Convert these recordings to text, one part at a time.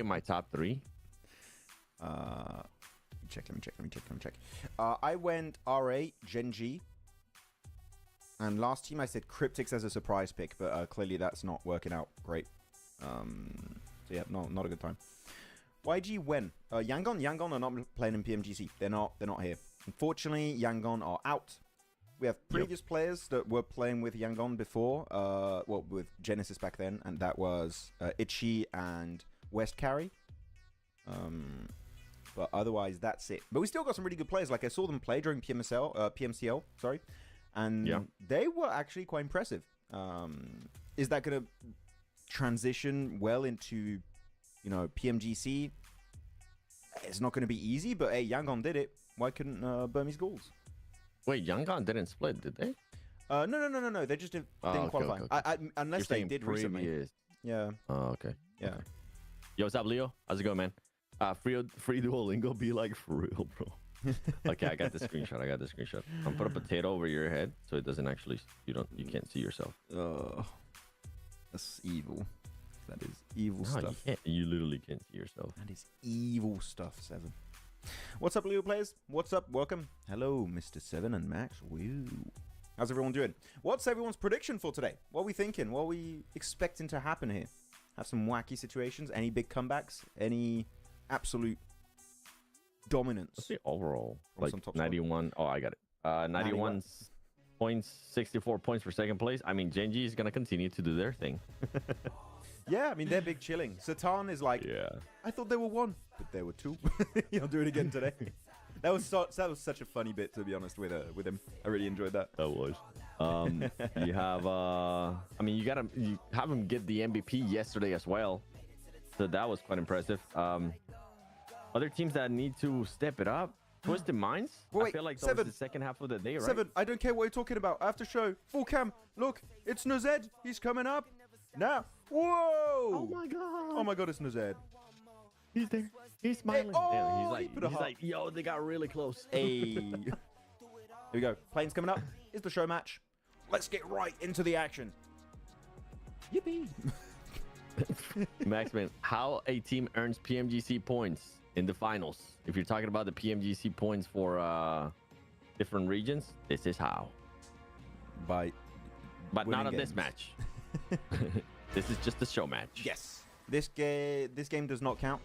my top 3. Let me check. I went R8, Genji. And last team I said Cryptics as a surprise pick, but clearly that's not working out great. So yeah, not a good time. YG when? Yangon are not playing in PMGC. They're not here. Unfortunately, Yangon are out. We have previous players that were playing with Yangon before, well, with Genesis back then, and that was Itchy and West Carry. But otherwise, that's it. But we still got some really good players. Like, I saw them play during PMCL, sorry. And they were actually quite impressive. Is that going to transition well into, you know, PMGC? It's not going to be easy, but hey, Yangon did it. Why couldn't Burmese Ghouls? Wait, Yangon didn't split, did they? No. They just didn't qualify. Okay. Unless they did recently. Yeah. Oh, okay. Yeah. Yo, what's up, Leo? How's it going, man? Free Duolingo be like for real, bro. Okay, I got the screenshot. I'm put a potato over your head so it doesn't actually you can't see yourself. Oh, that's evil. That is evil stuff. You literally can't see yourself. That is evil stuff, Seven. What's up, Leo players? What's up? Welcome. Hello, Mr. Seven and Max. Woo. How's everyone doing? What's everyone's prediction for today? What are we thinking? What are we expecting to happen here? Have some wacky situations? Any big comebacks? Any absolute dominance? What's the overall? Like 91. Oh, I got it. 91 points, 64 points for second place. I mean, Genji is going to continue to do their thing. Yeah, I mean, they're big chilling. Satan is like, I thought there were 1, but there were 2. He'll do it again today. That was such a funny bit, to be honest, with him. I really enjoyed that. That was. You have, I mean, you have him get the MVP yesterday as well. So that was quite impressive. Other teams that need to step it up. Twisted Minds. Wait, I feel like that was the second half of the day, right? Seven, I don't care what you're talking about. I have to show. Full cam. Look, it's Nozed. He's coming up. Now. Whoa. Oh my god. Oh my god, it's Nozed. He's there. He's smiling. Hey, he's like, yo, they got really close. Hey. Here we go. Planes coming up. It's the show match. Let's get right into the action. Yippee. Maxman, how a team earns PMGC points in the finals. If you're talking about the PMGC points for different regions, this is how. But not on this match. This is just a show match. Yes. This game does not count.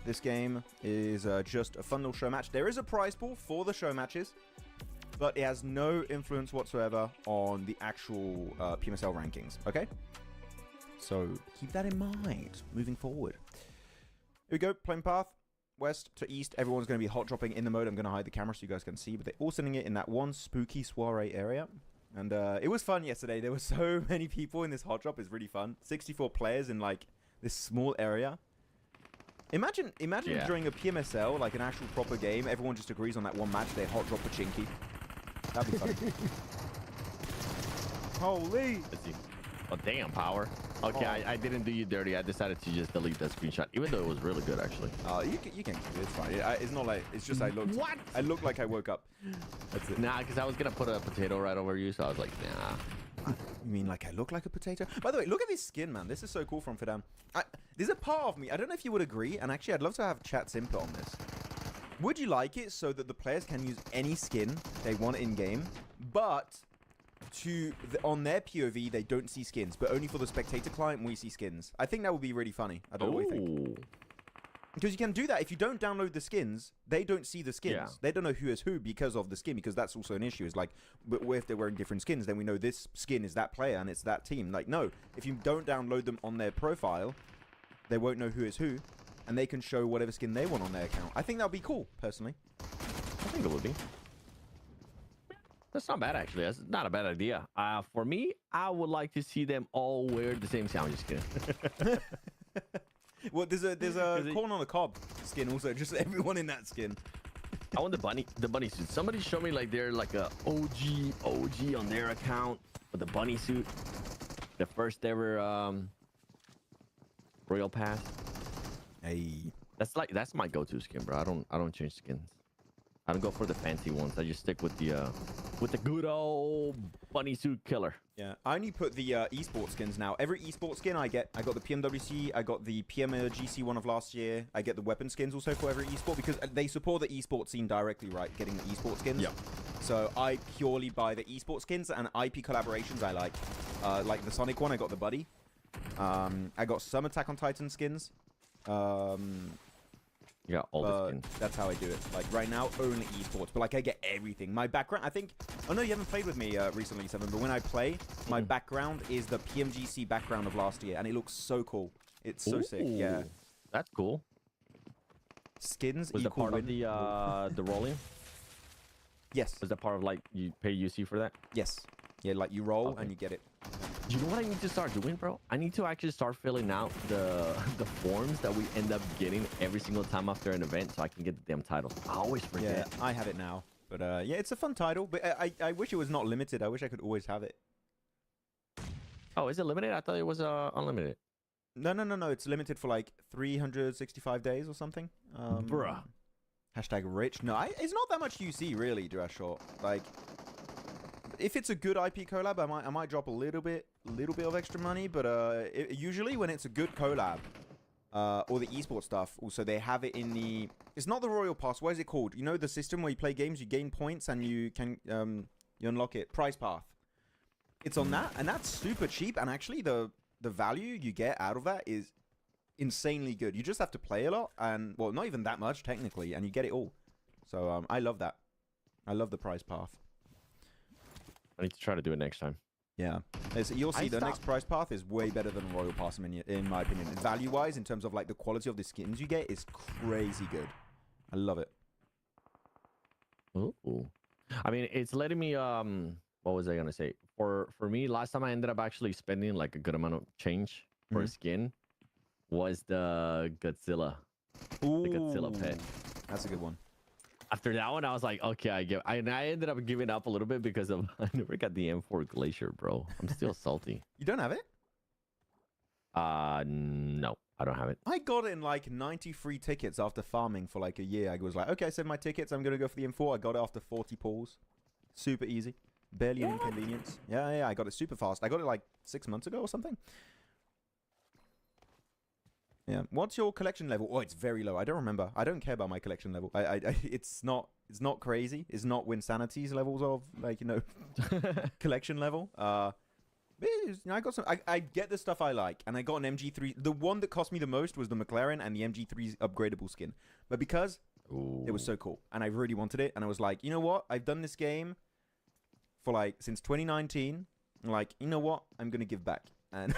This game is just a fun little show match. There is a prize pool for the show matches, but it has no influence whatsoever on the actual PMSL rankings. Okay? So keep that in mind moving forward. Here we go. Playing path. West to east. Everyone's going to be hot dropping in the mode. I'm going to hide the camera so you guys can see, but they're all sending it in that one spooky soiree area. And it was fun yesterday. There were so many people in this hot drop. It's really fun. 64 players in like this small area. Imagine during a PMSL, like an actual proper game, everyone just agrees on that one match. They hot drop a Chinky. That'd be fun. Holy! Let's see. Oh, damn, Power. Okay, I didn't do you dirty. I decided to just delete that screenshot, even though it was really good, actually. You can keep it. It's fine. It's not like... It's just I looked... What? I looked like I woke up. That's it. Nah, because I was going to put a potato right over you, so I was like, nah. You mean like I look like a potato? By the way, look at this skin, man. This is so cool from Fidam. There's a part of me... I don't know if you would agree, and actually I'd love to have chat's input on this. Would you like it so that the players can use any skin they want in-game, but... on their POV, they don't see skins, but only for the spectator client, we see skins. I think that would be really funny. I don't know what you think. Because you can do that. If you don't download the skins, they don't see the skins. Yeah. They don't know who is who because of the skin, because that's also an issue. It's like, but if they're wearing different skins, then we know this skin is that player and it's that team. Like, no. If you don't download them on their profile, they won't know who is who, and they can show whatever skin they want on their account. I think that would be cool, personally. I think it would be. That's not bad, actually. That's not a bad idea. For me, I would like to see them all wear the same sound skin. Well, there's a corn on the cob skin also. Just everyone in that skin. I want the bunny suit. Somebody show me like they're like a OG on their account with the bunny suit. The first ever Royal Pass. Hey, that's my go-to skin, bro. I don't change skins. I don't go for the fancy ones. I just stick with the with the good old bunny suit killer. Yeah, I only put the esports skins now. Every esports skin I got the PMWC, I got the PMGC one of last year. I get the weapon skins also for every esport because they support the esports scene directly, right? Getting the esports skins. Yeah. So I purely buy the esports skins and IP collaborations I like. Like the Sonic one, I got the Buddy. I got some Attack on Titan skins. Yeah, all the skins. That's how I do it. Like right now, only esports. But like I get everything. My background, I think. Oh no, you haven't played with me recently, Seven. But when I play, my background is the PMGC background of last year, and it looks so cool. It's so sick. Yeah, that's cool. Skins was equal that part of the rolling? Yes. Was that part of like you pay UC for that? Yes. Yeah, like you roll and you get it. You know what I need to start doing, bro? I need to actually start filling out the forms that we end up getting every single time after an event so I can get the damn titles. I always forget. Yeah, I have it now. But yeah, it's a fun title. But I wish it was not limited. I wish I could always have it. Oh, is it limited? I thought it was unlimited. No. It's limited for like 365 days or something. Bruh. Hashtag rich. No, it's not that much UC really, Dress Short. Like, if it's a good IP collab, I might drop a little bit of extra money. But usually when it's a good collab, or the esports stuff, also they have it in the. It's not the Royal Pass. What is it called? You know the system where you play games, you gain points, and you can you unlock it. Prize Path. It's on that, and that's super cheap. And actually, the value you get out of that is insanely good. You just have to play a lot, and well, not even that much technically, and you get it all. So I love that. I love the Prize Path. I need to try to do it next time. Yeah, you'll see the next Prize Path is way better than Royal Pass in my opinion. Value-wise, in terms of like the quality of the skins you get, is crazy good. I love it. Ooh. I mean, it's letting me what was I gonna say? For me, last time I ended up actually spending like a good amount of change for a skin was the Godzilla. Ooh, the Godzilla pet. That's a good one. After that one, I was like, okay, I ended up giving up a little bit because of I never got the M4 Glacier, bro. I'm still salty. You don't have it? No, I don't have it. I got it in like 93 tickets after farming for like a year. I was like, okay, I send my tickets. I'm gonna go for the M4. I got it after 40 pulls. Super easy. Barely an inconvenience. Yeah, I got it super fast. I got it like 6 months ago or something. Yeah. What's your collection level? Oh, it's very low. I don't remember. I don't care about my collection level. It's not crazy. It's not Winsanity's levels of like, you know, collection level. I got some. I get the stuff I like, and I got an MG3. The one that cost me the most was the McLaren and the MG3's upgradable skin. But because it was so cool, and I really wanted it, and I was like, you know what? I've done this game for like since 2019. I'm like, you know what? I'm gonna give back. And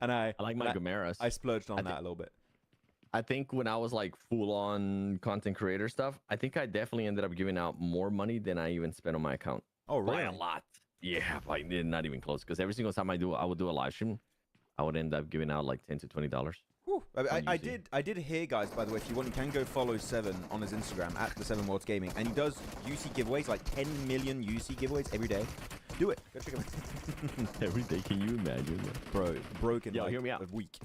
I like my Gomeras. I splurged on that a little bit. I think when I was like full on content creator stuff, I think I definitely ended up giving out more money than I even spent on my account. Oh, really? Like a lot. Yeah, like not even close. Because every single time I would do a live stream, I would end up giving out like $10 to $20. I did hear, guys, by the way, if you want, you can go follow Seven on his Instagram at the Seven Worlds Gaming, and he does UC giveaways, like 10 million UC giveaways every day. Do it. Go check him out. Every day, can you imagine? Bro, broken. Yo, like hear me out. A week.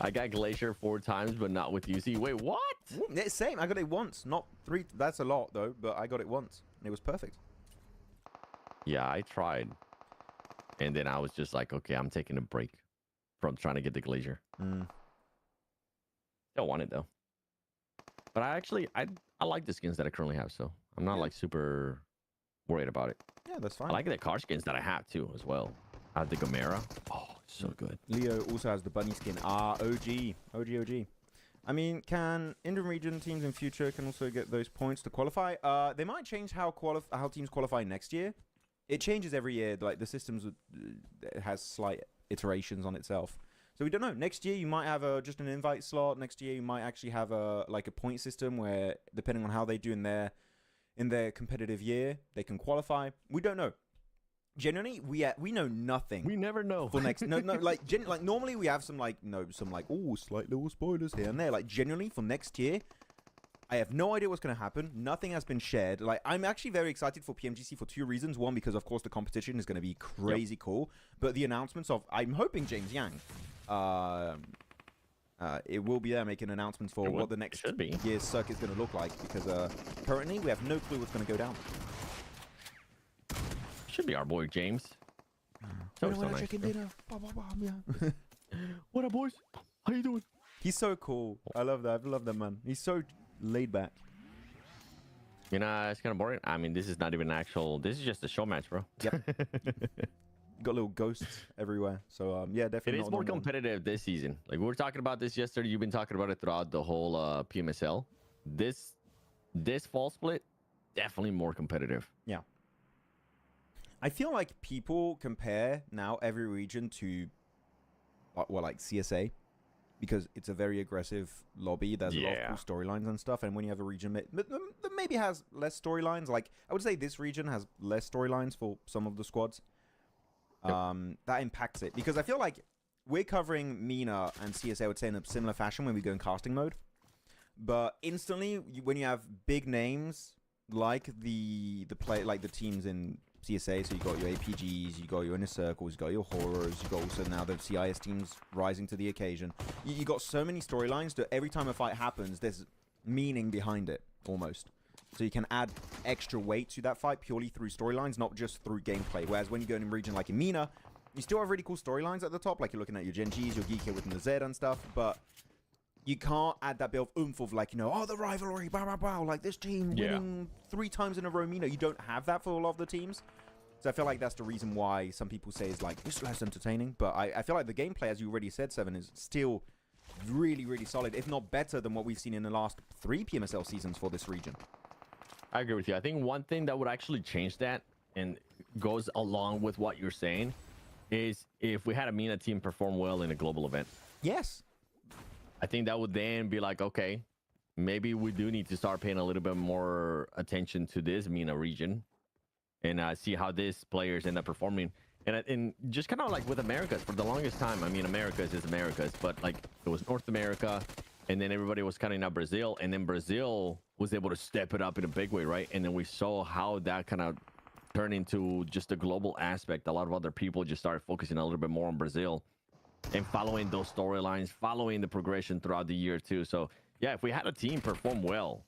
I got Glacier 4 times, but not with UC. Wait, what? Same. I got it once, not 3. That's a lot though, but I got it once, and it was perfect. Yeah, I tried. And then I was just like, okay, I'm taking a break from trying to get the Glacier. Still want it though. But I like the skins that I currently have, so I'm not like super worried about it. Yeah, that's fine. I like the car skins that I have too as well. I have the Gomera. Oh, so good. Leo also has the bunny skin. OG. I mean, can Indo-region teams in future can also get those points to qualify? They might change how teams qualify next year. It changes every year. Like the systems has slight iterations on itself. So we don't know. Next year you might have just an invite slot. Next year you might actually have a point system where, depending on how they do in their competitive year, they can qualify. We don't know. Generally, we know nothing. We never know. For next, like normally we have some slight little spoilers here and there. Like generally for next year, I have no idea what's going to happen. Nothing has been shared. Like I'm actually very excited for PMGC for 2 reasons. One, because of course the competition is going to be crazy cool. But the announcements of, I'm hoping James Yang, it will be there making announcements for what the next year's circuit is going to look like, because currently we have no clue what's going to go down. Should be our boy James. So nice, what up, boys? How you doing? He's so cool. I love that. I love that man. He's so laid back. You know, it's kind of boring. I mean, this is not even actual. This is just a show match, bro. Yep. Got little ghosts everywhere. So yeah, definitely. It is more competitive this season. Like we were talking about this yesterday. You've been talking about it throughout the whole PMSL. This fall split, definitely more competitive. Yeah. I feel like people compare now every region to, well, like CSA, because it's a very aggressive lobby. There's a lot of cool storylines and stuff. And when you have a region that maybe has less storylines, like I would say this region has less storylines for some of the squads. That impacts it, because I feel like we're covering MENA and CSA, I would say, in a similar fashion when we go in casting mode. But instantly, when you have big names like the teams in CSA, so you got your APGs, you got your inner circles, you got your horrors, you got also now the CIS teams rising to the occasion. You got so many storylines that every time a fight happens, there's meaning behind it almost. So you can add extra weight to that fight purely through storylines, not just through gameplay. Whereas when you go in a region like in MENA, you still have really cool storylines at the top, like you're looking at your Gen Gs, your Geek within the Z and stuff, but you can't add that bit of oomph of like, you know, oh, the rivalry, bow, bow, bow, like this team winning 3 times in a row. MENA, you don't have that for a lot of the teams. So I feel like that's the reason why some people say it's like, it's less entertaining. But I feel like the gameplay, as you already said, Seven, is still really, really solid, if not better than what we've seen in the last 3 PMSL seasons for this region. I agree with you. I think one thing that would actually change that and goes along with what you're saying is if we had a MENA team perform well in a global event. Yes. I think that would then be like, okay, maybe we do need to start paying a little bit more attention to this MENA region and see how these players end up performing. And just kind of like with Americas, for the longest time, I mean, Americas is Americas, but like it was North America, and then everybody was cutting out Brazil, and then Brazil was able to step it up in a big way, right? And then we saw how that kind of turned into just a global aspect. A lot of other people just started focusing a little bit more on Brazil and following those storylines, following the progression throughout the year too. So yeah, if we had a team perform well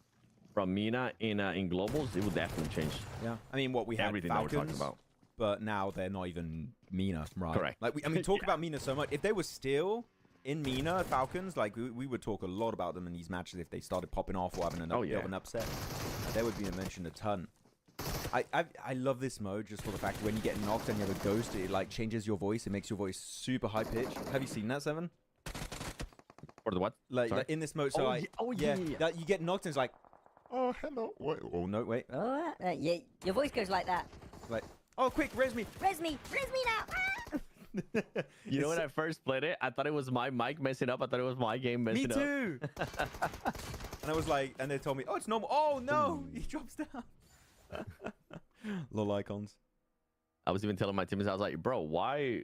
from MENA in globals, it would definitely change. Yeah, I mean, what we had everything Falcons, that we're talking about. But now they're not even MENA, right? Correct. Like I mean, talk about MENA so much. If they were still in MENA, Falcons, like we would talk a lot about them in these matches if they started popping off or having an upset. They would be mentioned a ton. I love this mode just for the fact that when you get knocked and you have a ghost, it like changes your voice. It makes your voice super high pitched. Have you seen that, Seven? Or the what? Like in this mode, so you get knocked and it's like, oh hello. Wait, oh no, wait. Oh, yeah, your voice goes like that. Like, oh quick, res me now. You know, when I first played it, I thought it was my mic messing up. I thought it was my game messing up. Me too. And I was like, and they told me, oh, it's normal. Oh no, he drops down. Lol icons. I was even telling my teammates, I was like, bro, why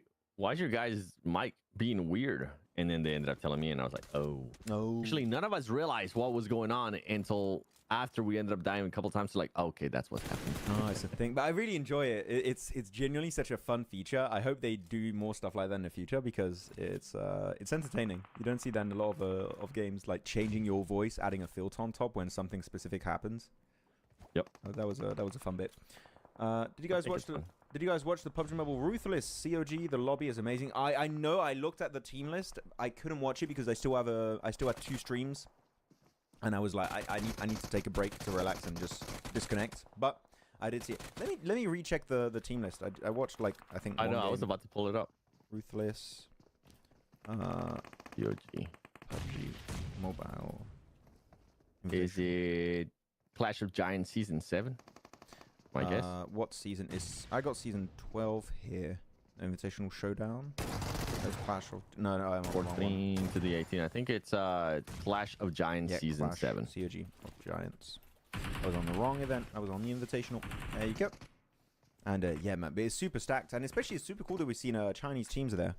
is your guys' mic being weird? And then they ended up telling me, and I was like, oh no. Actually, none of us realized what was going on until after we ended up dying a couple times. So like, okay, that's what's happening. Oh, it's a thing. But I really enjoy it. It's genuinely such a fun feature. I hope they do more stuff like that in the future, because it's entertaining. You don't see that in a lot of games, like changing your voice, adding a filter on top when something specific happens. Yep. That was a fun bit. Did you guys watch the PUBG Mobile Ruthless COG? The lobby is amazing. I know. I looked at the team list. I couldn't watch it because I still had 2 streams, and I was like, I need to take a break to relax and just disconnect. But I did see it. Let me recheck the team list. I watched like I think. I know. I was about to pull it up. Ruthless. COG. PUBG Mobile. Is it Clash of Giants Season 7? I guess. What season is... I got Season 12 here. Invitational Showdown. There's Clash of... No, I'm on 14 to the 18. I think it's Clash of Giants Season 7. COG of Giants. I was on the wrong event. I was on the Invitational. There you go. And yeah, man, but it's super stacked. And especially it's super cool that we've seen Chinese teams there.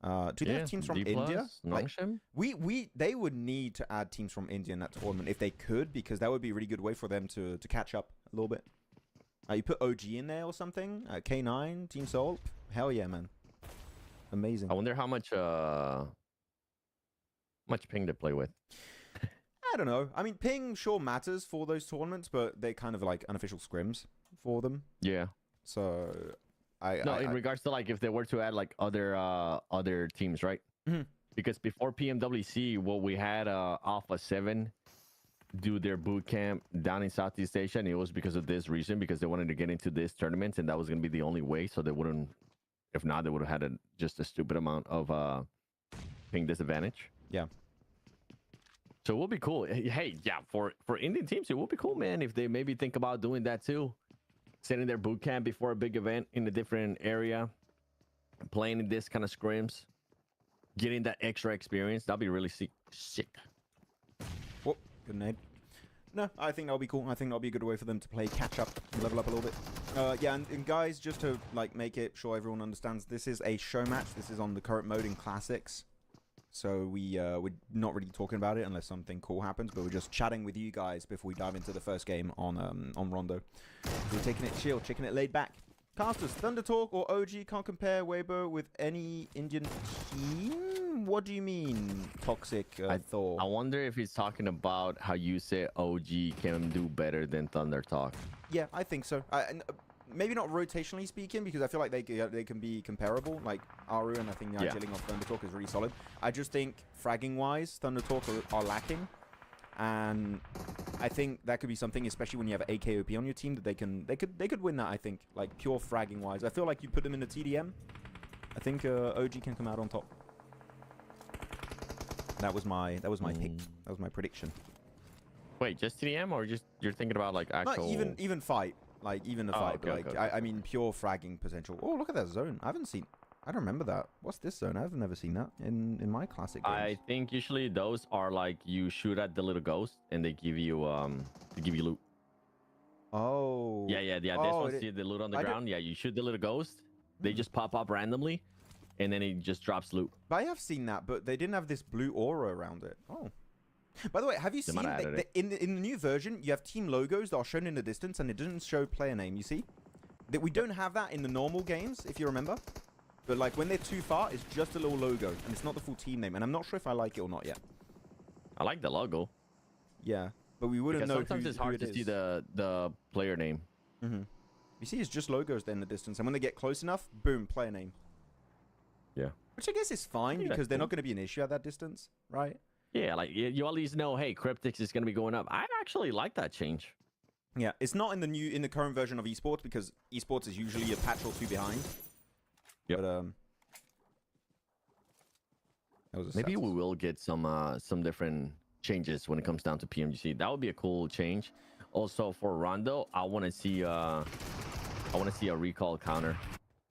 Do they have teams from India? Like, they would need to add teams from India in that tournament if they could, because that would be a really good way for them to catch up a little bit. You put OG in there or something. K9, Team Soul. Hell yeah, man. Amazing. I wonder how much Much ping to play with. I don't know. I mean, ping sure matters for those tournaments, but they're kind of like unofficial scrims for them. Yeah. So, in regards to like if they were to add like other teams, right? Mhm. Because before PMWC, what we had Alpha 7 do their boot camp down in Southeast Asia, and it was because of this reason, because they wanted to get into this tournament, and that was going to be the only way. So they wouldn't, if not, they would have had just a stupid amount of ping disadvantage. Yeah. So it will be cool. Hey, yeah, for Indian teams, it will be cool, man, if they maybe think about doing that too. Setting their boot camp before a big event in a different area, playing in this kind of scrims, getting that extra experience. That'd be really sick. Whoop, good nade. No, I think that'll be cool. I think that'll be a good way for them to play catch up, level up a little bit. Yeah, and guys, just to like make it sure everyone understands, this is a show match. This is on the current mode in Classics. So we're not really talking about it unless something cool happens, but we're just chatting with you guys before we dive into the first game on Rondo. We're taking it chill, taking it laid back. Casters, Thunder Talk or OG can't compare Weibo with any Indian team? What do you mean, Toxic Thor? I wonder if he's talking about how you say OG can do better than Thunder Talk. Yeah, I think so. Maybe not rotationally speaking, because I feel like they can be comparable. Like Aru and I think the idling of Thunder Talk is really solid. I just think fragging wise, Thunder Talk are lacking, and I think that could be something, especially when you have AKOP on your team, that they could win that. I think like pure fragging wise, I feel like you put them in a TDM. I think OG can come out on top. That was my pick. That was my prediction. Wait, just TDM or just you're thinking about like actual? Not even fight. Like, even the fight, okay, but like, I mean, pure fragging potential. Oh, look at that zone. I don't remember that. What's this zone? I've never seen that in my classic games. I think usually those are like you shoot at the little ghost and they give you loot. Oh. Yeah. This one, see the loot on the ground? Yeah, you shoot the little ghost. They just pop up randomly, and then it just drops loot. I have seen that, but they didn't have this blue aura around it. Oh. By the way, have you seen in the new version, you have team logos that are shown in the distance and it doesn't show player name, you see? That we don't have that in the normal games, if you remember. But like when they're too far, it's just a little logo and it's not the full team name. And I'm not sure if I like it or not yet. I like the logo. Yeah, but we wouldn't know sometimes it's hard to see the player name. Mm-hmm. You see, it's just logos there in the distance. And when they get close enough, boom, player name. Yeah. Which I guess is fine because they're not going to be an issue at that distance, right? Yeah, like you at least know, hey, Cryptix is going to be going up. I actually like that change. Yeah, it's not in the current version of esports because esports is usually a patch or two behind. Yep. But maybe we will get some different changes when it comes down to PMGC. That would be a cool change. Also for Rondo, I want to see a recall counter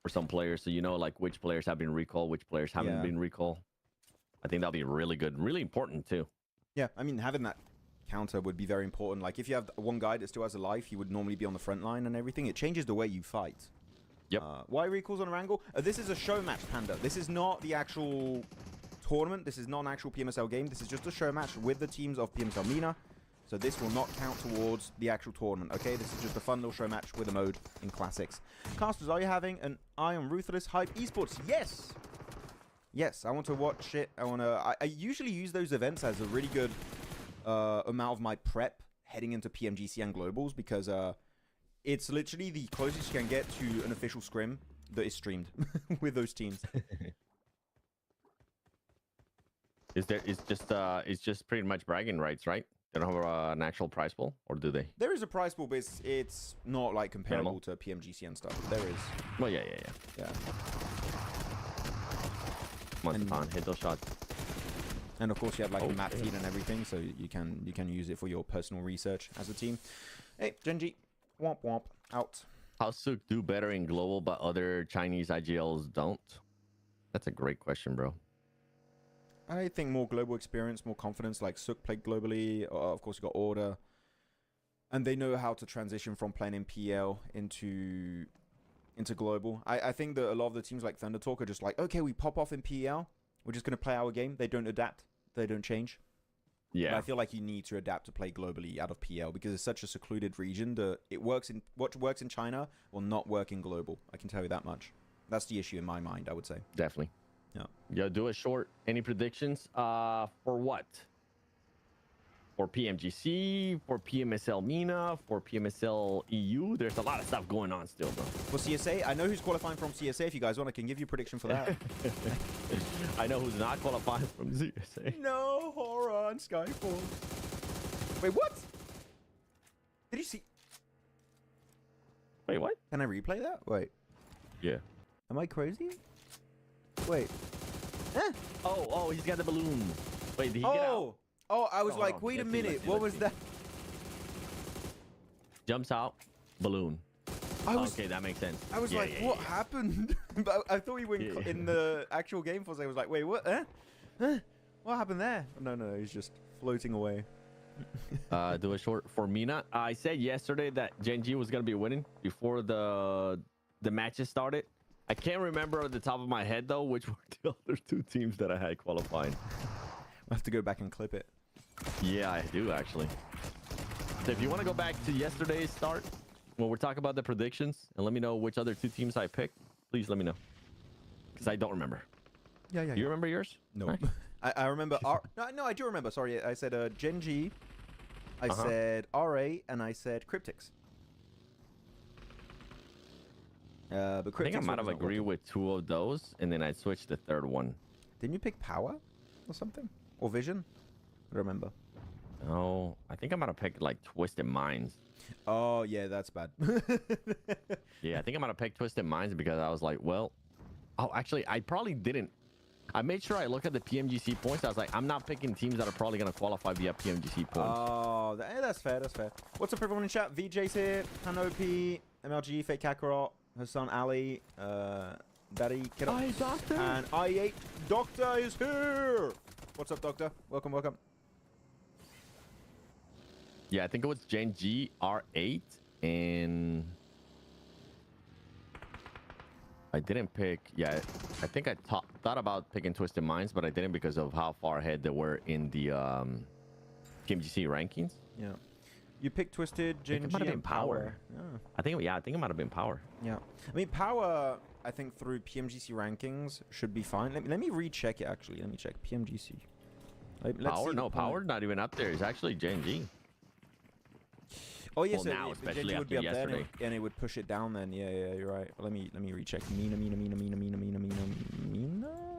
for some players, so you know like which players have been recalled, which players haven't been recalled. I think that'll be really good, really important too. Yeah, I mean, having that counter would be very important. Like, if you have one guy that still has a life, he would normally be on the front line and everything. It changes the way you fight. Yep. Why recalls on Wrangle? This is a show match, Panda. This is not the actual tournament. This is not an actual PMSL game. This is just a show match with the teams of PMSL MENA. So this will not count towards the actual tournament, okay? This is just a fun little show match with a mode in Classics. Casters, are you having an Eye on Ruthless Hype Esports? Yes! Yes, I want to watch it. I usually use those events as a really good amount of my prep heading into PMGC and Globals because it's literally the closest you can get to an official scrim that is streamed with those teams. It's just pretty much bragging rights, right? They don't have an actual prize pool, or do they? There is a prize pool, but it's not like comparable to PMGC and stuff. There is. Well, yeah. Come on, hit those shots. And of course, you have like a map feed and everything, so you can use it for your personal research as a team. Hey, Genji, womp womp, out. How Sook do better in global, but other Chinese IGLs don't? That's a great question, bro. I think more global experience, more confidence. Like Sook played globally. Of course, you got Order, and they know how to transition from playing in PL into global. I think that a lot of the teams like Thunder Talk are just like, okay, we pop off in PL. We're just going to play our game. They don't adapt. They don't change. Yeah. But I feel like you need to adapt to play globally out of PL because it's such a secluded region that what works in China will not work in global. I can tell you that much. That's the issue in my mind, I would say. Definitely. Yeah. Yeah, do a short. Any predictions? For what? For PMGC, for PMSL MENA, for PMSL EU. There's a lot of stuff going on still, bro. For CSA, I know who's qualifying from CSA. If you guys want, I can give you a prediction for that. I know who's not qualifying from CSA. No horror on Skyfall. Wait, what? Did you see? Wait, what? Can I replay that? Wait. Yeah. Am I crazy? Wait. Oh, he's got the balloon. Wait, did he get out? Oh, I was Oh, like, hold on. wait a Let's see, minute. let's see, What let's was that? Jumps out, balloon. Okay, that makes sense. I was like, what happened? But I thought he went in the actual game for a second. I was like, wait, what? What happened there? No, he's just floating away. Do a short for MENA. I said yesterday that Gen G was gonna be winning before the matches started. I can't remember at the top of my head though which were the other two teams that I had qualifying. I'll have to go back and clip it. Yeah, I do actually. So if you want to go back to yesterday's start when we're talking about the predictions and let me know which other two teams I picked, please let me know because I don't remember. Yeah. You remember yours? No. Right. I remember. No, I do remember. Sorry, I said Gen G. I said RA, and I said Cryptics. But Cryptics I think I might have agreed with two of those, and then I switched the third one. Didn't you pick Power or something? Or Vision? I don't remember. No, I think I might have picked like Twisted Minds. Oh, yeah, that's bad. Yeah, I think I might have picked Twisted Minds because I was like, well, actually, I probably didn't. I made sure I look at the PMGC points. I was like, I'm not picking teams that are probably going to qualify via PMGC points. Oh, that's fair. That's fair. What's up, everyone in chat? VJ's here. Hanopi, MLG, Fake Kakarot, Hassan Ali, Daddy, Kiddo. Hi, Doctor. And I8 Doctor is here. What's up, Doctor? Welcome. Yeah, I think it was Gen G R8, and I didn't pick. Yeah, I think I thought about picking Twisted Minds, but I didn't because of how far ahead they were in the PMGC rankings. Yeah. You picked Twisted, Gen G, and Power. Yeah. I think it might have been Power. Yeah. I mean, Power, I think through PMGC rankings should be fine. Let me recheck it, actually. Let me check. PMGC. Power? No, Power's not even up there. It's actually Gen G. Oh, yes. Well, now, especially would be after up there yesterday. and it would push it down then. Yeah, you're right. Let me recheck. MENA.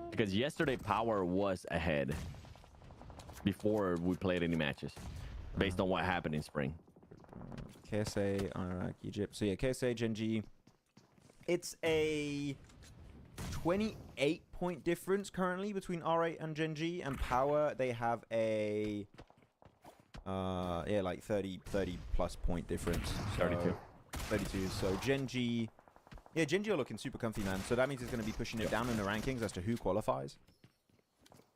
Because yesterday Power was ahead before we played any matches, based on what happened in spring. KSA, Iraq, Egypt. So yeah, KSA, Gen G. It's a 28-point difference currently between R8 and Gen G, and Power, they have a like 30 plus point difference. So 32. So Gen G, yeah, Gen G are looking super comfy, man. So that means it's going to be pushing it down in the rankings as to who qualifies.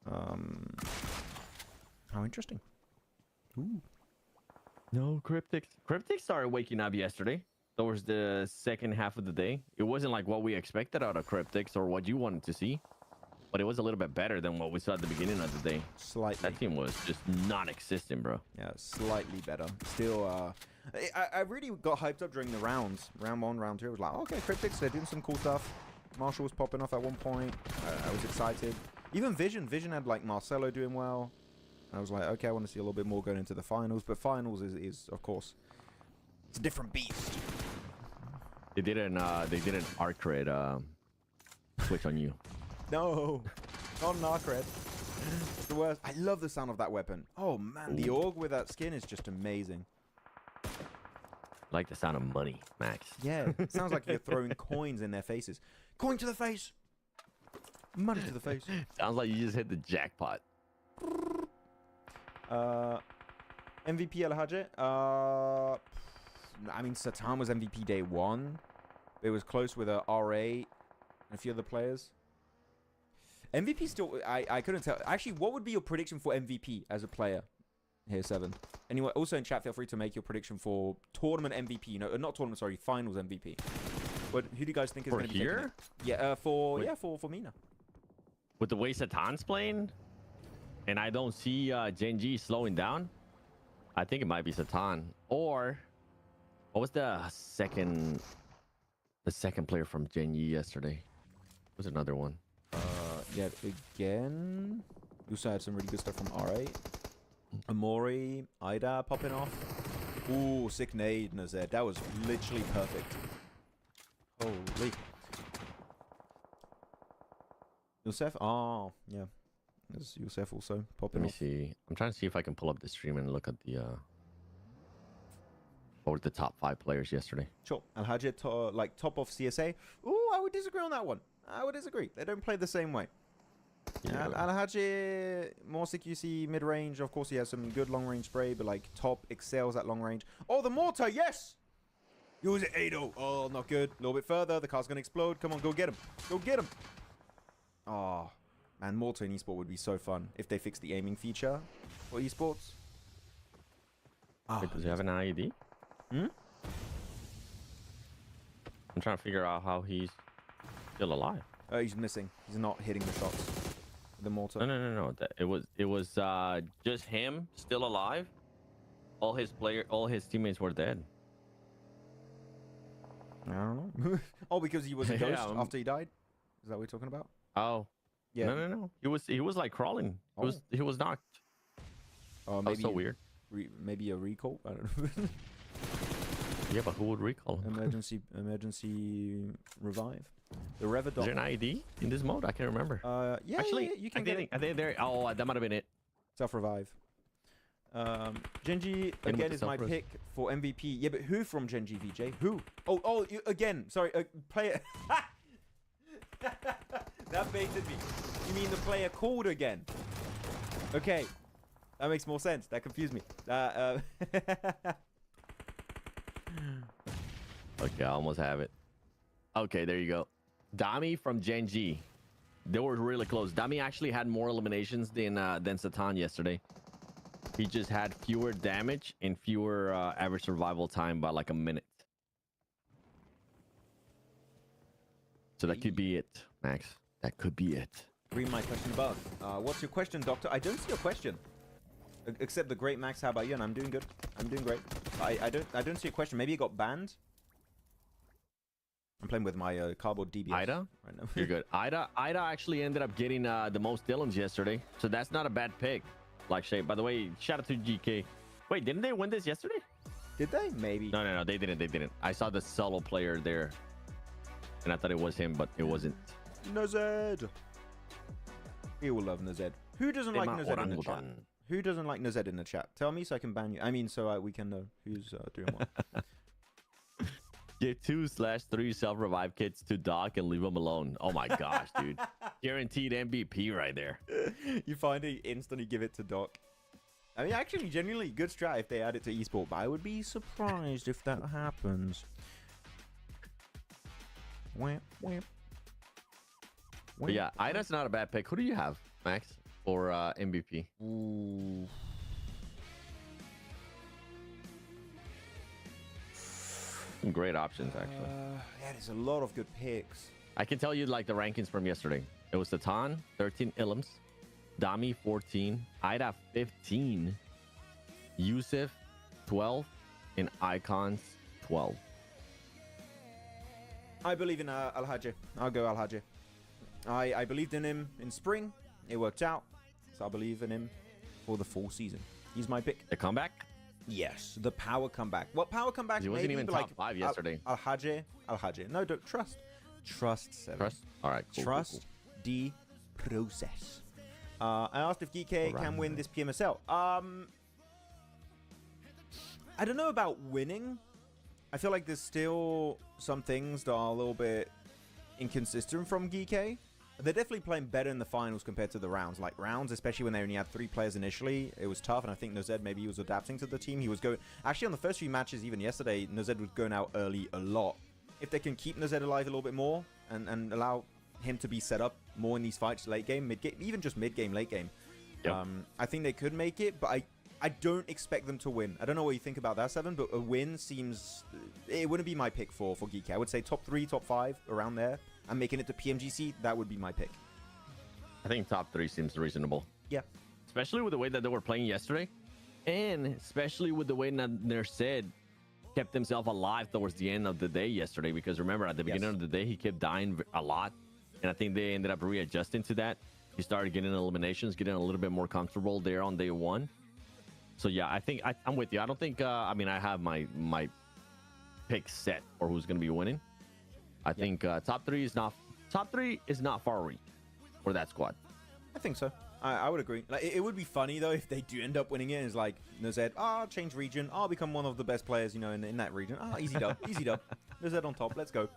How interesting. Ooh. No, Cryptics started waking up yesterday. Towards the second half of the day. It wasn't like what we expected out of Cryptics or what you wanted to see, but it was a little bit better than what we saw at the beginning of the day. Slightly. That team was just non-existent, bro. Yeah, slightly better. Still, I really got hyped up during the rounds. Round 1, round 2. I was like, okay, Cryptics, they're doing some cool stuff. Marshall was popping off at one point. I was excited. Even Vision had like Marcelo doing well. I was like, okay, I want to see a little bit more going into the finals. But finals is of course, it's a different beast. They did an arc rate switch on you. No, not an arc red. It's the worst. I love the sound of that weapon. Oh man, the org with that skin is just amazing. Like the sound of money, Max. Yeah, it sounds like you're throwing coins in their faces. Coin to the face. Money to the face. Sounds like you just hit the jackpot. MVP El Hadje. I mean, Satan was MVP day 1. It was close with a RA and a few other players. MVP still, I couldn't tell. Actually, what would be your prediction for MVP as a player? Here, 7. Anyway, also in chat, feel free to make your prediction for tournament MVP. No, not tournament, sorry, finals MVP. But who do you guys think is going to be here? Yeah, for MENA. With the way Satan's playing, and I don't see Gen G slowing down, I think it might be Satan. Or what was the second player from Gen Yi yesterday? Was another one? yet again. We also had some really good stuff from R8. Amori, Ida popping off. Ooh, sick nade, Nazed. That was literally perfect. Holy. Yusef? Oh, yeah. There's Yusef also popping Let me off. see. I'm trying to see if I can pull up the stream and look at the what were the top 5 players yesterday. Sure. Al-Hajj, like top of CSA. Ooh, I would disagree on that one. I would disagree. They don't play the same way. Yeah. Al-Hajj, more CQC mid-range. Of course, he has some good long-range spray, but like top excels at long range. Oh, the mortar, yes! Use it, Ado. Oh, not good. A little bit further. The car's going to explode. Come on, go get him. Go get him. Oh, man, mortar in esports would be so fun if they fix the aiming feature for esports. Wait, does he have an IED? Hmm? I'm trying to figure out how he's still alive. He's missing. He's not hitting the shots. with The mortar. No. It was just him still alive. All his teammates were dead. I don't know. Oh, because he was a ghost Yeah, after he died? Is that what we're talking about? Oh. Yeah. No. He was like crawling. Oh. He was knocked. Oh, That was maybe so weird. Maybe a recall. I don't know. Yeah, but who would recall him? emergency revive. The Revadon. Is there an IED in this mode? I can't remember. Yeah, Actually, you can get I think there. Oh, that might have been it. self-revive. Genji with again the is my self-res. pick for MVP. Yeah, but who from Genji VJ? Who? Oh, again. Sorry, player. That baited me. You mean the player called again? Okay, that makes more sense. That confused me. Okay, I almost have it. Okay, there you go. Dami from Genji. They were really close. Dami actually had more eliminations than Satan yesterday. He just had fewer damage and fewer average survival time by like a minute. So that could be it, Max. That could be it. Read my question above. What's your question, Doctor? I don't see a question. Except the great Max. How about you? And I'm doing good. I'm doing great. I don't see a question. Maybe it got banned. I'm playing with my cardboard DBS Ida? right now. You're good. Ida actually ended up getting the most Dylans yesterday. So that's not a bad pick. Like Shape. By the way, shout out to GK. Wait, didn't they win this yesterday? Did they? Maybe. No, they didn't. I saw the solo player there. And I thought it was him, but it wasn't. Nazed. He will love Nazed. Who doesn't like Nazed in the chat? Who doesn't like Nazed in the chat? Tell me so I can ban you. I mean, so we can know who's doing what. Give 2/3 self-revive kits to Doc and leave him alone. Oh my gosh, dude. Guaranteed MVP right there. You find it, instantly give it to Doc. I mean, actually, genuinely good strat if they add it to esport, but I would be surprised if that happens. Wamp, wamp. But yeah, Ida's not a bad pick. Who do you have, Max, for MVP? Ooh. Some great options, actually. Yeah, there's a lot of good picks. I can tell you like the rankings from yesterday. It was Satan, 13 Ilms, Dami, 14, Ida, 15, Yusuf, 12, and Icons, 12. I believe in Al-Hajj. I'll go Al-Hajj. I believed in him in spring. It worked out. So I believe in him for the full season. He's my pick. The comeback? Yes, the power comeback. What power comeback? He wasn't maybe, even but top like 5 yesterday. Al-Hajj. No, don't trust. Trust, Seven. Trust? All right, cool. Trust the process. I asked if GK can win this PMSL. I don't know about winning. I feel like there's still some things that are a little bit inconsistent from GK. They're definitely playing better in the finals compared to the rounds. Like rounds, especially when they only had 3 players initially, it was tough. And I think Nozed, maybe he was adapting to the team. He was going... Actually, on the first few matches, even yesterday, Nozed was going out early a lot. If they can keep Nozed alive a little bit more and allow him to be set up more in these fights, late game, mid game, even just mid game, late game, Yep. I think they could make it. But I don't expect them to win. I don't know what you think about that, Seven, but a win seems... It wouldn't be my pick for GK. I would say top 3, top 5, around there. I'm making it to PMGC. That would be my pick. I think top 3 seems reasonable. Yeah. Especially with the way that they were playing yesterday. And especially with the way that Nerced kept himself alive towards the end of the day yesterday. Because remember, at the beginning of the day, he kept dying a lot. and I think they ended up readjusting to that. He started getting eliminations, getting a little bit more comfortable there on day one. So yeah, I think I'm with you. I don't think I mean, I have my pick set for who's going to be winning. I think top three is not far reach for that squad. I think so. I would agree. Like, it would be funny though if they do end up winning it. It's like Nozed, I'll change region. I'll become one of the best players, you know, in that region. Easy dub, easy dub. Nozed on top. Let's go.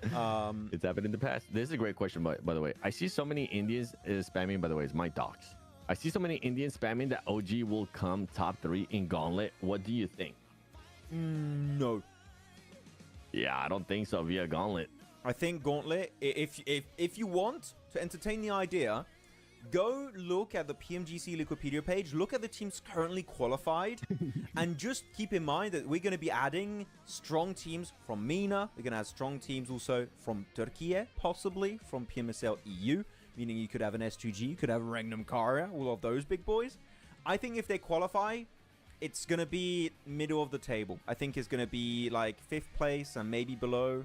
It's happened in the past. This is a great question, by the way. I see so many Indians spamming. By the way, it's my docs. I see so many Indians spamming that OG will come top 3 in Gauntlet. What do you think? No. Yeah, I don't think so via Gauntlet. I think Gauntlet. If you want to entertain the idea, go look at the PMGC Wikipedia page. Look at the teams currently qualified, and just keep in mind that we're going to be adding strong teams from MENA. We're going to have strong teams also from Turkey, possibly from PMSL EU, meaning you could have an S2G, you could have a Regnum Karya, all of those big boys. I think if they qualify, it's going to be middle of the table. I think it's going to be like 5th place and maybe below.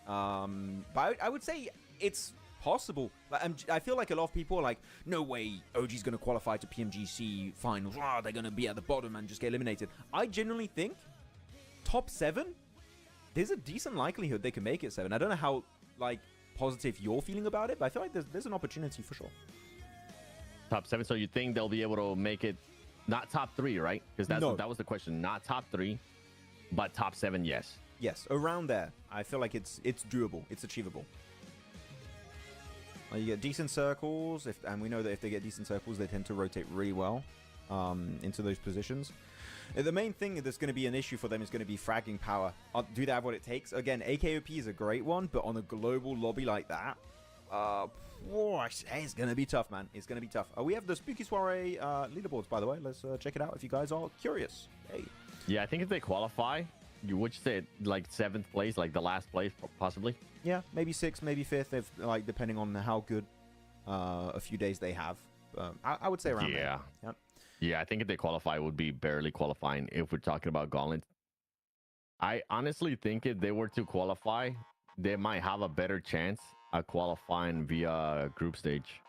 But I would say it's possible. I feel like a lot of people are like, no way, OG's going to qualify to PMGC finals. They're going to be at the bottom and just get eliminated. I genuinely think top 7, there's a decent likelihood they can make it 7. I don't know how like positive you're feeling about it, but I feel like there's an opportunity for sure. Top 7. So you think they'll be able to make it not top 3, right? Because that was the question. Not top 3, but top 7, yes. Yes, around there. I feel like it's doable. It's achievable. You get decent circles, and we know that if they get decent circles, they tend to rotate really well into those positions. The main thing that's going to be an issue for them is going to be fragging power. Do they have what it takes? Again, AKOP is a great one, but on a global lobby like that, it's going to be tough, man. It's going to be tough. We have the Spooky Soiree leaderboards, by the way. Let's check it out if you guys are curious. Hey. Yeah, I think if they qualify, you would say like 7th place, like the last place, possibly. Yeah, maybe 6th, maybe 5th, if like depending on how good a few days they have. I would say around there. Yep. Yeah, I think if they qualify, it would be barely qualifying if we're talking about Gauntlet. I honestly think if they were to qualify, they might have a better chance at qualifying via group stage.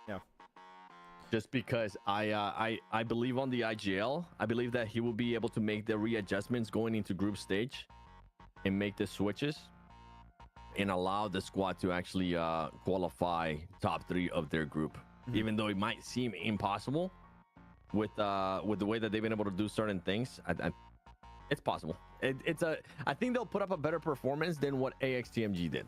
Yeah. Just because I believe on the IGL, I believe that he will be able to make the readjustments going into group stage and make the switches and allow the squad to actually qualify top 3 of their group. Even though it might seem impossible with the way that they've been able to do certain things, it's possible. I think they'll put up a better performance than what AXTMG did.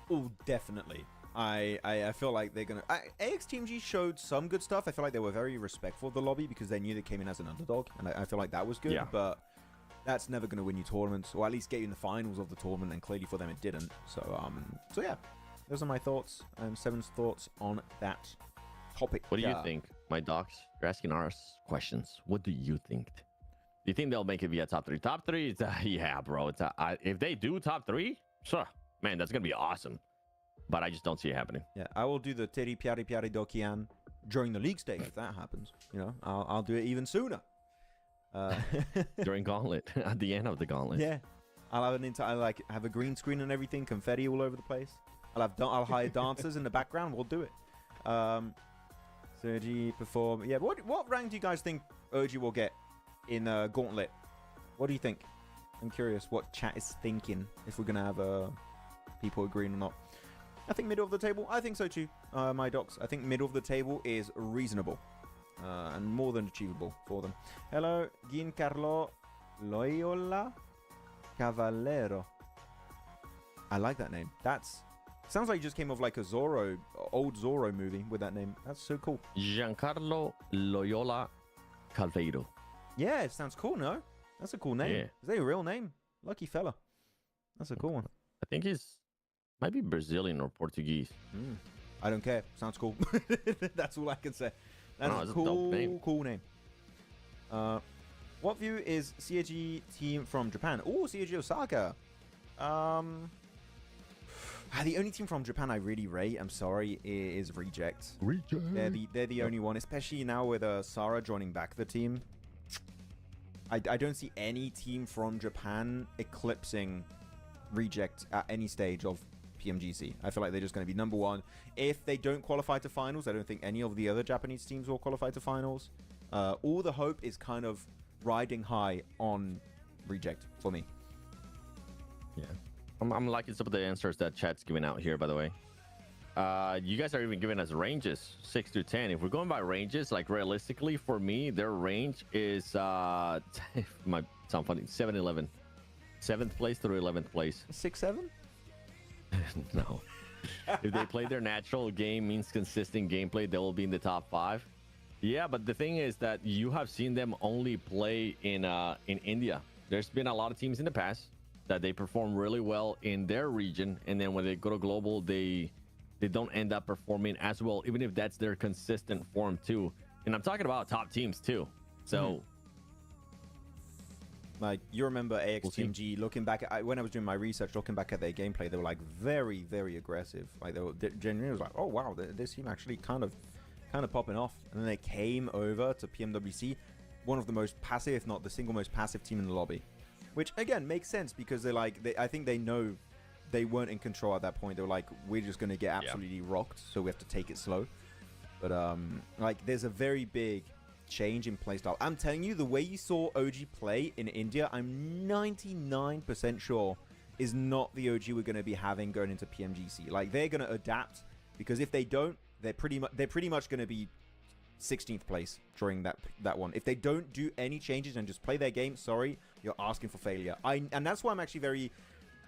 Oh, definitely. I feel like they're gonna. AXTMG showed some good stuff. I feel like they were very respectful of the lobby because they knew they came in as an underdog, and I feel like that was good. Yeah. But that's never gonna win you tournaments, or at least get you in the finals of the tournament. And clearly for them, it didn't. So yeah, those are my thoughts and Seven's thoughts on that topic. What do you think, my docs? You're asking us questions. What do you think? Do you think they'll make it via top 3? Top 3, yeah, bro. If they do top 3, sure, man, that's gonna be awesome. But I just don't see it happening. Yeah, I will do the Teri Pyari Pyari Dokian during the league stage if that happens. You know, I'll do it even sooner. During Gauntlet, at the end of the Gauntlet. Yeah, I'll have a green screen and everything, confetti all over the place. I'll hire dancers in the background. We'll do it. Sergi perform. Yeah, what rank do you guys think OG will get in Gauntlet? What do you think? I'm curious what chat is thinking, if we're gonna have people agreeing or not. I think middle of the table. I think so too. My docs. I think middle of the table is reasonable and more than achievable for them. Hello, Giancarlo Loyola Cavallero. I like that name. Sounds like you just came off like a old Zorro movie with that name. That's so cool. Giancarlo Loyola Calveiro. Yeah, it sounds cool, no? That's a cool name. Yeah. Is that a real name? Lucky fella. That's a cool one. I think might be Brazilian or Portuguese. I don't care. Sounds cool. That's all I can say. That's a dope name. Cool name. What view is CAG team from Japan? Oh, CAG Osaka. The only team from Japan I really rate, I'm sorry, is Reject. They're the only one, especially now with Sarah joining back the team. I don't see any team from Japan eclipsing Reject at any stage of PMGC. I feel like they're just going to be number one. If they don't qualify to finals, I don't think any of the other Japanese teams will qualify to finals. All the hope is kind of riding high on Reject for me. Yeah. I'm liking some of the answers that chat's giving out here, by the way. You guys are even giving us ranges 6 to 10. If we're going by ranges, like realistically for me, their range is might sound funny, 7-11. 7th place through 11th place. 6-7? No. If they play their natural game, means consistent gameplay, they will be in the top 5. Yeah, but the thing is that you have seen them only play in India. There's been a lot of teams in the past that they perform really well in their region, and then when they go to global, they don't end up performing as well, even if that's their consistent form too. And I'm talking about top teams too. So like, you remember AXTMG, looking back at, when I was doing my research, looking back at their gameplay, they were like very, very aggressive. Like, they were genuinely was like, oh wow, this team actually kind of popping off. And then they came over to PMWC, one of the most passive, if not the single most passive team in the lobby, which again makes sense because they're like, I think they know they weren't in control at that point. They were like, we're just going to get absolutely rocked, so we have to take it slow. But like, there's a very big change in playstyle. I'm telling you, the way you saw OG play in India, I'm 99% sure is not the OG we're going to be having going into PMGC. Like, they're going to adapt, because if they don't, they're pretty much going to be 16th place during that one. If they don't do any changes and just play their game, sorry, you're asking for failure. And that's why I'm actually very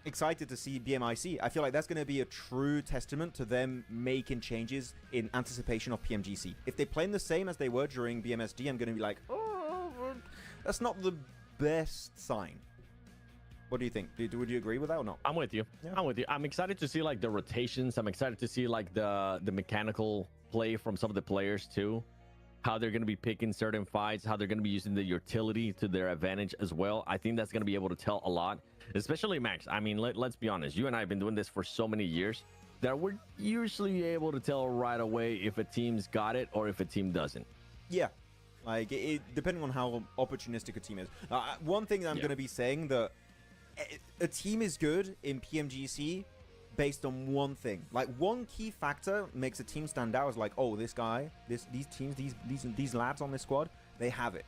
excited to see BMIC. I feel like that's going to be a true testament to them making changes in anticipation of PMGC. If they play the same as they were during BMSD, I'm going to be like, oh, that's not the best sign. What do you think? Would you agree with that or not? I'm with you. Yeah. I'm with you. I'm excited to see like the rotations. I'm excited to see like the mechanical play from some of the players too. How they're going to be picking certain fights, how they're going to be using the utility to their advantage as well. I think that's going to be able to tell a lot, especially Max. I mean, let's be honest. You and I have been doing this for so many years that we're usually able to tell right away if a team's got it or if a team doesn't. Yeah. Like, depending on how opportunistic a team is. One thing I'm going to be saying, that a team is good in PMGC based on one thing. Like, one key factor makes a team stand out is like, oh, this guy, these teams, these lads on this squad, they have it.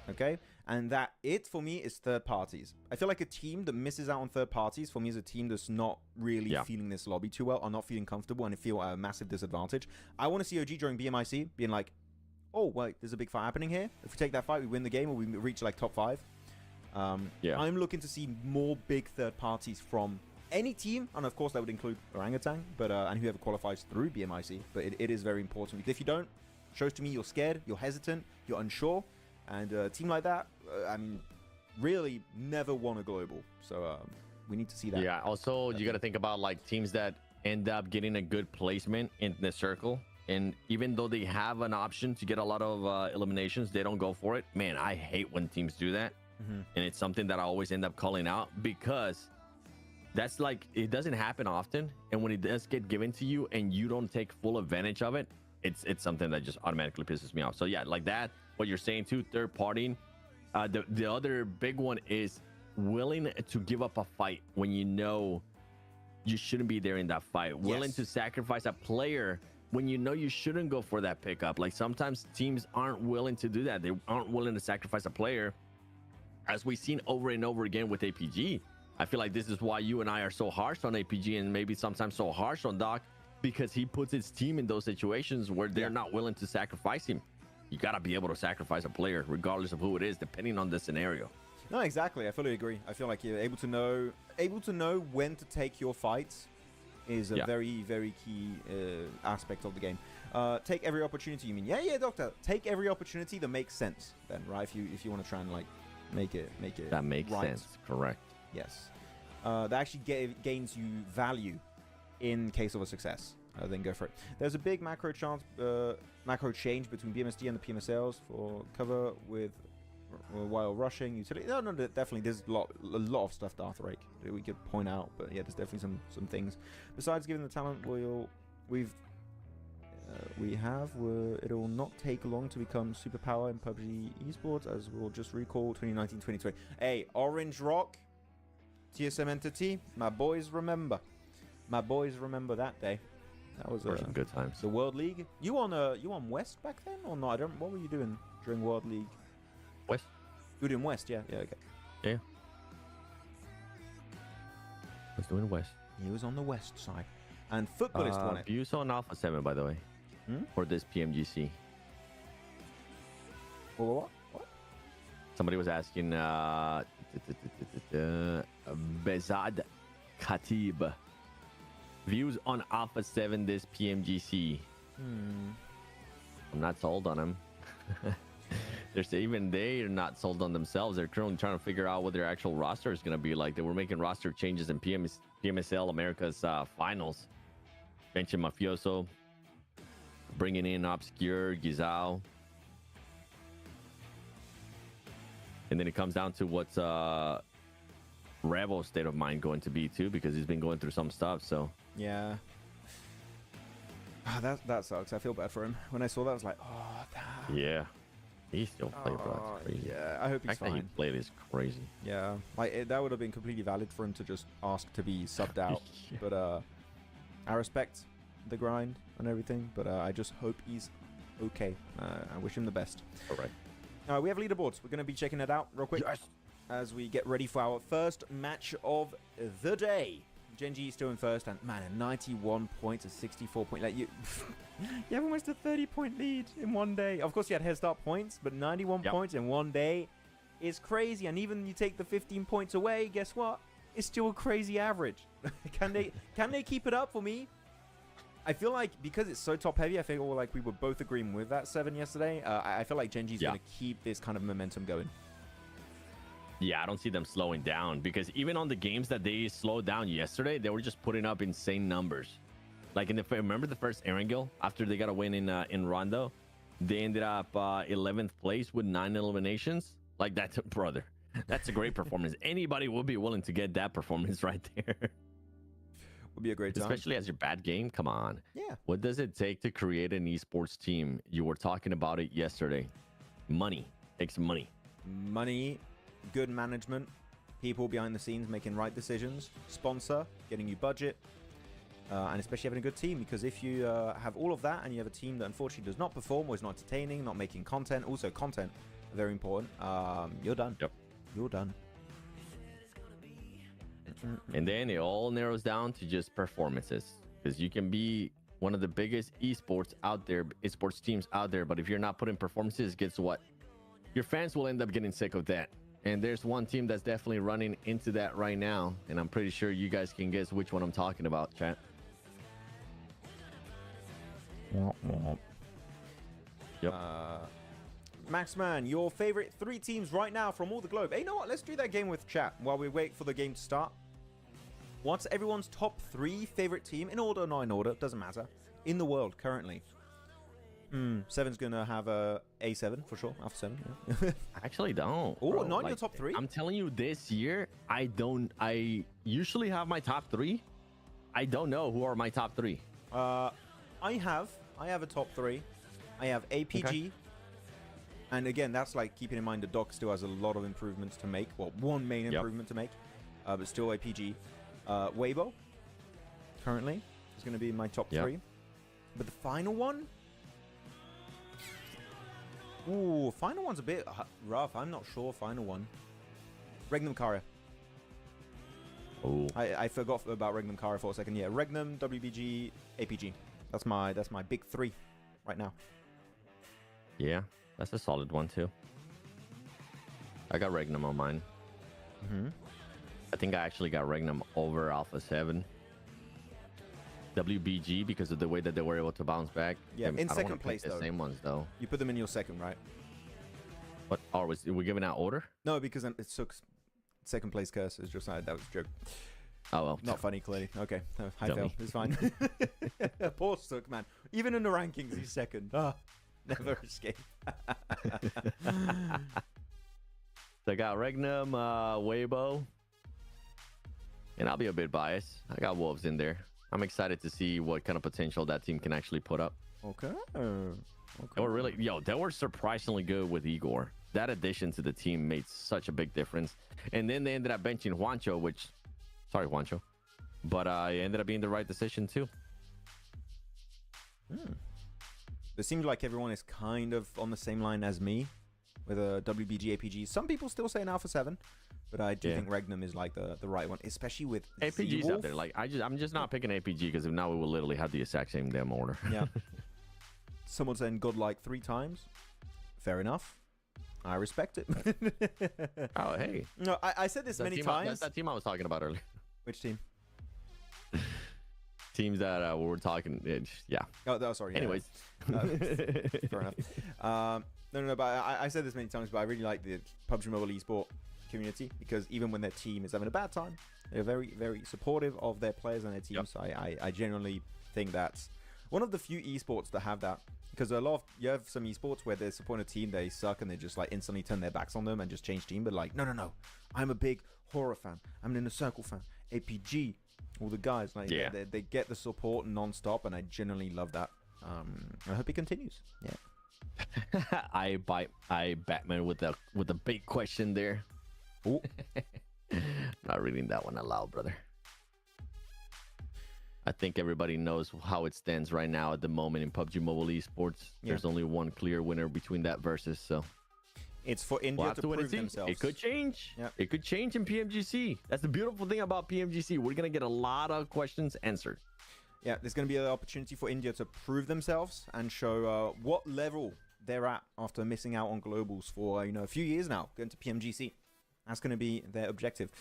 Okay? And that it for me is third parties. I feel like a team that misses out on third parties for me is a team that's not really feeling this lobby too well, or not feeling comfortable, and feel at a massive disadvantage. I want to see OG during BMIC being like, oh wait, there's a big fight happening here. If we take that fight, we win the game, or we reach like top 5. I'm looking to see more big third parties from any team, and of course that would include Orangutan, but and whoever qualifies through BMIC. But it is very important, because if you don't, shows to me you're scared, you're hesitant, you're unsure, and a team like that, I mean, really never won a global. So we need to see that. Yeah. Also, you got to think about like teams that end up getting a good placement in the circle, and even though they have an option to get a lot of eliminations, they don't go for it. Man, I hate when teams do that, and it's something that I always end up calling out, because that's like, it doesn't happen often, and when it does get given to you and you don't take full advantage of it, it's something that just automatically pisses me off. So yeah, like that, what you're saying too, third party. The other big one is willing to give up a fight when you know you shouldn't be there in that fight. Willing to sacrifice a player when you know you shouldn't go for that pickup. Like, sometimes teams aren't willing to do that. They aren't willing to sacrifice a player, as we've seen over and over again with APG. I feel like this is why you and I are so harsh on APG, and maybe sometimes so harsh on Doc, because he puts his team in those situations where they're not willing to sacrifice him. You got to be able to sacrifice a player regardless of who it is, depending on the scenario. No, exactly. I fully agree. I feel like you're able to know when to take your fights is a very, very key aspect of the game. Take every opportunity, you mean? Yeah, Doctor. Take every opportunity that makes sense then, right? If you want to try and like make it that makes sense. Correct. Yes. That actually gains you value in case of a success. Then go for it. There's a big macro change between BMSD and the PMSLs for cover with while rushing utility. No, definitely. There's a lot of stuff, Darth Rake, that we could point out. But yeah, there's definitely some things. Besides giving the talent, it'll not take long to become superpower in PUBG esports, as we'll just recall 2019-2020. Hey, Orange Rock, TSM Entity, my boys remember. My boys remember that day. That was some good times. the World League. You on West back then or not? I don't. What were you doing during World League? West. You were doing West, yeah. Yeah, okay. Yeah. I was doing West. He was on the West side. And Footballist won it. Views on Alpha 7, by the way, for this PMGC. What? Somebody was asking Bezad Khatib. Views on Alpha 7 this PMGC. I'm not sold on him. They're not sold on themselves. They're currently trying to figure out what their actual roster is going to be like. They were making roster changes in PMSL America's finals. Benching Mafioso, bringing in Obscure, Gizao. And then it comes down to what's Revo's state of mind going to be too, because he's been going through some stuff. So yeah. That sucks. I feel bad for him. When I saw that, I was like, oh, damn. Yeah. He still played, bro. That's crazy. Yeah, I hope he's fine. That he played is crazy. Yeah, like that would have been completely valid for him to just ask to be subbed out. Yeah. But I respect the grind and everything. But I just hope he's okay. I wish him the best. All right. We have leaderboards. We're going to be checking it out real quick as we get ready for our first match of the day. Genji is still in first, and man, a 91 points, a 64 point. Like you have almost a 30-point lead in one day. Of course, you had head start points, but 91 points in one day is crazy. And even you take the 15 points away, guess what? It's still a crazy average. Can they keep it up for me? I feel like because it's so top heavy, I feel like we were both agreeing with that 7 yesterday. I feel like Genji's going to keep this kind of momentum going. Yeah, I don't see them slowing down, because even on the games that they slowed down yesterday, they were just putting up insane numbers. Like remember the first Erangel after they got a win in Rondo, they ended up 11th place with 9 eliminations. Like that's brother, that's a great performance. Anybody would be willing to get that performance right there. Would be a great time, especially as your bad game. Come on. Yeah. What does it take to create an esports team? You were talking about it yesterday. Money takes money. Money. Good management, people behind the scenes making right decisions, sponsor, getting you budget, and especially having a good team. Because if you have all of that and you have a team that unfortunately does not perform, or is not entertaining, not making content, also content, very important, you're done. Yep. You're done. And then it all narrows down to just performances, because you can be one of the biggest esports teams out there, but if you're not putting performances, guess what? Your fans will end up getting sick of that. And there's one team that's definitely running into that right now, and I'm pretty sure you guys can guess which one I'm talking about, chat. Yep. Maxman, your favorite 3 teams right now from all the globe. Hey, you know what? Let's do that game with chat while we wait for the game to start. What's everyone's top 3 favorite team, in order or not in order, doesn't matter, in the world currently? 7's gonna have a A7 for sure. Alpha 7. Yeah. I actually don't. Oh, not in your top 3? I'm telling you, this year I usually have my top 3. I don't know who are my top 3. I have a top 3. I have APG. Okay. And again, that's like keeping in mind the dock still has a lot of improvements to make. Well, one main improvement to make, but still APG. Weibo currently is going to be in my top 3. But the final one. Ooh, final one's a bit rough. I'm not sure. Final one. Regnum Kara. Oh. I forgot about Regnum Kara for a second. Yeah, Regnum, WBG, APG. That's my big 3 right now. Yeah, that's a solid one too. I got Regnum on mine. I think I actually got Regnum over Alpha 7. WBG because of the way that they were able to bounce back. Yeah, in second place though. The same ones though. You put them in your second, right? What? Are we giving out order? No, because it took second place curse. It's just that was a joke. Oh well. Not funny, clearly. Okay, I failed. It's fine. Poor Sook, man. Even in the rankings, he's second. Never escape. So I got Regnum, Weibo, and I'll be a bit biased. I got Wolves in there. I'm excited to see what kind of potential that team can actually put up. Okay. They were surprisingly good with Igor. That addition to the team made such a big difference. And then they ended up benching Juancho, Juancho. but it ended up being the right decision too. It seems like everyone is kind of on the same line as me with a WBG APG. Some people still say an Alpha 7, but I do think Regnum is like the right one, especially with APGs out there. Like I'm just not picking APG because now we will literally have the exact same damn order. Yeah. Someone saying godlike 3 times. Fair enough. I respect it. Oh, hey. No, I said this many times. That's that team I was talking about earlier. Which team? Teams that we were talking. Yeah. Oh, sorry. Anyways. Fair enough. No, but I said this many times, but I really like the PUBG Mobile esport community because even when their team is having a bad time, they're very, very supportive of their players and their teams. Yep. I generally think that's one of the few esports that have that. Because you have some esports where they're supporting a team, they suck, and they just like instantly turn their backs on them and just change team. But like, no, I'm a big horror fan. I'm an Inner Circle fan. APG, all the guys, like they get the support non-stop, and I genuinely love that. I hope it continues. Yeah. I Batman with the big question there. Ooh. Not reading that one aloud, brother. I think everybody knows how it stands right now at the moment in PUBG Mobile Esports. There's only one clear winner between that versus, so it's for India to prove themselves. It could change. It could change in PMGC. That's the beautiful thing about PMGC. We're gonna get a lot of questions answered. Yeah, there's gonna be an opportunity for India to prove themselves and show what level they're at after missing out on globals for a few years now, going to PMGC. That's gonna be their objective.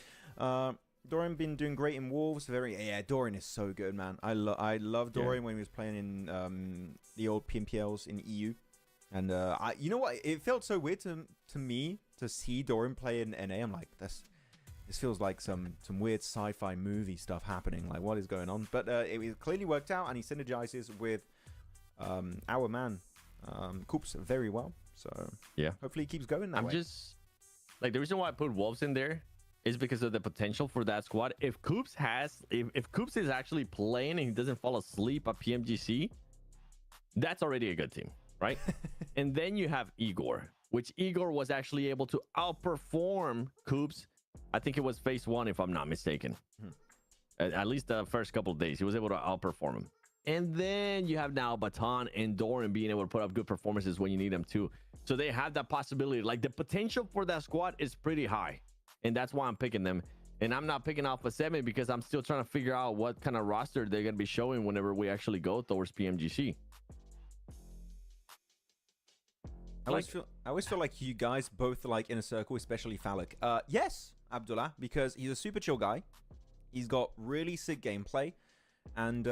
Dorian been doing great in Wolves. Dorian is so good, man. I love Dorian when he was playing in the old PMPLs in EU. And you know what? It felt so weird to me to see Dorian play in NA. I'm like, this feels like some weird sci-fi movie stuff happening. Like, what is going on? But it clearly worked out, and he synergizes with our man Coops very well. So yeah, hopefully he keeps going that way. Just like the reason why I put Wolves in there is because of the potential for that squad. If Coops is actually playing and he doesn't fall asleep at PMGC, that's already a good team, right? And then you have Igor, which Igor was actually able to outperform Coops. I think it was phase 1, if I'm not mistaken. At least the first couple of days, he was able to outperform him. And then you have now Baton and Doran being able to put up good performances when you need them too. So they have that possibility. Like, the potential for that squad is pretty high. And that's why I'm picking them. And I'm not picking Alpha 7 because I'm still trying to figure out what kind of roster they're going to be showing whenever we actually go towards PMGC. I always feel like you guys both like Inner Circle, especially Falik. Yes, Abdullah, because he's a super chill guy. He's got really sick gameplay. And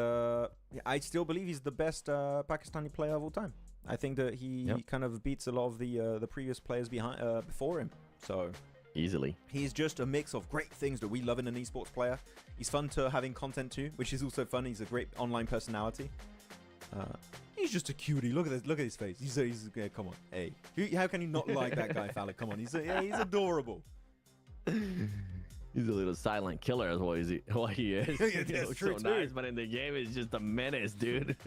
I still believe he's the best Pakistani player of all time. I think that he kind of beats a lot of the previous players before him. So... easily. He's just a mix of great things that we love in an esports player. He's fun to having content too, which is also fun. He's a great online personality. He's just a cutie. Look at his face. He's come on. Hey, how can you not like that guy, Falik? Come on. He's adorable. He's a little silent killer as well. He is. He looks so nice, but in the game, it's just a menace, dude.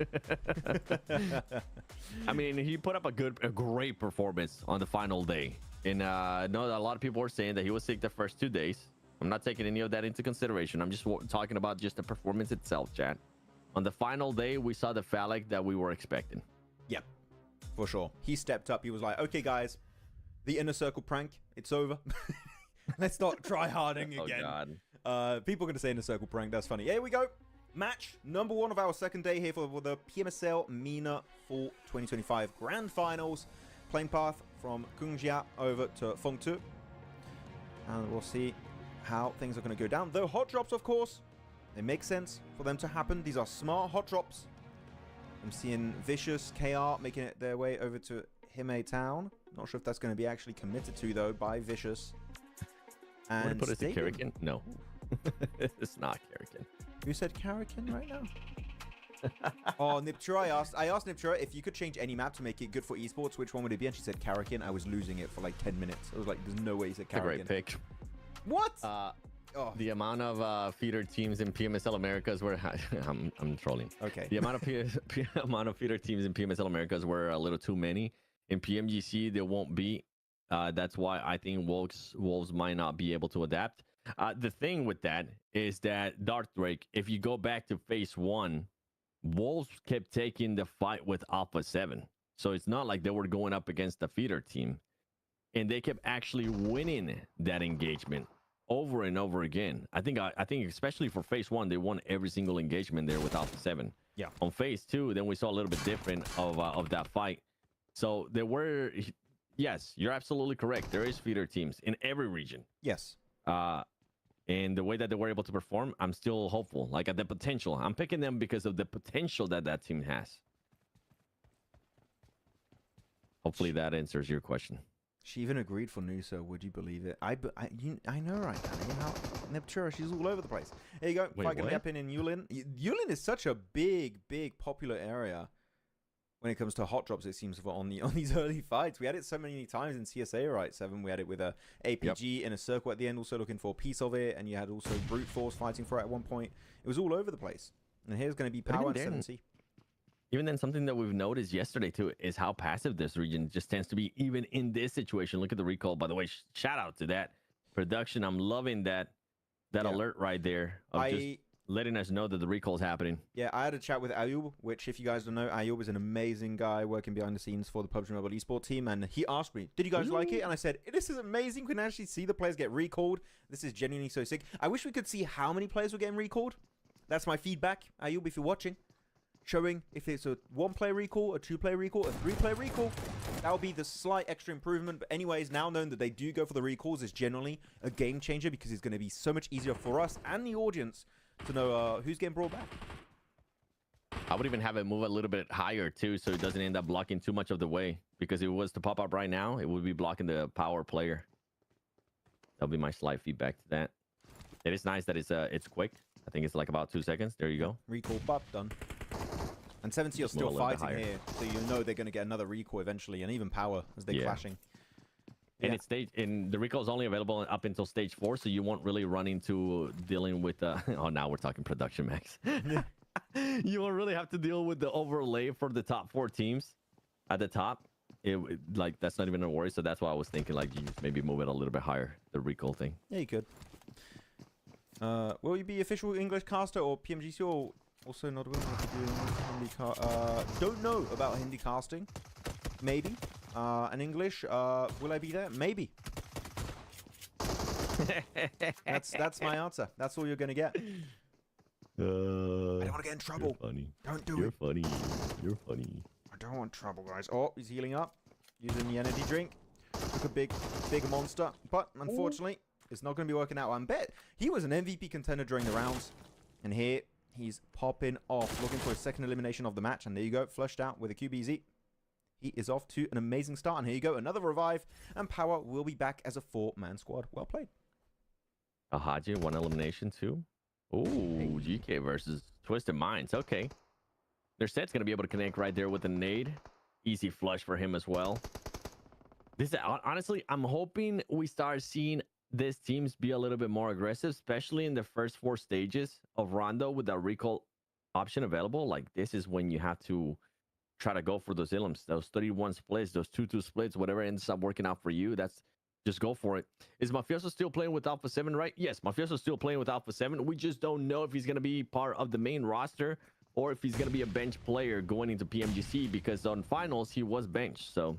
I mean, he put up a great performance on the final day. And I know that a lot of people were saying that he was sick the first 2 days. I'm not taking any of that into consideration. I'm just talking about just the performance itself, chat. On the final day, we saw the Falik that we were expecting. Yep, for sure. He stepped up. He was like, okay, guys, the Inner Circle prank, it's over. Let's not try harding again. Oh, God. People are going to say Inner Circle prank. That's funny. Here we go. Match number 1 of our second day here for the PMSL MENA Fall 2025 Grand Finals. Playing path from Kungjia over to Fengtu. And we'll see how things are going to go down. Though hot drops, of course, they make sense for them to happen. These are smart hot drops. I'm seeing Vicious, KR making it their way over to Hime Town. Not sure if that's going to be actually committed to, though, by Vicious. And put it to Karakin? No. It's not Karakin. Who said Karakin right now? Oh, Niptura, I asked Niptura if you could change any map to make it good for esports, which one would it be? And she said Karakin. I was losing it for like 10 minutes. I was like, there's no way you said Karakin. A great pick. What? The amount of feeder teams in PMSL Americas were... I'm trolling. Okay. The amount of feeder teams in PMSL Americas were a little too many. In PMGC, there won't be. That's why I think Wolves might not be able to adapt. The thing with that is that Dark Drake, if you go back to phase 1, Wolves kept taking the fight with Alpha 7. So it's not like they were going up against a feeder team. And they kept actually winning that engagement over and over again. I think especially for phase 1, they won every single engagement there with Alpha 7. Yeah. On phase 2, then we saw a little bit different of that fight. So there were, yes, you're absolutely correct. There is feeder teams in every region. Yes. And the way that they were able to perform, I'm still hopeful. Like at the potential, I'm picking them because of the potential that that team has. Hopefully that answers your question. She even agreed for Nusa. Would you believe it? I know, right, Danny? How Neptura, she's all over the place. Here you go. Wait, Fight gonna be up in Yulin. Yulin is such a big popular area when it comes to hot drops. It seems on these early fights. We had it so many times in CSA, right? 7. We had it with a APG in a circle at the end, also looking for a piece of it, and you had also brute force fighting for it at one point. It was all over the place. And here's going to be power and 7C. Even then, something that we've noticed yesterday, too, is how passive this region just tends to be, even in this situation. Look at the recall, by the way. Shout out to that production. I'm loving that alert right there of just letting us know that the recall is happening. Yeah, I had a chat with Ayub, which, if you guys don't know, Ayub is an amazing guy working behind the scenes for the PUBG Mobile eSport team, and he asked me, did you guys like it? And I said, this is amazing. We can actually see the players get recalled. This is genuinely so sick. I wish we could see how many players were getting recalled. That's my feedback, Ayub, if you're watching. Showing if it's a 1-player recall, a 2-player recall, a 3-player recall. That would be the slight extra improvement. But anyways, now knowing that they do go for the recalls is generally a game changer, because it's going to be so much easier for us and the audience to know who's getting brought back. I would even have it move a little bit higher, too, so it doesn't end up blocking too much of the way. Because if it was to pop up right now, it would be blocking the power player. That'll be my slight feedback to that. It is nice that it's quick. I think it's like about 2 seconds. There you go. Recall, but done. And 7C are still fighting here, so you know they're going to get another recall eventually, and even power as they're clashing. And the recall is only available up until stage 4, so you won't really run into dealing with oh, now we're talking production, Max. You won't really have to deal with the overlay for the top 4 teams at the top. Like, that's not even a worry. So that's why I was thinking, like, you maybe move it a little bit higher, the recall thing. Yeah, you could. Will you be official English caster or PMGC, or also not willing to do Hindi don't know about Hindi casting. Maybe. And English, will I be there? Maybe. That's my answer. That's all you're gonna get. I don't want to get in trouble. You're funny. Don't do You're it. funny. You're funny. I don't want trouble, guys. Oh, he's healing up. Using the energy drink. Look, a big monster. But unfortunately, it's not going to be working out. I bet he was an MVP contender during the rounds. And here, he's popping off. Looking for a second elimination of the match. And there you go. Flushed out with a QBZ. He is off to an amazing start. And here you go. Another revive. And Power will be back as a 4-man squad. Well played. Ahaji, 1 elimination too. Ooh, GK versus Twisted Minds. Okay. Their set's going to be able to connect right there with a nade. Easy flush for him as well. Honestly, I'm hoping we start seeing these teams be a little bit more aggressive, especially in the first 4 stages of Rondo with that recall option available. Like, this is when you have to try to go for those ilms, those 31 splits, those 2-2 splits, whatever ends up working out for you. Just go for it. Is Mafioso still playing with Alpha 7, right? Yes, Mafioso's still playing with Alpha 7. We just don't know if he's going to be part of the main roster or if he's going to be a bench player going into PMGC, because on finals, he was benched. So,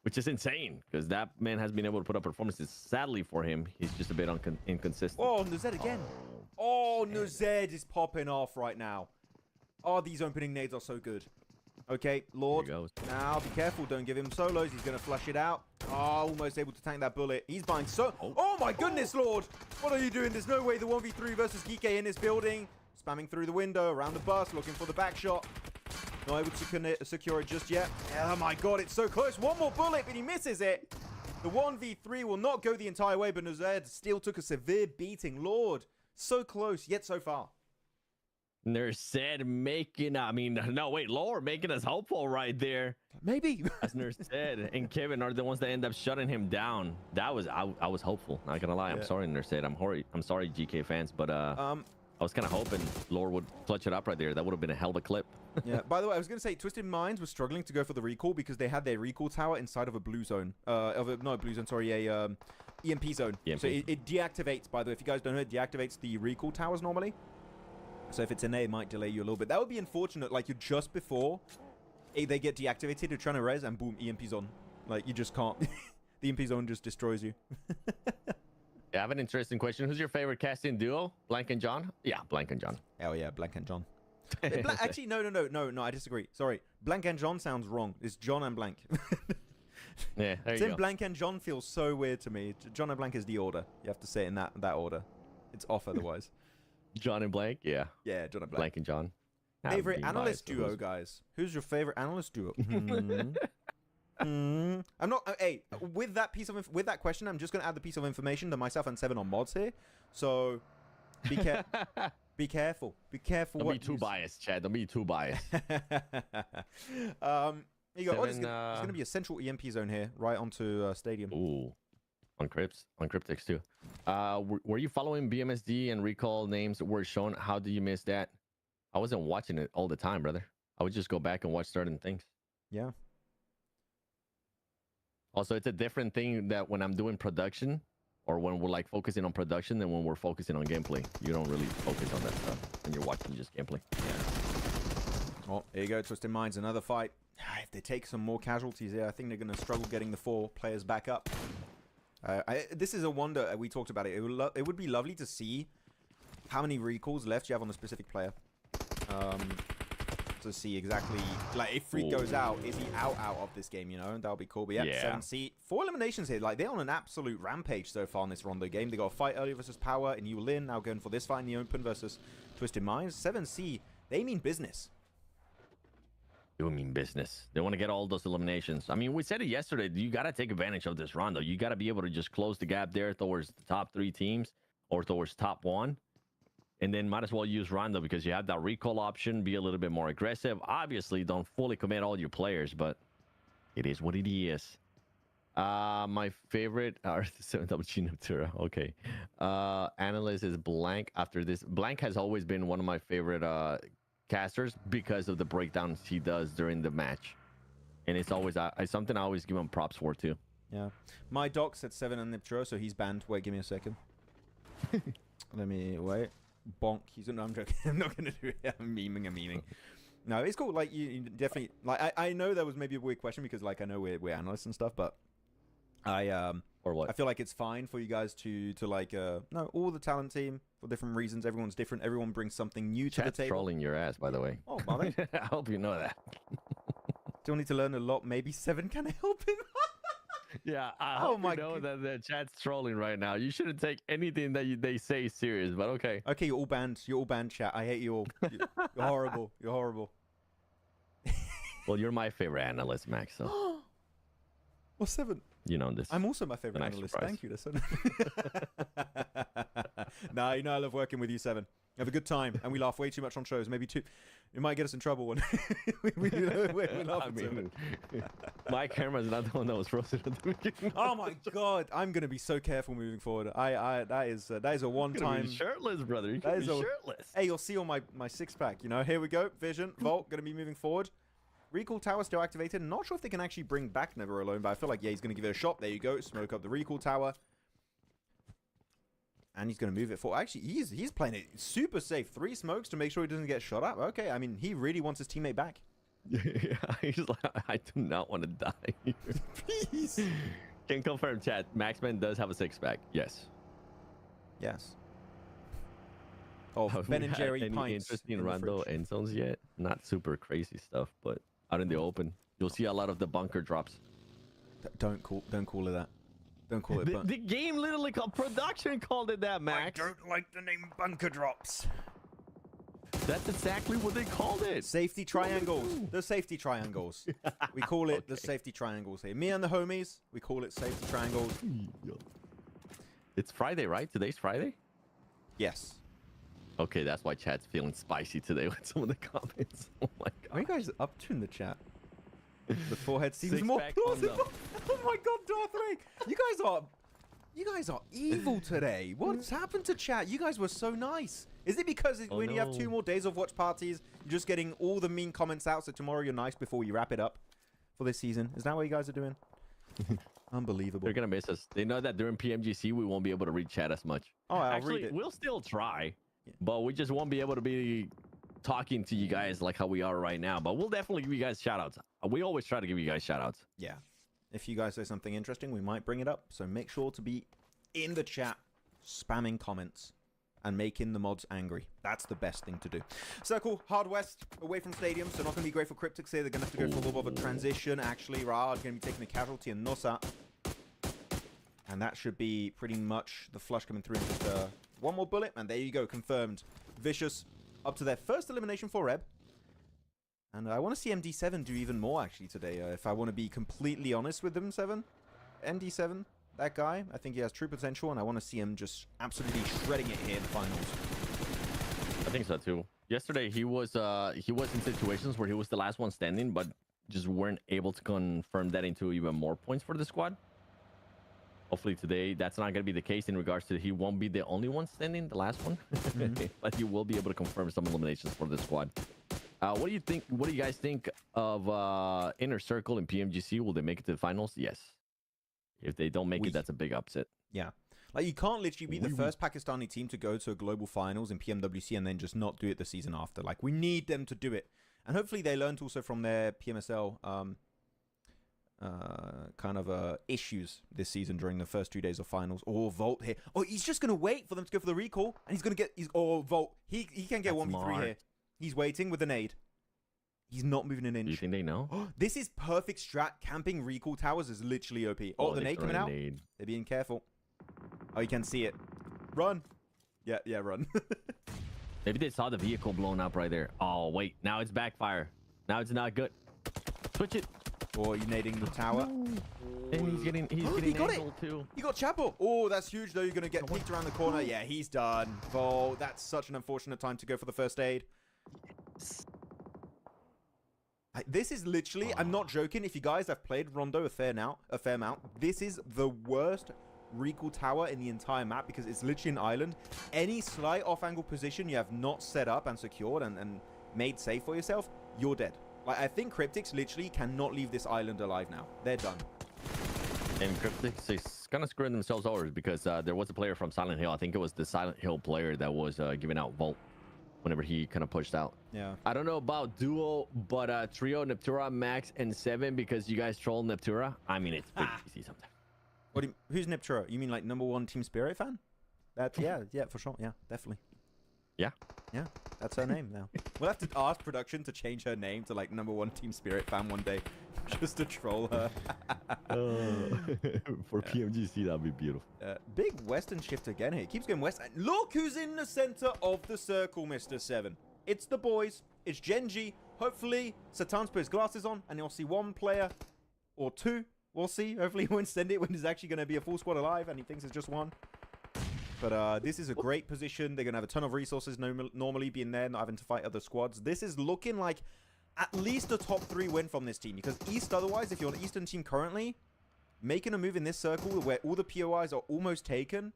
which is insane, because that man has been able to put up performances. Sadly for him, he's just a bit inconsistent. Oh, Nuzed again. Oh, Nuzed is popping off right now. Oh, these opening nades are so good. Okay, Lord. Now, be careful. Don't give him solos. He's going to flush it out. Oh, almost able to tank that bullet. He's buying so... Oh, my goodness, Lord. What are you doing? There's no way the 1v3 versus Geeke in this building. Spamming through the window, around the bus, looking for the back shot. Not able to secure it just yet. Oh, my God. It's so close. One more bullet, but he misses it. The 1v3 will not go the entire way, but Nuzed still took a severe beating. Lord, so close, yet so far. Nurced making, Lore making us hopeful right there. Maybe. As Nurced and Kevin are the ones that end up shutting him down. I was hopeful, not gonna lie. I'm sorry, Nurced. I'm sorry, GK fans, but I was kind of hoping Lore would clutch it up right there. That would have been a hell of a clip. Yeah. By the way, I was going to say Twisted Minds was struggling to go for the recall because they had their recall tower inside of a blue zone. Not a blue zone, sorry, a EMP zone. EMP. So it deactivates, by the way. If you guys don't know, it deactivates the recall towers normally. So if it's in there, it might delay you a little bit. That would be unfortunate. Like, you're just before they get deactivated, you're trying to res, and boom, EMP's on. Like, you just can't. The EMP zone just destroys you. I have an interesting question. Who's your favorite casting duo? Blank and John? Yeah, Blank and John. Oh, yeah, Blank and John. Actually, no, I disagree. Sorry. Blank and John sounds wrong. It's John and Blank. Yeah, there you Saying go. Blank and John feels so weird to me. John and Blank is the order. You have to say it in that order. It's off otherwise. John and Blank? Yeah. Yeah, John and Blank. Blank and John. Favorite analyst duo, guys. Who's your favorite analyst duo? I'm not. Hey, with that question, I'm just gonna add the piece of information that myself and Seven are mods here. So, be careful. Be careful. Be careful. Don't be too biased, Chad. Don't be too biased. Here you go. There's gonna be a central EMP zone here, right onto stadium. Ooh, on Cryptix too. Were you following BMSD and recall names that were shown? How did you miss that? I wasn't watching it all the time, brother. I would just go back and watch certain things. Yeah. Also, it's a different thing that when I'm doing production or when we're like focusing on production than when we're focusing on gameplay. You don't really focus on that stuff when you're watching just gameplay. Yeah. Oh, here you go. Twisted Minds, another fight. If they take some more casualties here, I think they're going to struggle getting the 4 players back up. This is a wonder. We talked about it. It would be lovely to see how many recalls left you have on a specific player. To see exactly, like, if Freak goes out, is he out of this game, you know? That'll be cool. But yeah, 7C. 4 eliminations here. Like, they're on an absolute rampage so far in this Rondo game. They got a fight earlier versus Power and Yulin. Now going for this fight in the open versus Twisted Minds. 7C, they mean business. They mean business. They want to get all those eliminations. I mean, we said it yesterday. You got to take advantage of this Rondo. You got to be able to just close the gap there towards the top 3 teams or towards top 1. And then might as well use Rondo because you have that recall option, be a little bit more aggressive. Obviously, don't fully commit all your players, but it is what it is. My favorite are the 7WG Neptura. Okay. Analyst is Blank. After this, Blank has always been one of my favorite casters because of the breakdowns he does during the match. And it's always something I always give him props for, too. Yeah. My doc said 7 on Neptura, so he's banned. Wait, give me a second. Let me wait. Bonk. No, I'm joking. I'm not gonna do it. I'm memeing. No, it's cool. Like you definitely like. I know that was maybe a weird question because like I know we're analysts and stuff, but or what? I feel like it's fine for you guys to like no, all the talent team for different reasons. Everyone's different. Everyone brings something new to the table. Trolling your ass, by the way. Oh, my bad. I hope you know that. Still need to learn a lot. Maybe 7 can help him. Yeah, I hope you know that the chat's trolling right now. You shouldn't take anything that they say serious, but okay. Okay, you're all banned. You're all banned, chat. I hate you all. You're horrible. You're horrible. Well, you're my favorite analyst, Max. So. Well, 7. You know this. I'm also my favorite analyst. Thank you. Nah, you know I love working with you, 7. We have a good time, and we laugh way too much on shows. Maybe too. It might get us in trouble when we laugh too much. My camera's not the one that was frozen at the beginning. Oh my god! I'm gonna be so careful moving forward. That is a one-time. Shirtless, brother. You can be shirtless. Hey, you'll see on my 6-pack. You know, here we go. Vision, Vault, gonna be moving forward. Recall tower still activated. Not sure if they can actually bring back Never Alone, but I feel like yeah, he's gonna give it a shot. There you go. Smoke up the recall tower. And he's going to move it forward. Actually, he's playing it super safe. 3 smokes to make sure he doesn't get shot up. Okay, I mean, he really wants his teammate back. Yeah, he's like, I do not want to die here. Please. Can confirm, chat. Maxman does have a 6-pack. Yes. Yes. Oh, Ben and Jerry any pints. Interesting Rondo end zones yet? Not super crazy stuff, but out in the open, you'll see a lot of the bunker drops. Don't call it that. Don't call it the game literally called production called it that, Max. I don't like the name bunker drops. That's exactly what they called it. Safety triangles. The safety triangles. We call it the safety triangles here. Me and the homies, we call it safety triangles. It's Friday, right? Today's Friday? Yes. Okay, that's why chat's feeling spicy today with some of the comments. Oh my god. What are you guys up to in the chat? The forehead seems more plausible. Oh my god, Darth Vader! You guys are evil today. What's happened to chat? You guys were so nice. Is it because when you have 2 more days of watch parties, you're just getting all the mean comments out, so tomorrow you're nice before you wrap it up for this season? Is that what you guys are doing? Unbelievable. They're gonna miss us. They know that during PMGC we won't be able to read chat as much. Oh, I'll Actually, read it. we'll still try, Yeah. but we just won't be able to be talking to you guys like how we are right now. But we'll definitely give you guys shout outs. We always try to give you guys shout outs. Yeah. If you guys say something interesting, we might bring it up. So make sure to be in the chat, spamming comments, and making the mods angry. That's the best thing to do. Circle, hard west, away from stadium. So not going to be great for Cryptics here. They're going to have to go for a little bit of a transition. Actually, Raad going to be taking the casualty and Nosa. And that should be pretty much the flush coming through. Just one more bullet, and there you go, confirmed. Vicious up to their first elimination for Reb. And I want to see MD7 do even more, actually, today. If I want to be completely honest with them, MD7, that guy, I think he has true potential, and I want to see him just absolutely shredding it here in the finals. I think so too. Yesterday he was in situations where he was the last one standing, but just weren't able to confirm that into even more points for the squad. Hopefully today that's not going to be the case in regards to he won't be the only one standing, the last one, but he will be able to confirm some eliminations for the squad. What do you think? What do you guys think of Inner Circle and PMGC? Will they make it to the finals? Yes. If they don't make it, that's a big upset. Yeah. Like, you can't literally be the first Pakistani team to go to a global finals in PMWC and then just not do it the season after. Like, we need them to do it. And hopefully they learned also from their PMSL issues this season during the first 2 days of finals. Or Volt here. Oh, he's just going to wait for them to go for the recall. And he's going to get... Volt. He can get 1v3 here. He's waiting with the nade. He's not moving an inch. Do you think they know? This is perfect strat. Camping recall towers is literally OP. Oh, the nade coming out. They're being careful. Oh, you can see it. Run. Yeah, run. Maybe they saw the vehicle blown up right there. Oh, wait. Now it's backfire. Now it's not good. Switch it. Or you nading the tower. No. And he's getting angled too. You got Chapel. Oh, that's huge though. You're going to get peeked around the corner. Yeah, he's done. Oh, that's such an unfortunate time to go for the first aid. This is literally, I'm not joking, if you guys have played Rondo a fair amount, this is the worst recall tower in the entire map because it's literally an island. Any slight off-angle position you have not set up and secured and made safe for yourself, you're dead. Like, I think Cryptics literally cannot leave this island alive now. They're done. And Cryptics is kind of screwing themselves over because there was a player from Silent Hill. I think it was the Silent Hill player that was giving out Volt whenever he kind of pushed out. Yeah. I don't know about duo, but trio, Neptura, Max, and 7 because you guys troll Neptura. I mean, it's pretty easy sometimes. Who's Neptura? You mean like #1 Team Spirit fan? That's yeah, for sure. Yeah, definitely. Yeah. Yeah, that's her name now. We'll have to ask production to change her name to like #1 Team Spirit fan one day, just to troll her. For PMGC, that'd be beautiful. Big Western shift again here. It keeps going west. And look who's in the center of the circle, Mr. 7. It's the boys. It's Genji. Hopefully, Satan's put his glasses on, and you'll see one player or two. We'll see. Hopefully, he won't send it when there's actually going to be a full squad alive, and he thinks it's just one. But this is a great position. They're going to have a ton of resources normally being there, not having to fight other squads. This is looking like at least a top 3 win from this team. Because East, otherwise, if you're an Eastern team currently, making a move in this circle where all the POIs are almost taken,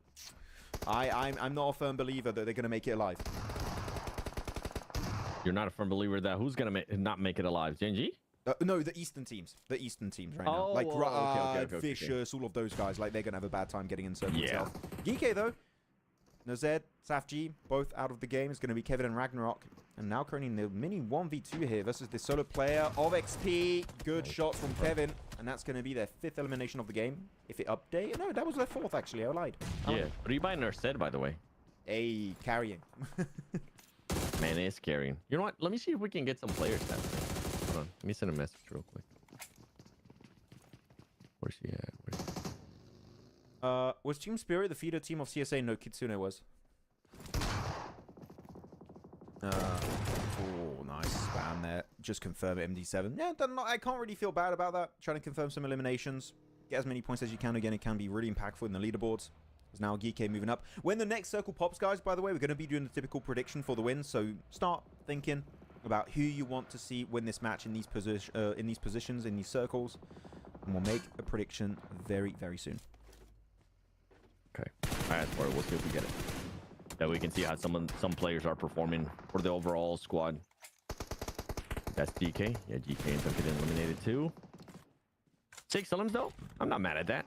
I'm not a firm believer that they're going to make it alive. You're not a firm believer that who's going to not make it alive? Genji? No, the Eastern teams. The Eastern teams right now. Like okay, Vicious, all of those guys. Like, they're going to have a bad time getting in circle itself. Geeke, though. Nozed, SafG, both out of the game. It's going to be Kevin and Ragnarok. And now currently in the mini 1v2 here versus the solo player of XP. Good shot from Kevin. And that's going to be their 5th elimination of the game. If it update... No, that was their 4th, actually. I lied. Yeah. What are you buying Nurset, by the way? Carrying. Man, it's carrying. You know what? Let me see if we can get some players now. Hold on. Let me send a message real quick. Where's he at? Was Team Spirit the feeder team of CSA? No, Kitsune was. Oh, nice spam there. Just confirm it, MD7. Yeah, I can't really feel bad about that. Trying to confirm some eliminations. Get as many points as you can. Again, it can be really impactful in the leaderboards. There's now Geeke moving up. When the next circle pops, guys, by the way, we're going to be doing the typical prediction for the win. So start thinking about who you want to see win this match in these positions, in these circles. And we'll make a prediction very, very soon. Okay. All right, we'll see if we get it. That we can see how some players are performing for the overall squad. That's GK. Yeah, GK ends up getting eliminated too. 6 elims though. I'm not mad at that.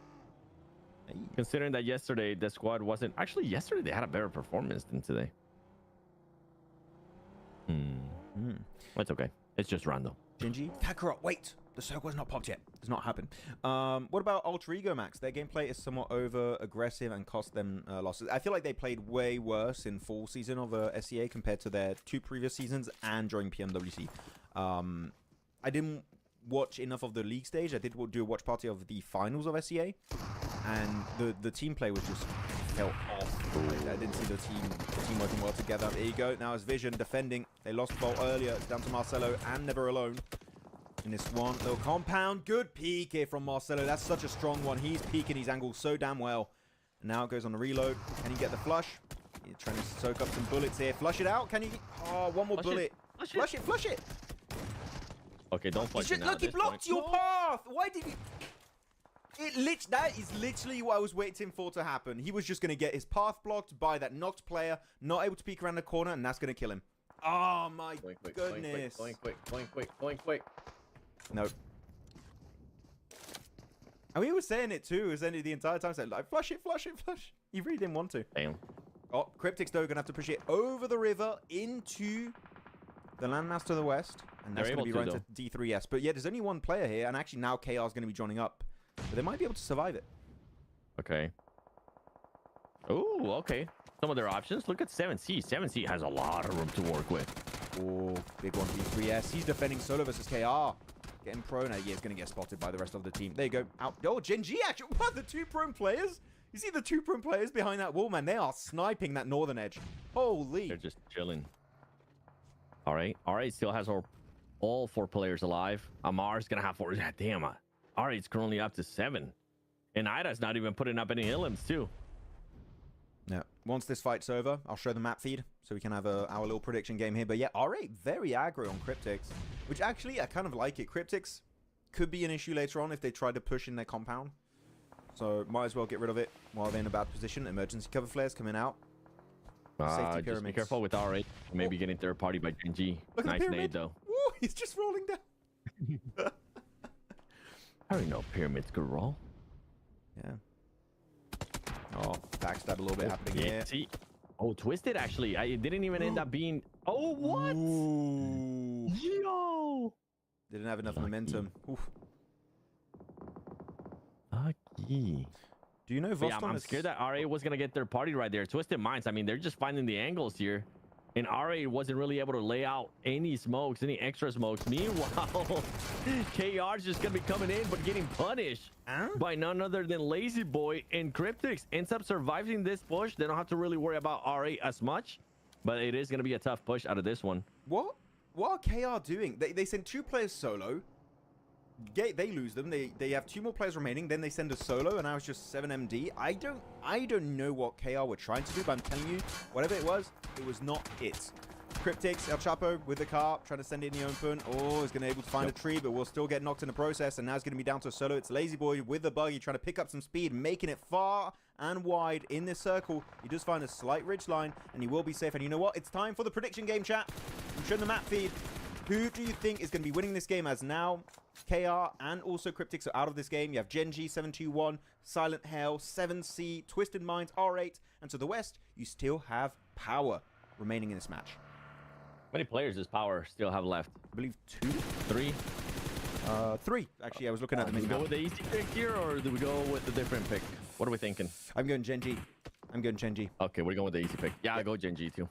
Hey. Considering that yesterday the squad wasn't actually yesterday they had a better performance than today. That's okay. It's just random. Gingy, Kakarot, wait! The circle has not popped yet. It's not happened. What about Alter Ego Max? Their gameplay is somewhat over-aggressive and cost them losses. I feel like they played way worse in fall season of SEA compared to their 2 previous seasons and during PMWC. I didn't watch enough of the league stage. I did do a watch party of the finals of SEA, and the team play was just felt off. I didn't see the team working well together. There you go. Now it's Vision defending. They lost the ball earlier. It's down to Marcelo and Never Alone. In this one little compound. Good peek here from Marcelo. That's such a strong one. He's peeking his angle so damn well. And now it goes on the reload. Can he get the flush? He's trying to soak up some bullets here. Flush it out. Can you? Oh, one more bullet. Flush it. Okay, don't flush it now. Look, he blocked your path. Why did he? That is literally what I was waiting for to happen. He was just going to get his path blocked by that knocked player, not able to peek around the corner, and that's going to kill him. Oh my goodness. Going quick. No. And we were saying it too. We were saying it the entire time. Saying, like, flush it. He really didn't want to. Damn. Oh, Cryptics though going to have to push it over the river into the landmass to the west. And that's going to be right to D3S. But yeah, there's only one player here. And actually now KR is going to be joining up. But they might be able to survive it. Okay. Oh, okay. Some of their options. Look at 7C. 7C has a lot of room to work with. Oh, big one D3S. He's defending solo versus KR. Getting prone. Yeah, he's going to get spotted by the rest of the team. There you go. Out. Oh, Genji actually. What? The 2 prone players? You see the 2 prone players behind that wall, man? They are sniping that northern edge. Holy. They're just chilling. All right. Still has all 4 players alive. Amar's going to have 4. Damn. All right, it's currently up to 7. And Ida's not even putting up any elims, too. Yeah. Once this fight's over, I'll show the map feed so we can have our little prediction game here. But yeah, R8 very aggro on Cryptics, which actually I kind of like it. Cryptics could be an issue later on if they try to push in their compound. So might as well get rid of it while they're in a bad position. Emergency cover flares coming out. Safety pyramids. Just be careful with R8. Maybe getting third party by Genji. Nice nade, though. Ooh, he's just rolling down. I already know pyramids could roll. Yeah. Oh, backstab a little bit happening here. See? Oh, Twisted actually. It didn't even end up being. Oh, what? Ooh. Yo! Didn't have enough momentum. Oof. Lucky. Do you know Voston I'm scared that RA was going to get their party right there. Twisted Minds. I mean, they're just finding the angles here. And RA wasn't really able to lay out any smokes, any extra smokes. Meanwhile, KR's just going to be coming in, but getting punished by none other than Lazy Boy. And Cryptics ends up surviving this push. They don't have to really worry about RA as much, but it is going to be a tough push out of this one. What are KR doing? They send 2 players solo. They lose them. They have 2 more players remaining. Then they send a solo, and now it's just 7 MD. I don't know what KR were trying to do, but I'm telling you, whatever it was not it. Cryptics, El Chapo with the car, trying to send it in the open. Oh, he's going to be able to find a tree, but will still get knocked in the process. And now it's going to be down to a solo. It's Lazy Boy with the buggy, trying to pick up some speed, making it far and wide in this circle. He does find a slight ridge line, and he will be safe. And you know what? It's time for the prediction game, chat. I'm showing the map feed. Who do you think is going to be winning this game, as now KR and also Cryptics are out of this game? You have Genji, 721, Silent Hell, 7C, Twisted Minds, R8, and to the west, you still have Power remaining in this match. How many players does Power still have left? I believe 2? 3? 3. Actually, I was looking at the Do we mini go with the easy pick here, or do we go with the different pick? What are we thinking? I'm going Genji. Okay, we're going with the easy pick. Yeah, I'll go Genji too.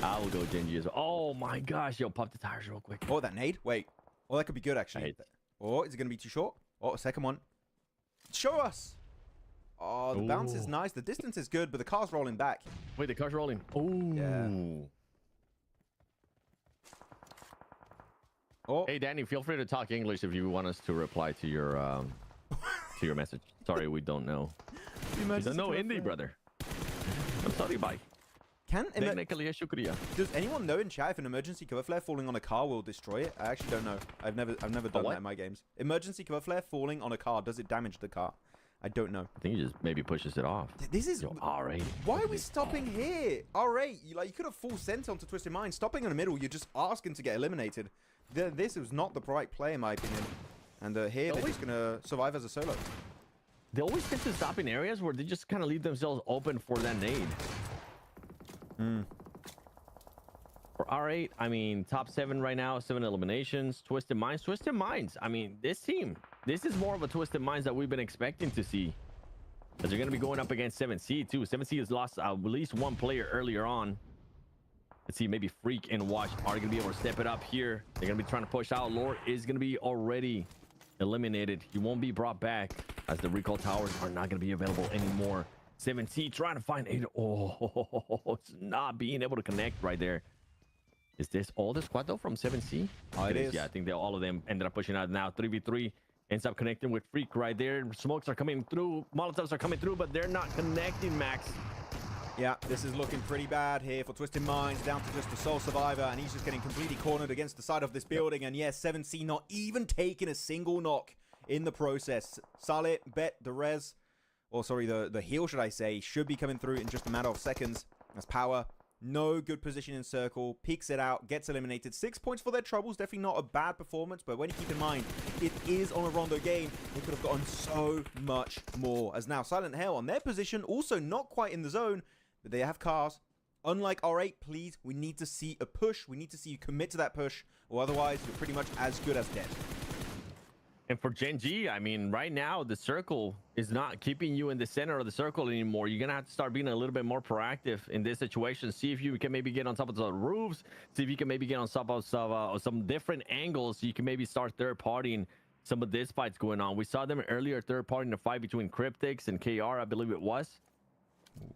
I will go Genji as well. Oh my gosh, yo, pop the tires real quick. Oh, that nade? Wait. Oh, that could be good, actually. Oh, is it going to be too short? Oh, a second one. Show us. Oh, the bounce is nice. The distance is good, but the car's rolling back. Wait, the car's rolling. Oh. Yeah. Oh. Hey, Danny, feel free to talk English if you want us to reply to your message. Sorry, we don't know. You don't know Hindi, brother. I'm sorry, bye. Does anyone know in chat if an emergency cover flare falling on a car will destroy it? I actually don't know. I've never done that in my games. Emergency cover flare falling on a car, does it damage the car? I don't know. I think he just maybe pushes it off. This is... Yo, R8. Why are we stopping here? R8, you could have full sent onto Twisted Mind. Stopping in the middle, you're just asking to get eliminated. This was not the right play, in my opinion. And here, they're just going to survive as a solo. They always tend to stop in areas where they just kind of leave themselves open for that nade. For R8, I mean, top 7 right now, 7 eliminations. Twisted Minds. Twisted Minds. I mean, this team, this is more of a Twisted Minds that we've been expecting to see. As they're going to be going up against 7C too. 7C has lost at least one player earlier on. Let's see, maybe Freak and Watch are going to be able to step it up here. They're going to be trying to push out. Lord is going to be already eliminated. He won't be brought back as the recall towers are not going to be available anymore. 7C trying to find 8. Oh, it's not being able to connect right there. Is this all the squad though from 7C? Oh, it is. Yeah, I think all of them ended up pushing out now. 3v3 ends up connecting with Freak right there. Smokes are coming through. Molotovs are coming through, but they're not connecting, Max. Yeah, this is looking pretty bad here for Twisted Minds, down to just the sole survivor, and he's just getting completely cornered against the side of this building. And yes, 7C not even taking a single knock in the process. Saleh, Bet, the res, or sorry, the heal, should I say, should be coming through in just a matter of seconds. As Power, no good position in circle, peeks it out, gets eliminated. 6 points for their troubles, definitely not a bad performance, but when you keep in mind, it is on a Rondo game, they could have gotten so much more. As now, Silent Hell on their position, also not quite in the zone, but they have cars. Unlike R8, please, we need to see a push. We need to see you commit to that push, or otherwise you're pretty much as good as dead. And for Gen G, I mean, right now, the circle is not keeping you in the center of the circle anymore. You're going to have to start being a little bit more proactive in this situation. See if you can maybe get on top of the roofs. See if you can maybe get on top of some different angles. So you can maybe start third-partying some of these fights going on. We saw them earlier third-partying the fight between Cryptics and KR, I believe it was.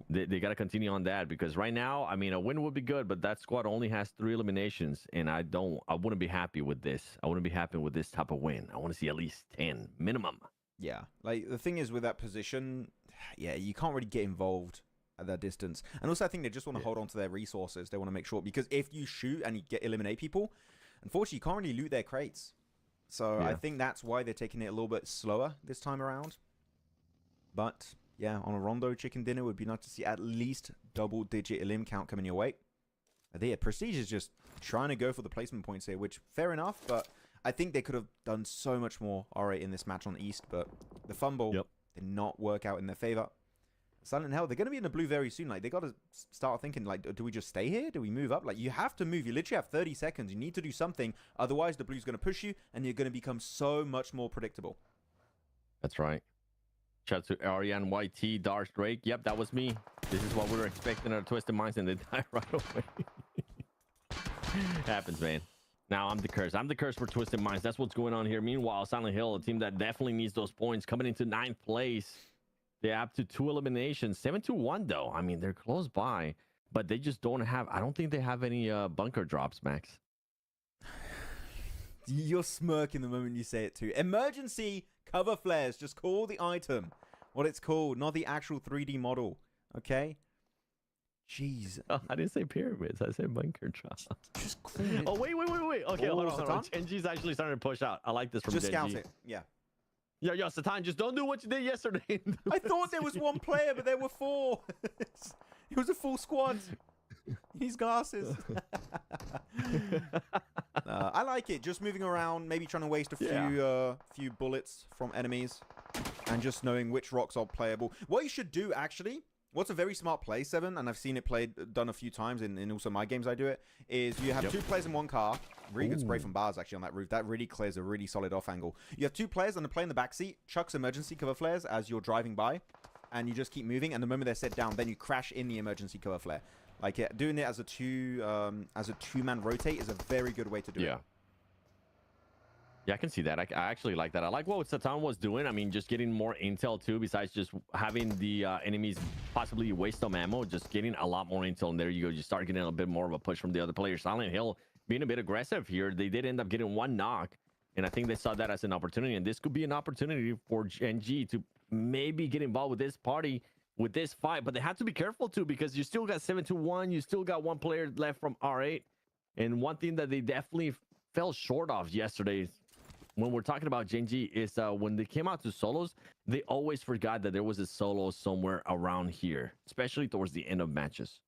They got to continue on that, because right now, I mean, a win would be good, but that squad only has 3 eliminations, and I wouldn't be happy with this. I wouldn't be happy with this type of win. I want to see at least 10 minimum. Yeah, like the thing is with that position, yeah, you can't really get involved at that distance. And also I think they just want to hold on to their resources. They want to make sure, because if you shoot and you eliminate people, unfortunately you can't really loot their crates. So I think that's why they're taking it a little bit slower this time around. But yeah, on a Rondo chicken dinner, would be nice to see at least double-digit elim count coming your way. Prestige is just trying to go for the placement points here, which, fair enough, but I think they could have done so much more R8 in this match on East, but the fumble did not work out in their favor. Silent Hell, they're going to be in the blue very soon. Like, they got to start thinking, like, do we just stay here? Do we move up? Like, you have to move. You literally have 30 seconds. You need to do something. Otherwise, the blue's going to push you, and you're going to become so much more predictable. That's right. Shout out to Ariane YT, Darth Drake. Yep, that was me. This is what we were expecting out of Twisted Minds, and they die right away. Happens, man. Now I'm the curse. I'm the curse for Twisted Minds. That's what's going on here. Meanwhile, Silent Hill, a team that definitely needs those points, coming into 9th place. They're up to 2 eliminations. 7-1, though. I mean, they're close by, but they just don't have... I don't think they have any bunker drops, Max. You're smirking the moment you say it, too. Emergency cover flares. Just call the item what it's called, not the actual 3D model. Okay? Jeez. Oh, I didn't say pyramids. I said bunker drops. Just call it. Oh, wait. Okay, hold on. Gen G's actually starting to push out. I like this from Gen G. Just scout it. Yeah. Yo, Satan, just don't do what you did yesterday. I thought there was 1 player, but there were 4. It was a full squad. These glasses. I like it. Just moving around, maybe trying to waste a few bullets from enemies, and just knowing which rocks are playable. What you should do, actually, what's a very smart play, Seven, and I've seen it done a few times in also my games I do it, is you have 2 players in 1 car. Really good spray from bars, actually, on that roof. That really clears a really solid off angle. You have 2 players, and the player in the backseat chucks emergency cover flares as you're driving by, and you just keep moving, and the moment they're set down, then you crash in the emergency cover flare. Like, doing it as a two-man rotate is a very good way to do it. Yeah, I can see that. I actually like that. I like what Satan was doing. I mean, just getting more intel too, besides just having the enemies possibly waste some ammo, just getting a lot more intel. And there you go. You start getting a bit more of a push from the other players. Silent Hill being a bit aggressive here. They did end up getting 1 knock, and I think they saw that as an opportunity. And this could be an opportunity for Gen G to maybe get involved with this party, with this fight. But they have to be careful too, because you still got 7-1. You still got 1 player left from R8. And one thing that they definitely fell short of yesterday when we're talking about Gen.G is when they came out to solos, they always forgot that there was a solo somewhere around here, especially towards the end of matches.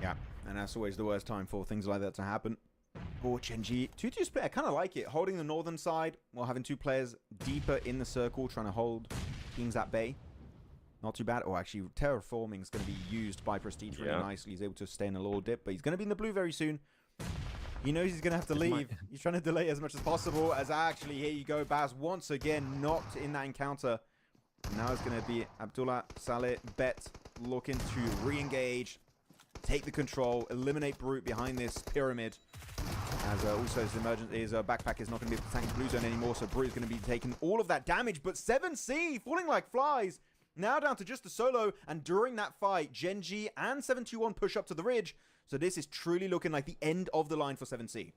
Yeah, and that's always the worst time for things like that to happen. Oh, Gen.G. 2-2 split. I kind of like it. Holding the northern side while having two players deeper in the circle, trying to hold teams at bay. Not too bad. Oh, actually, terraforming is going to be used by Prestige really nicely. He's able to stay in a little dip, but he's going to be in the blue very soon. He knows he's going to have to leave. He's trying to delay as much as possible. As actually, here you go, Baz once again knocked in that encounter. Now it's going to be Abdullah Saleh Bet looking to re-engage, take the control, eliminate Brute behind this pyramid. As also his backpack is not going to be able to tank the blue zone anymore, so Brute is going to be taking all of that damage. But 7C falling like flies. Now down to just a solo, and during that fight, Gen.G and 721 push up to the ridge. So this is truly looking like the end of the line for 7C.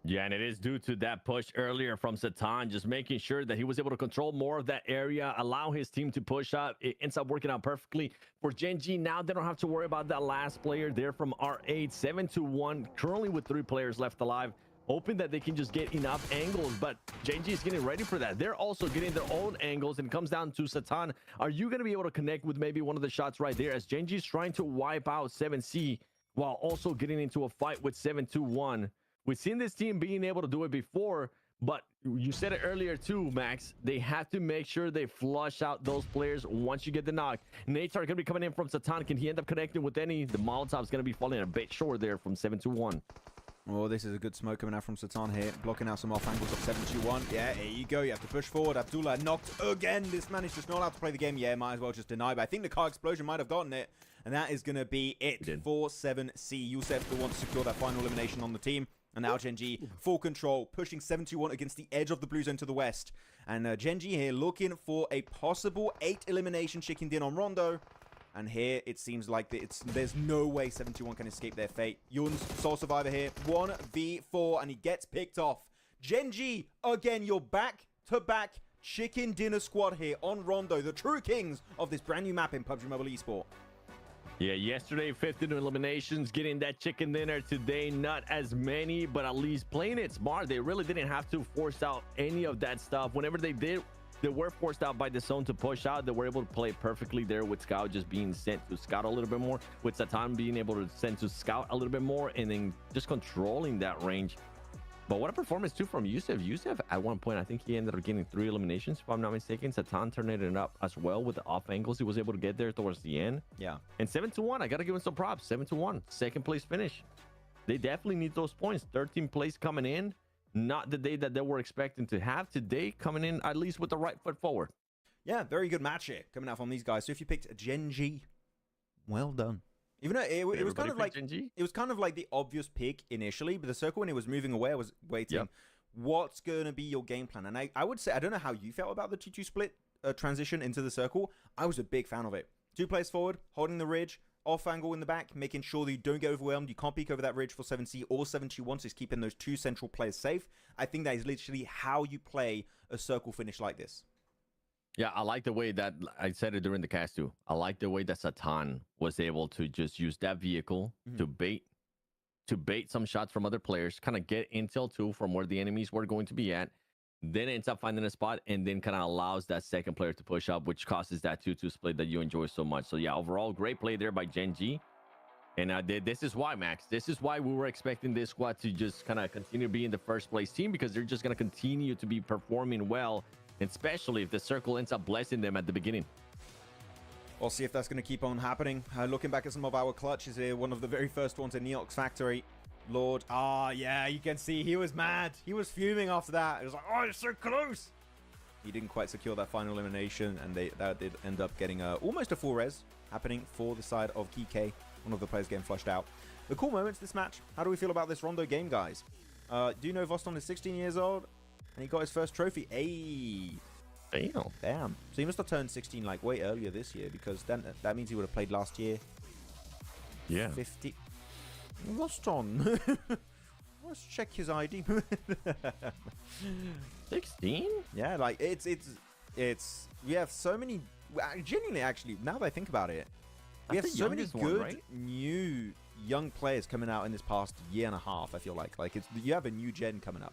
Yeah, and it is due to that push earlier from Satan, just making sure that he was able to control more of that area, allow his team to push up. It ends up working out perfectly for Gen.G. Now they don't have to worry about that last player there from R8, 7-1, currently with 3 players left alive, hoping that they can just get enough angles, but Gen.G is getting ready for that. They're also getting their own angles, and it comes down to Satan. Are you going to be able to connect with maybe one of the shots right there, as Gen.G is trying to wipe out 7C while also getting into a fight with 7-1? We've seen this team being able to do it before, but you said it earlier too, Max. They have to make sure they flush out those players once you get the knock. Nates are going to be coming in from Satan. Can he end up connecting with any? The Molotov's going to be falling a bit short there from 7-1. Oh, this is a good smoke coming out from Satan here, blocking out some off angles of 7-1. Yeah, here you go. You have to push forward. Abdullah knocked again. This man is just not allowed to play the game. Yeah, might as well just deny. But I think the car explosion might have gotten it. And that is going to be it for 7C. Yusef will want to secure that final elimination on the team. And now Gen.G, full control, pushing 7-1 against the edge of the blue zone to the west. And Gen.G here looking for a possible 8 elimination chicken din on Rondo. And here it seems like there's no way 7-1 can escape their fate. Yun's sole survivor here, 1v4, and he gets picked off. Gen.G, again, you're back-to-back chicken dinner squad here on Rondo, the true kings of this brand new map in PUBG Mobile Esport. Yeah, yesterday 15 eliminations, getting that chicken dinner. Today not as many, but at least playing it smart. They really didn't have to force out any of that stuff. Whenever they did, they were forced out by the zone to push out. They were able to play perfectly there, with Scout just being sent to Scout a little bit more, with Satan being able to send to Scout a little bit more, and then just controlling that range. But what a performance too from Yusef. Yusef at one point, I think he ended up getting 3 eliminations, if I'm not mistaken. Satan turning it up as well with the off angles he was able to get there towards the end. Yeah. And 7-1, I gotta give him some props. 7-1, second place finish. They definitely need those points. 13th place coming in, not the day that they were expecting to have. Today coming in at least with the right foot forward. Yeah, very good match here coming out from these guys. So if you picked Gen.G, well done. Even though it was kind of like the obvious pick initially, but the circle when it was moving away, I was waiting. What's going to be your game plan? And I would say, I don't know how you felt about the 2-2 split transition into the circle. I was a big fan of it. 2 players forward, holding the ridge, off angle in the back, making sure that you don't get overwhelmed. You can't peek over that ridge for 7C or 7-2 is keeping those 2 central players safe. I think that is literally how you play a circle finish like this. Yeah, I like the way that I said it during the cast too. I like the way that Satan was able to just use that vehicle to bait some shots from other players, kind of get intel too from where the enemies were going to be at, then ends up finding a spot, and then kind of allows that second player to push up, which causes that 2-2 split that you enjoy so much. So yeah, overall, great play there by Gen.G. And this is why, Max, this is why we were expecting this squad to just kind of continue being the first place team, because they're just going to continue to be performing well, especially if the circle ends up blessing them at the beginning. We'll see if that's going to keep on happening. Looking back at some of our clutches here, one of the very first ones in Neox Factory. Lord, yeah, you can see he was mad. He was fuming after that. He was like, oh, you're so close. He didn't quite secure that final elimination, and that did end up getting almost a full res happening for the side of Kike. One of the players getting flushed out. The cool moments this match. How do we feel about this Rondo game, guys? Do you know Voston is 16 years old? And he got his first trophy. Hey. Damn. So he must have turned 16 like way earlier this year, because then that means he would have played last year. Yeah. 50. Voston. Let's check his ID. 16? Yeah, like it's we have so many, genuinely actually, now that I think about it, we have so many good new young players coming out in this past year and a half. I feel like you have a new gen coming up.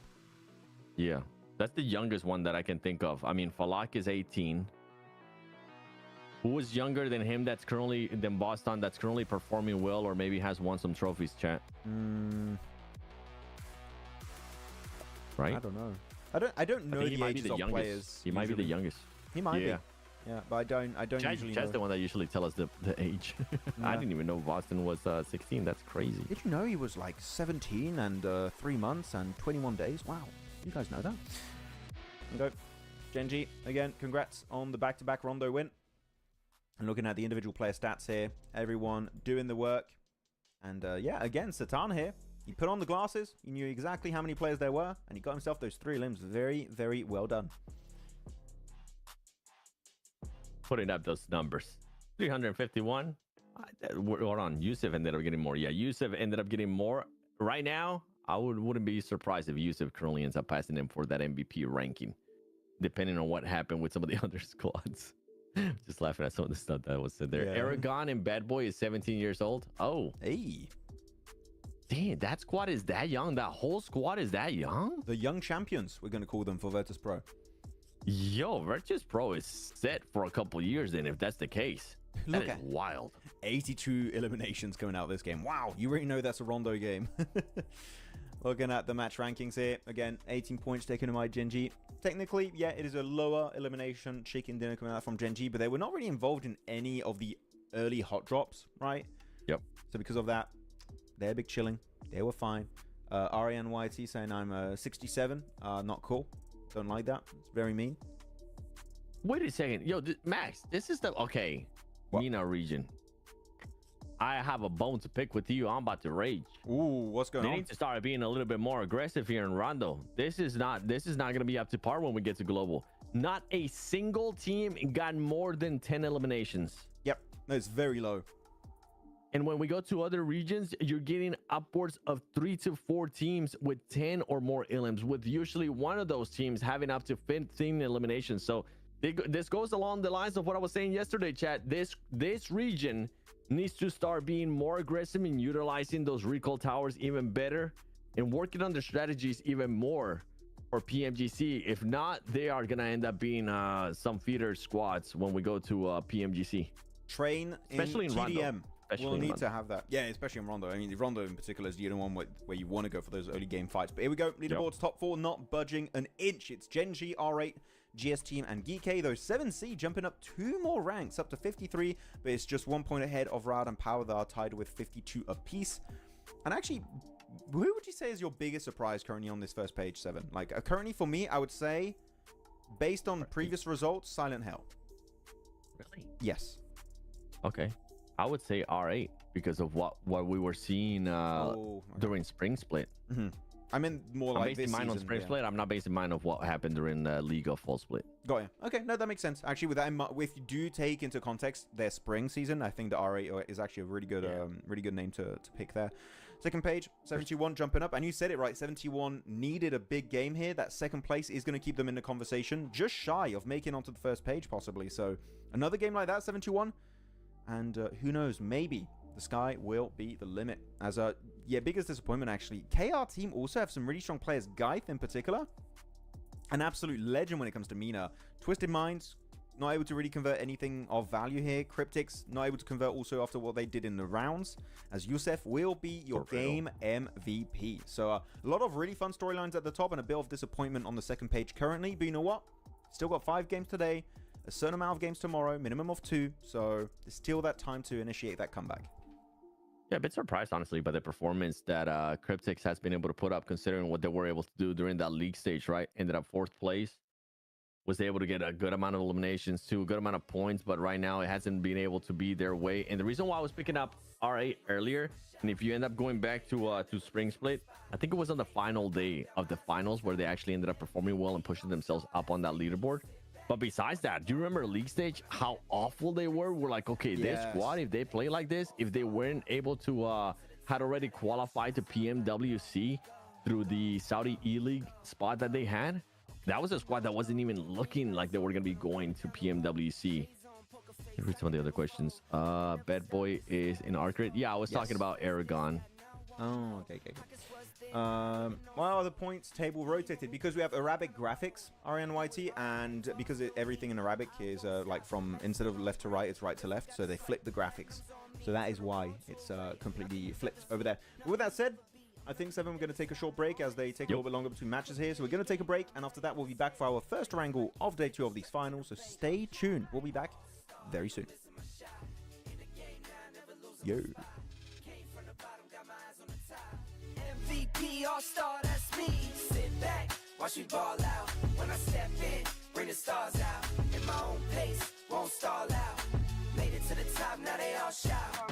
Yeah, that's the youngest one that I can think of. I mean, Falak is 18. Who is younger than him than Boston that's currently performing well or maybe has won some trophies, chat? Right? I don't know. I don't know the ages of players. He might be the youngest. He might be. Yeah, but I don't usually know. That's the one that usually tell us the age. I didn't even know Boston was 16. That's crazy. Did you know he was like 17 and 3 months and 21 days? Wow. You guys know that. Okay. Genji, again, congrats on the back-to-back Rondo win. And looking at the individual player stats here, everyone doing the work. And yeah, again, Satan here. He put on the glasses. He knew exactly how many players there were. And he got himself those 3 limbs. Very, very well done. Putting up those numbers. 351. Hold on. Yusuf ended up getting more. Yeah, Yusuf ended up getting more. Right now, I wouldn't be surprised if Yusuf currently ends up passing him for that MVP ranking, depending on what happened with some of the other squads. Just laughing at some of the stuff that was said there. Yeah. Aragon and Bad Boy is 17 years old. Oh. Hey. Damn, that squad is that young? That whole squad is that young? The young champions, we're going to call them for Virtus Pro. Yo, Virtus Pro is set for a couple years then, if that's the case. That is wild. 82 eliminations coming out of this game. Wow, you already know that's a Rondo game. Looking at the match rankings here. Again, 18 points taken by Genji. Technically, yeah, it is a lower elimination chicken dinner coming out from Genji, but they were not really involved in any of the early hot drops, right? Yep. So because of that, they're big chilling. They were fine. RANYT saying I'm 67. Not cool. Don't like that. It's very mean. Wait a second. Yo, Max, this is the... Okay. MENA region. I have a bone to pick with you. I'm about to rage. Ooh, what's going on? They need to start being a little bit more aggressive here in Rondo. This is not going to be up to par when we get to global. Not a single team got more than 10 eliminations. Yep. No, it's very low. And when we go to other regions, you're getting upwards of 3 to 4 teams with 10 or more elims, with usually one of those teams having up to 15 eliminations. So this goes along the lines of what I was saying yesterday, chat. This region needs to start being more aggressive in utilizing those recall towers even better and working on their strategies even more for PMGC. If not, they are going to end up being some feeder squads when we go to PMGC. Train especially in TDM. Rondo. We'll need to have that. Yeah, especially in Rondo. I mean, the Rondo in particular is the only one where you want to go for those early game fights. But here we go. Leaderboards top 4, not budging an inch. It's Genji, R8, GS Team, and Geek. Those 7C jumping up 2 more ranks up to 53, but it's just 1 point ahead of Rad and Power that are tied with 52 apiece. And actually, who would you say is your biggest surprise currently on this first page, 7? Like, currently for me, I would say, based on previous results, Silent Hell. Really? Yes. Okay. I would say R8 because of what we were seeing during Spring Split. Mm-hmm. I mean, more like this mine season, on Spring Split. I'm not basing mine of what happened during League of Fall Split. Got you. Okay, no, that makes sense. Actually, with that, if you do take into context their spring season, I think the R8 is actually a really good name to pick there. Second page, 71 jumping up, and you said it right. 71 needed a big game here. That second place is going to keep them in the conversation, just shy of making onto the first page possibly. So another game like that, 71. And who knows, maybe the sky will be the limit. As biggest disappointment actually. KR team also have some really strong players. Geith in particular, an absolute legend when it comes to MENA. Twisted Minds, not able to really convert anything of value here. Cryptics, not able to convert also after what they did in the rounds. As Yusef will be your game MVP. So a lot of really fun storylines at the top and a bit of disappointment on the second page currently. But you know what? Still got 5 games today. A certain amount of games tomorrow, minimum of 2, so there's still that time to initiate that comeback. Yeah, a bit surprised, honestly, by the performance that Cryptics has been able to put up, considering what they were able to do during that league stage, right? Ended up 4th place, was able to get a good amount of eliminations, too, a good amount of points, but right now it hasn't been able to be their way. And the reason why I was picking up R8 earlier, and if you end up going back to Spring Split, I think it was on the final day of the finals where they actually ended up performing well and pushing themselves up on that leaderboard. But besides that, do you remember league stage, how awful they were? We're like, okay, this squad, if they play like this, if they weren't able to had already qualified to PMWC through the Saudi E-League spot that they had, that was a squad that wasn't even looking like they were going to be going to PMWC. Let me read some of the other questions. Bad Boy is in Arcade. Yeah, I was talking about Aragon. Oh, okay. Why are the points table rotated? Because we have Arabic graphics, RNYT, and because everything in Arabic is like from, instead of left to right, it's right to left, so they flip the graphics. So that is why it's completely flipped over there. But with that said, I think, Seven, we're going to take a short break as they take a little bit longer between matches here. So we're going to take a break, and after that, we'll be back for our first wrangle of day 2 of these finals. So stay tuned. We'll be back very soon. Yo. MVP All-Star, that's me. Sit back, watch me ball out. When I step in, bring the stars out. In my own pace, won't stall out. Made it to the top, now they all shout.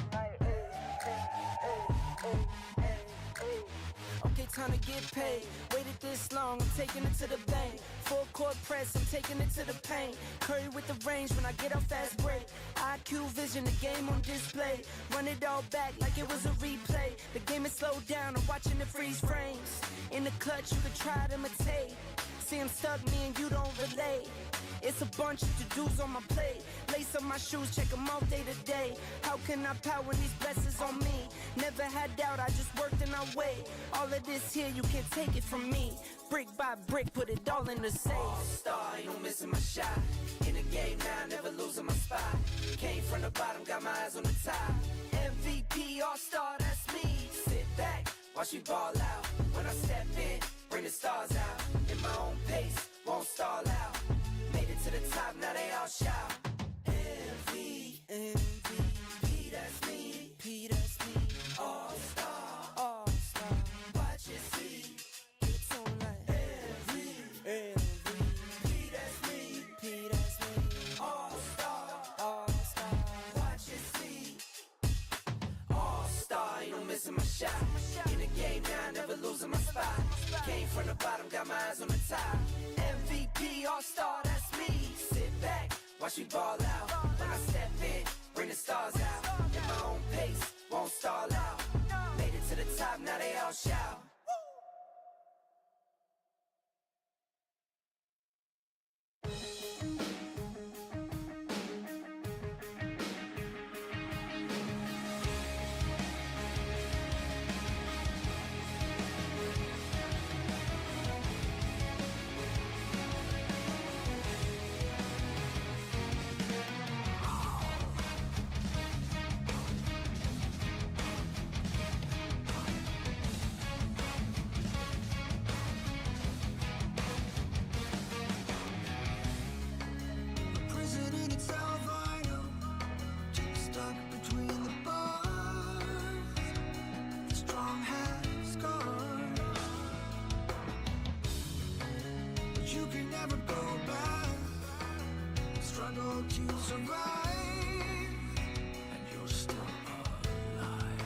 Okay, time to get paid. Waited this long, I'm taking it to the bank. Full court press, I'm taking it to the paint. Curry with the range when I get off fast break. IQ vision, the game on display. Run it all back like it was a replay. The game is slowed down, I'm watching the freeze frames. In the clutch, you could try to imitate. See him stuck, me and you don't relate. It's a bunch of to-dos on my plate. Lace up my shoes, check them all day to day. How can I power when these blessings on me? Never had doubt, I just worked and I wait. All of this here, you can't take it from me. Brick by brick, put it all in the safe. All-star, ain't no missing my shot. In the game now, never losing my spot. Came from the bottom, got my eyes on the top. MVP All-Star, that's me. Sit back, watch me ball out. When I step in, bring the stars out. In my own pace, won't stall out. Made it to the top, now they all shout. MVP, that's me. P, that's me. All-Star, All-Star. Watch it see. It's on like MVP, that's me. P, that's me. All-Star, All-Star. Watch it see. All-Star, ain't no missing my shot. In the game now, never losing my spot. Came from the bottom, got my eyes on the top. MVP All-Star, that's me. Sit back, watch me ball out. When I step in, bring the stars out. In my own pace, won't stall out. Made it to the top, now they all shout. To survive, and you're still alive.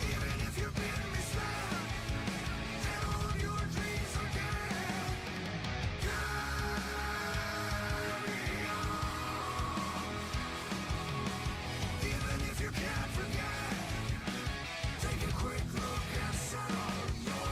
Even if you've been misled, and all your dreams are dead, carry on. Even if you can't forget, take a quick look and settle your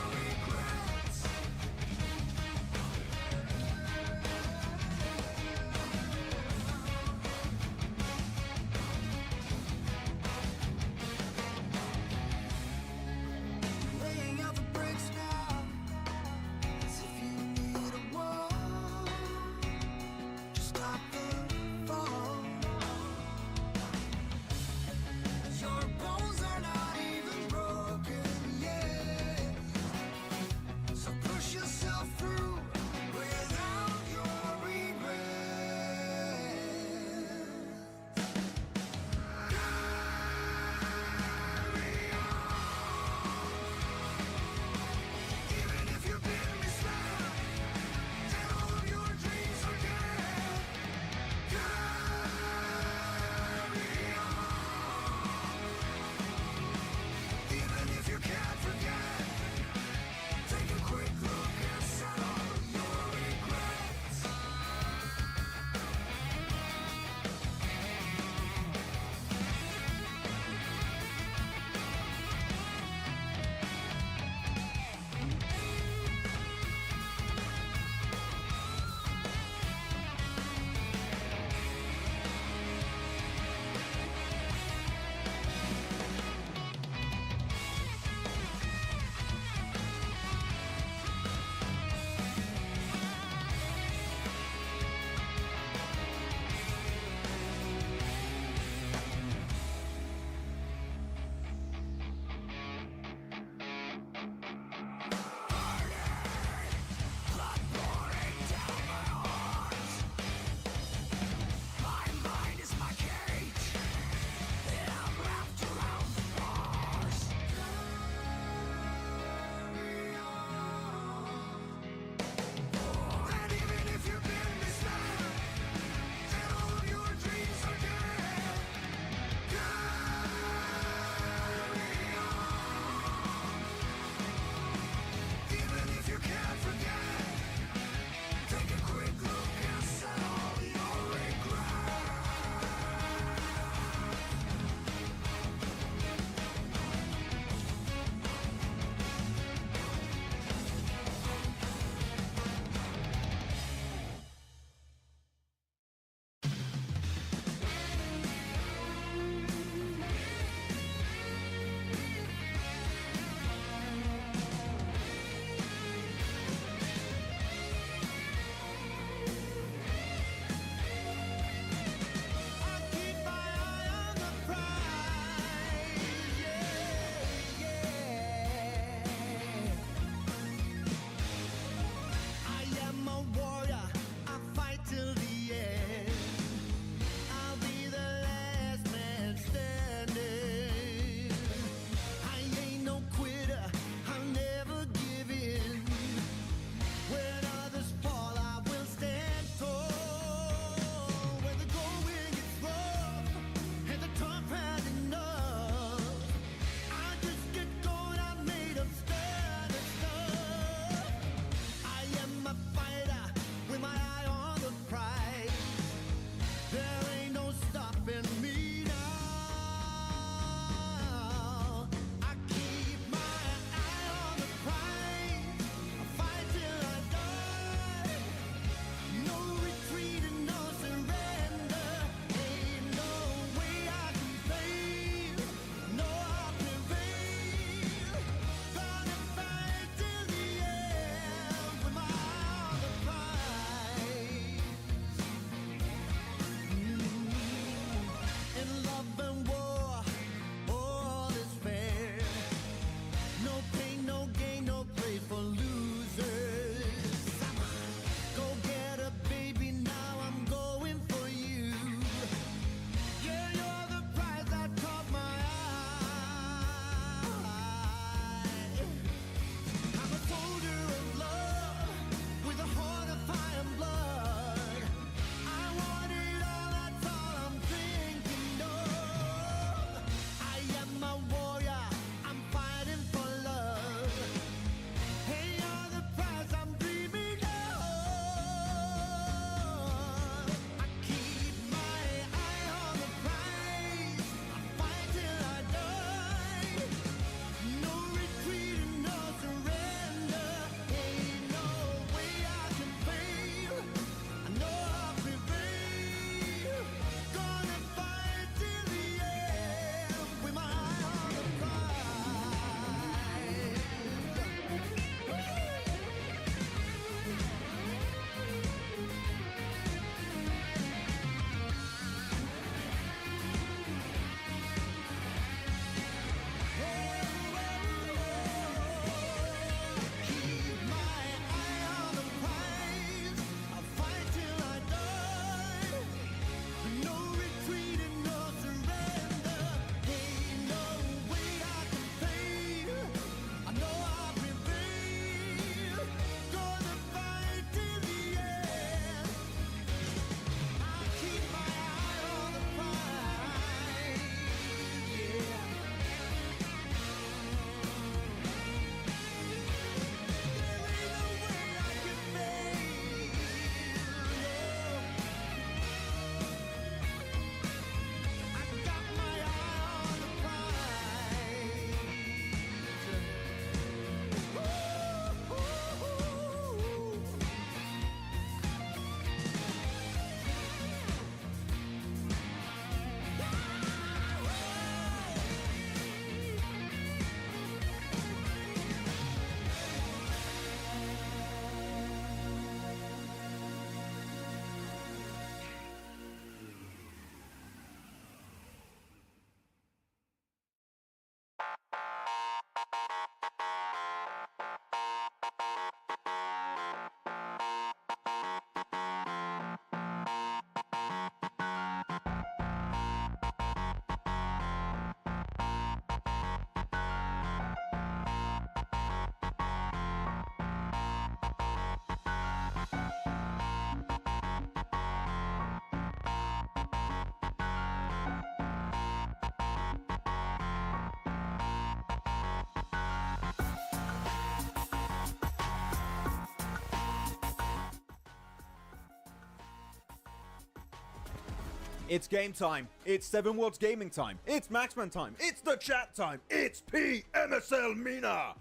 It's game time. It's 7 Worlds gaming time. It's Maxman time. It's the chat time. It's PMSL MENA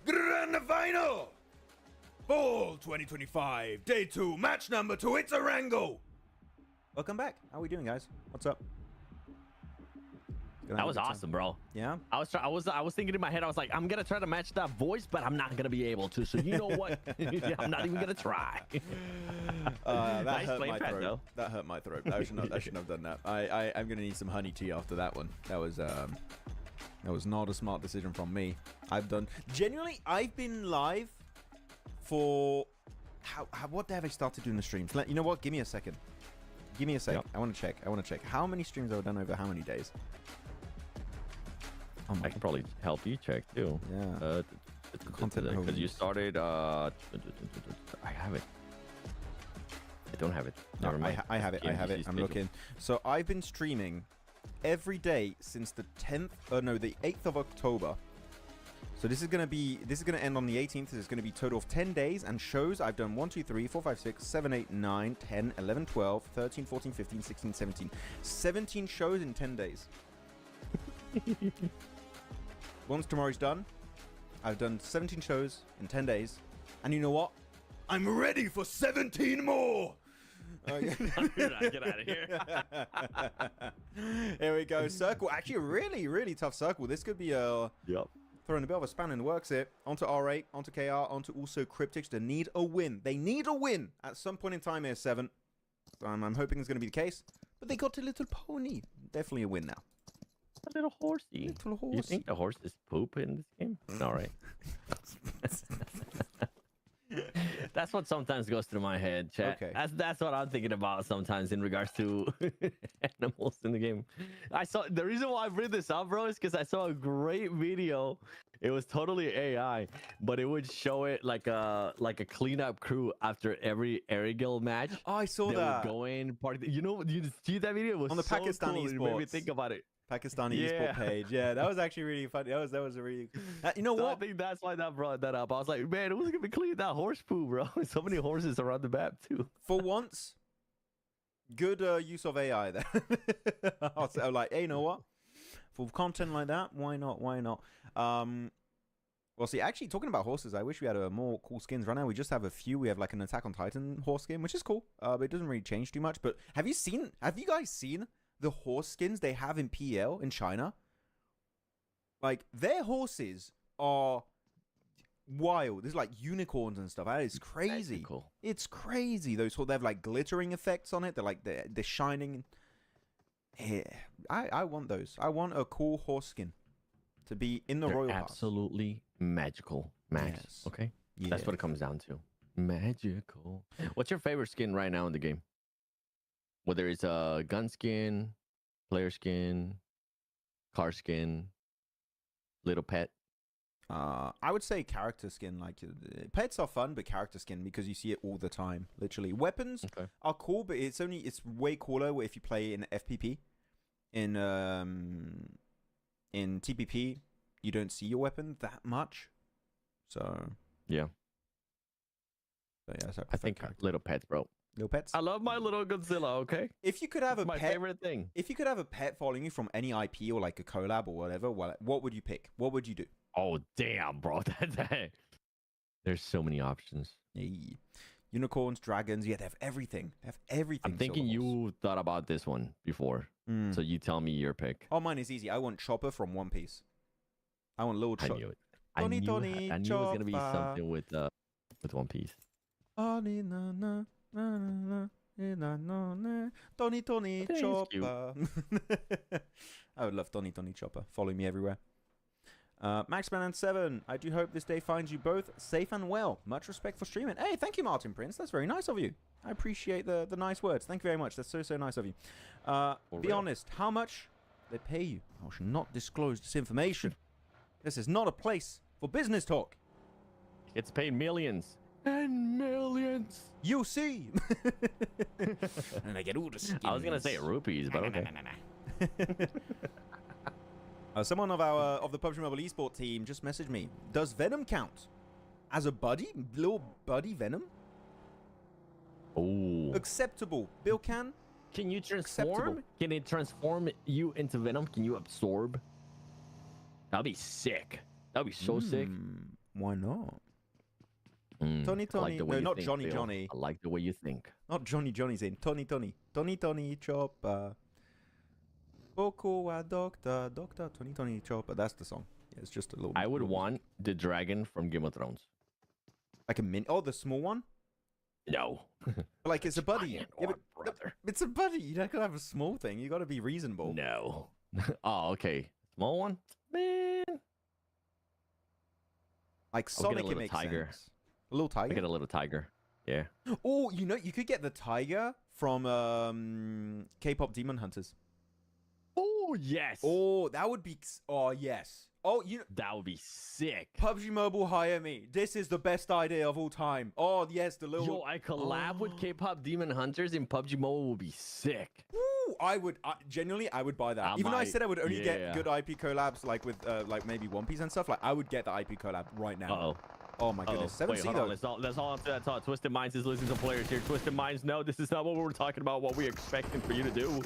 Grand Final Fall 2025 Day 2 Match number 2. It's a wrangle. Welcome back. How are we doing, guys? What's up? That was awesome, bro. Yeah. I was thinking in my head, I was like, I'm gonna try to match that voice, but I'm not gonna be able to. So you know what? I'm not even gonna try. That Nice hurt play my pad, throat. though. That hurt my throat. I shouldn't have done that. I'm gonna need some honey tea after that one. That was not a smart decision from me. I've been live for what day have I started doing the streams? You know what? Give me a second. Give me a sec. Yep. I want to check. How many streams have I done over how many days? Oh I can probably help you check too. Yeah. Content because you started. I have it. I don't have it. Never mind. I have it. I have it. I'm looking. So I've been streaming every day since the 8th of October. So this is gonna end on the 18th. This is gonna be a total of 10 days, and shows I've done 1, 2, 3, 4, 5, 6, 7, 8, 9, 10, 11, 12, 13, 14, 15, 16, 17. 17 shows in 10 days. Once tomorrow's done, I've done 17 shows in 10 days. And you know what? I'm ready for 17 more! Get out of here. Here we go. Circle. Actually, a really, really tough circle. This could be a... Yep. Throwing a bit of a span in the works here. Onto R8, onto KR, onto also Cryptics. They need a win. They need a win at some point in time here, 7. So I'm hoping it's going to be the case. But they got a little pony. Definitely a win now. A little horsey. Little horse. You think the horse is poop in this game? All right. That's what sometimes goes through my head, chat. Okay. That's what I'm thinking about sometimes in regards to animals in the game. The reason why I bring this up, bro, is because I saw a great video. It was totally AI, but it would show it like a cleanup crew after every Aerial match. Oh, I saw that. Would go in, party. You see that video? It was on the so Pakistani cool. It made me think about it. Pakistani esport page. Yeah, that was actually really funny. That was a really... you know So what? I think that's why that brought that up. I was like, man, who's going to be cleaning that horse poo, bro? So many horses around the map, too. For once, good use of AI there. I was like, hey, you know what? For content like that, why not? Why not? Well, see, actually, talking about horses, I wish we had more cool skins. Right now, we just have a few. We have like an Attack on Titan horse skin, which is cool. But it doesn't really change too much. But have you guys seen the horse skins they have in PL in China? Like, their horses are wild. There's like unicorns and stuff. That is crazy. Cool. It's crazy. They have like glittering effects on it. They're like they're shining. Yeah, I want those. I want a cool horse skin to be in the They're Royal Pass. absolutely magical, Max. Yes. Okay, Yeah. that's what it comes down to. Magical. What's your favorite skin right now in the game? Whether it's a gun skin, player skin, car skin, little pet. I would say character skin. Like pets are fun, but character skin because you see it all the time. Literally, weapons are cool, but it's way cooler if you play in FPP. In TPP, you don't see your weapon that much. So yeah. But yeah, so I think little pets, bro. Little pets. I love my little Godzilla. Okay. If you could have my favorite thing. If you could have a pet following you from any IP or like a collab or whatever, what would you pick? What would you do? Oh damn, bro! There's so many options. Hey. Unicorns, dragons. Yeah, they have everything. They have everything. I'm thinking you thought about this one before, so you tell me your pick. Oh, mine is easy. I want Chopper from One Piece. I want little Chopper. I knew it. I knew it was gonna be something with One Piece. Tony Chopper. I would love Tony Chopper. Follow me everywhere. Maxman and 7, I do hope this day finds you both safe and well. Much respect for streaming. Hey, thank you, Martin Prince. That's very nice of you. I appreciate the nice words. Thank you very much. That's so nice of you. Be honest, how much they pay you? I should not disclose this information. This is not a place for business talk. It's paid millions and millions. You see. And I get all the skins. I was gonna say rupees, but okay. Someone of the PUBG Mobile eSport team just messaged me. Does Venom count as a buddy? Little buddy Venom? Oh. Acceptable. Bill can. Can you transform? acceptable. Can it transform you into Venom? Can you absorb? That'd be sick. That'd be so sick. Why not? Mm, Tony, I like the way no, you not think, Johnny, Theo. Johnny. I like the way you think. Not Johnny's in. Tony, Chopper. Poco a Doctor, Tony, Chopper. That's the song. Yeah, it's just a little. I would little- want the dragon from Game of Thrones. like a min. Oh, the small one. No. But like it's a buddy. Giant Yeah, orc, but brother. it's a buddy. You don't gotta have a small thing. You gotta be reasonable. No. Oh, okay. Small one? Man. Like I'll get a Sonic, it little makes tiger. sense. A little I tiger. get a little tiger. Yeah. Oh, you know, you could get the tiger from K-pop Demon Hunters. Oh, yes. Oh, that would be. Oh, yes. Oh, you know, That would be sick. PUBG Mobile hire me. This is the best idea of all time. Oh, yes, the little. Yo, I collab with K-pop Demon Hunters in PUBG Mobile would be sick. Woo, I would genuinely, I would buy that. I Even though I might. said I would only Yeah. get good IP collabs, like with like maybe One Piece and stuff. Like I would get the IP collab right now. Uh-oh. Oh my goodness, Wait, 7C hold though. on. Let's all that's all. Twisted Minds is losing some players here. Twisted Minds, no, this is not what we were talking about. What we expecting for you to do.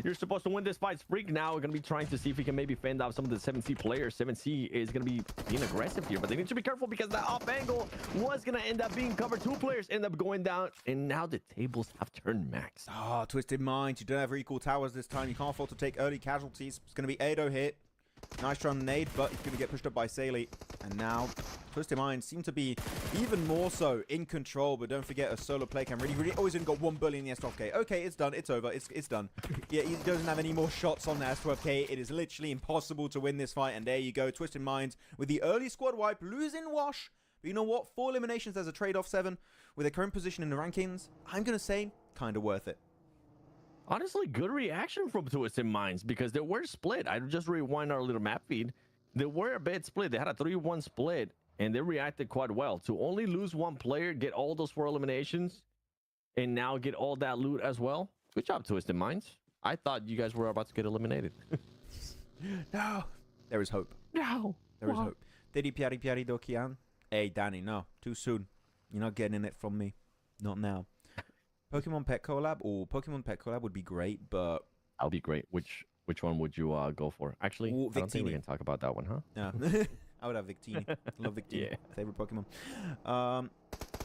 You're supposed to win this fight. Freak now. We're gonna be trying to see if we can maybe fend off some of the 7C players. 7C is gonna be being aggressive here, but they need to be careful because that off angle was gonna end up being covered. Two players end up going down, and now the tables have turned, Max. Ah, Twisted Minds. You don't have equal towers this time. You can't afford to take early casualties. It's gonna be Ado hit. Nice try on the nade, but he's gonna get pushed up by Saley. And now Twisted Minds seem to be even more so in control, but don't forget a solo play can really oh, he's only got 1 bullet in the S12K. Okay, it's done, it's over, it's done. Yeah, he doesn't have any more shots on the S12K. It is literally impossible to win this fight, and there you go, Twisted Minds with the early squad wipe, losing Wash. But you know what? 4 eliminations as a trade-off 7 with their current position in the rankings. I'm gonna say kind of worth it. Honestly, good reaction from Twisted Minds because they were split. I just rewind our little map feed. They were a bit split. They had a 3-1 split, and they reacted quite well. To only lose one player, get all those 4 eliminations, and now get all that loot as well. Good job, Twisted Minds. I thought you guys were about to get eliminated. No. There is hope. No. There is hope. Didi Piari Piari Dokian. Hey, Danny, no. Too soon. You're not getting it from me. Not now. Pokemon Pet Collab? Oh, Pokemon Pet Collab would be great, but... That'll be great. Which one would you go for? Actually, Ooh, I don't think we Victini. can talk about that one, huh? Yeah. I would have Victini. Love Victini. Yeah. Favorite Pokemon.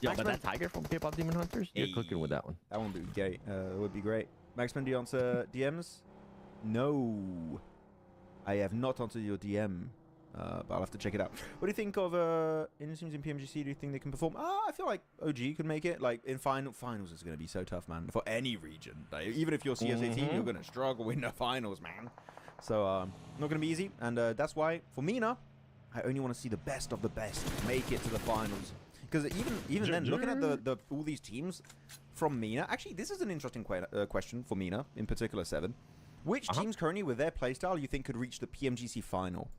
Yeah, but Maxman- that tiger from K-pop Demon Hunters, you're Hey. cooking with that one. That one would be great. Would be great. Maxman, do you answer DMs? No. I have not answered your DM. But I'll have to check it out. What do you think of Innocents in PMGC? Do you think they can perform? I feel like OG could make it. Like in finals, is going to be so tough, man. For any region, like, even if you're CSA team, you're going to struggle in the finals, man. So not going to be easy, and that's why for MENA, I only want to see the best of the best make it to the finals. Because even then, looking at the all these teams from MENA, actually, this is an interesting question for MENA in particular. 7, which teams currently with their playstyle you think could reach the PMGC final?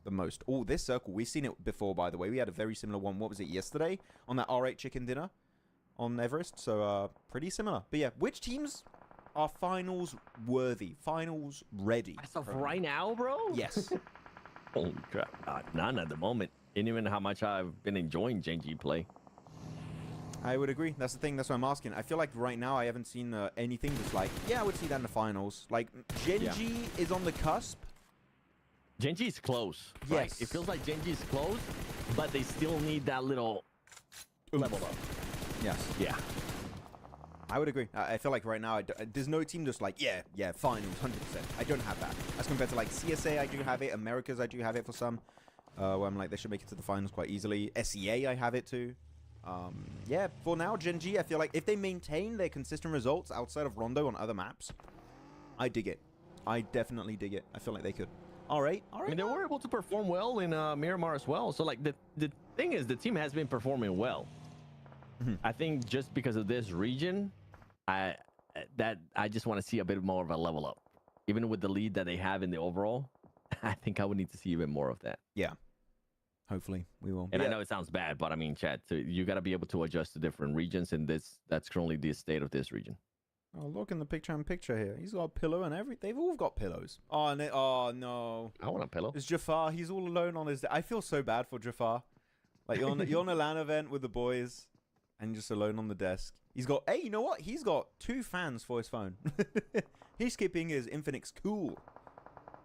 The most. Oh, this circle, we've seen it before, by the way. We had a very similar one. What was it, yesterday? On that R8 chicken dinner on Everest. So, pretty similar. But yeah, which teams are finals worthy? Finals ready? As of right now, bro? Yes. Holy crap. None at the moment. And even how much I've been enjoying Genji play. I would agree. That's the thing. That's what I'm asking. I feel like right now I haven't seen anything that's like, yeah, I would see that in the finals. Like, Genji is on the cusp. Genji is close. Yes. Right? It feels like Genji is close, but they still need that little level up. Yes. Yeah. I would agree. I feel like right now, there's no team that's like, yeah, finals, 100%. I don't have that. As compared to like CSA, I do have it. Americas, I do have it for some. Where I'm like, they should make it to the finals quite easily. SEA, I have it too. Yeah, for now, Genji, I feel like if they maintain their consistent results outside of Rondo on other maps, I dig it. I definitely dig it. I feel like they could. All right. I mean, they were able to perform well in Miramar as well. So, like, the thing is, the team has been performing well. I think just because of this region, I just want to see a bit more of a level up. Even with the lead that they have in the overall, I think I would need to see even more of that. Yeah. Hopefully, we will. And I know it sounds bad, but I mean, Chad, so you got to be able to adjust to different regions, and that's currently the state of this region. Oh, look in the picture here. He's got a pillow and everything. They've all got pillows. Oh, no. I want a pillow. It's Jafar. He's all alone on his... I feel so bad for Jafar. Like, you're on a LAN event with the boys, and just alone on the desk. He's got, hey, you know what? He's got 2 fans for his phone. He's keeping his Infinix cool.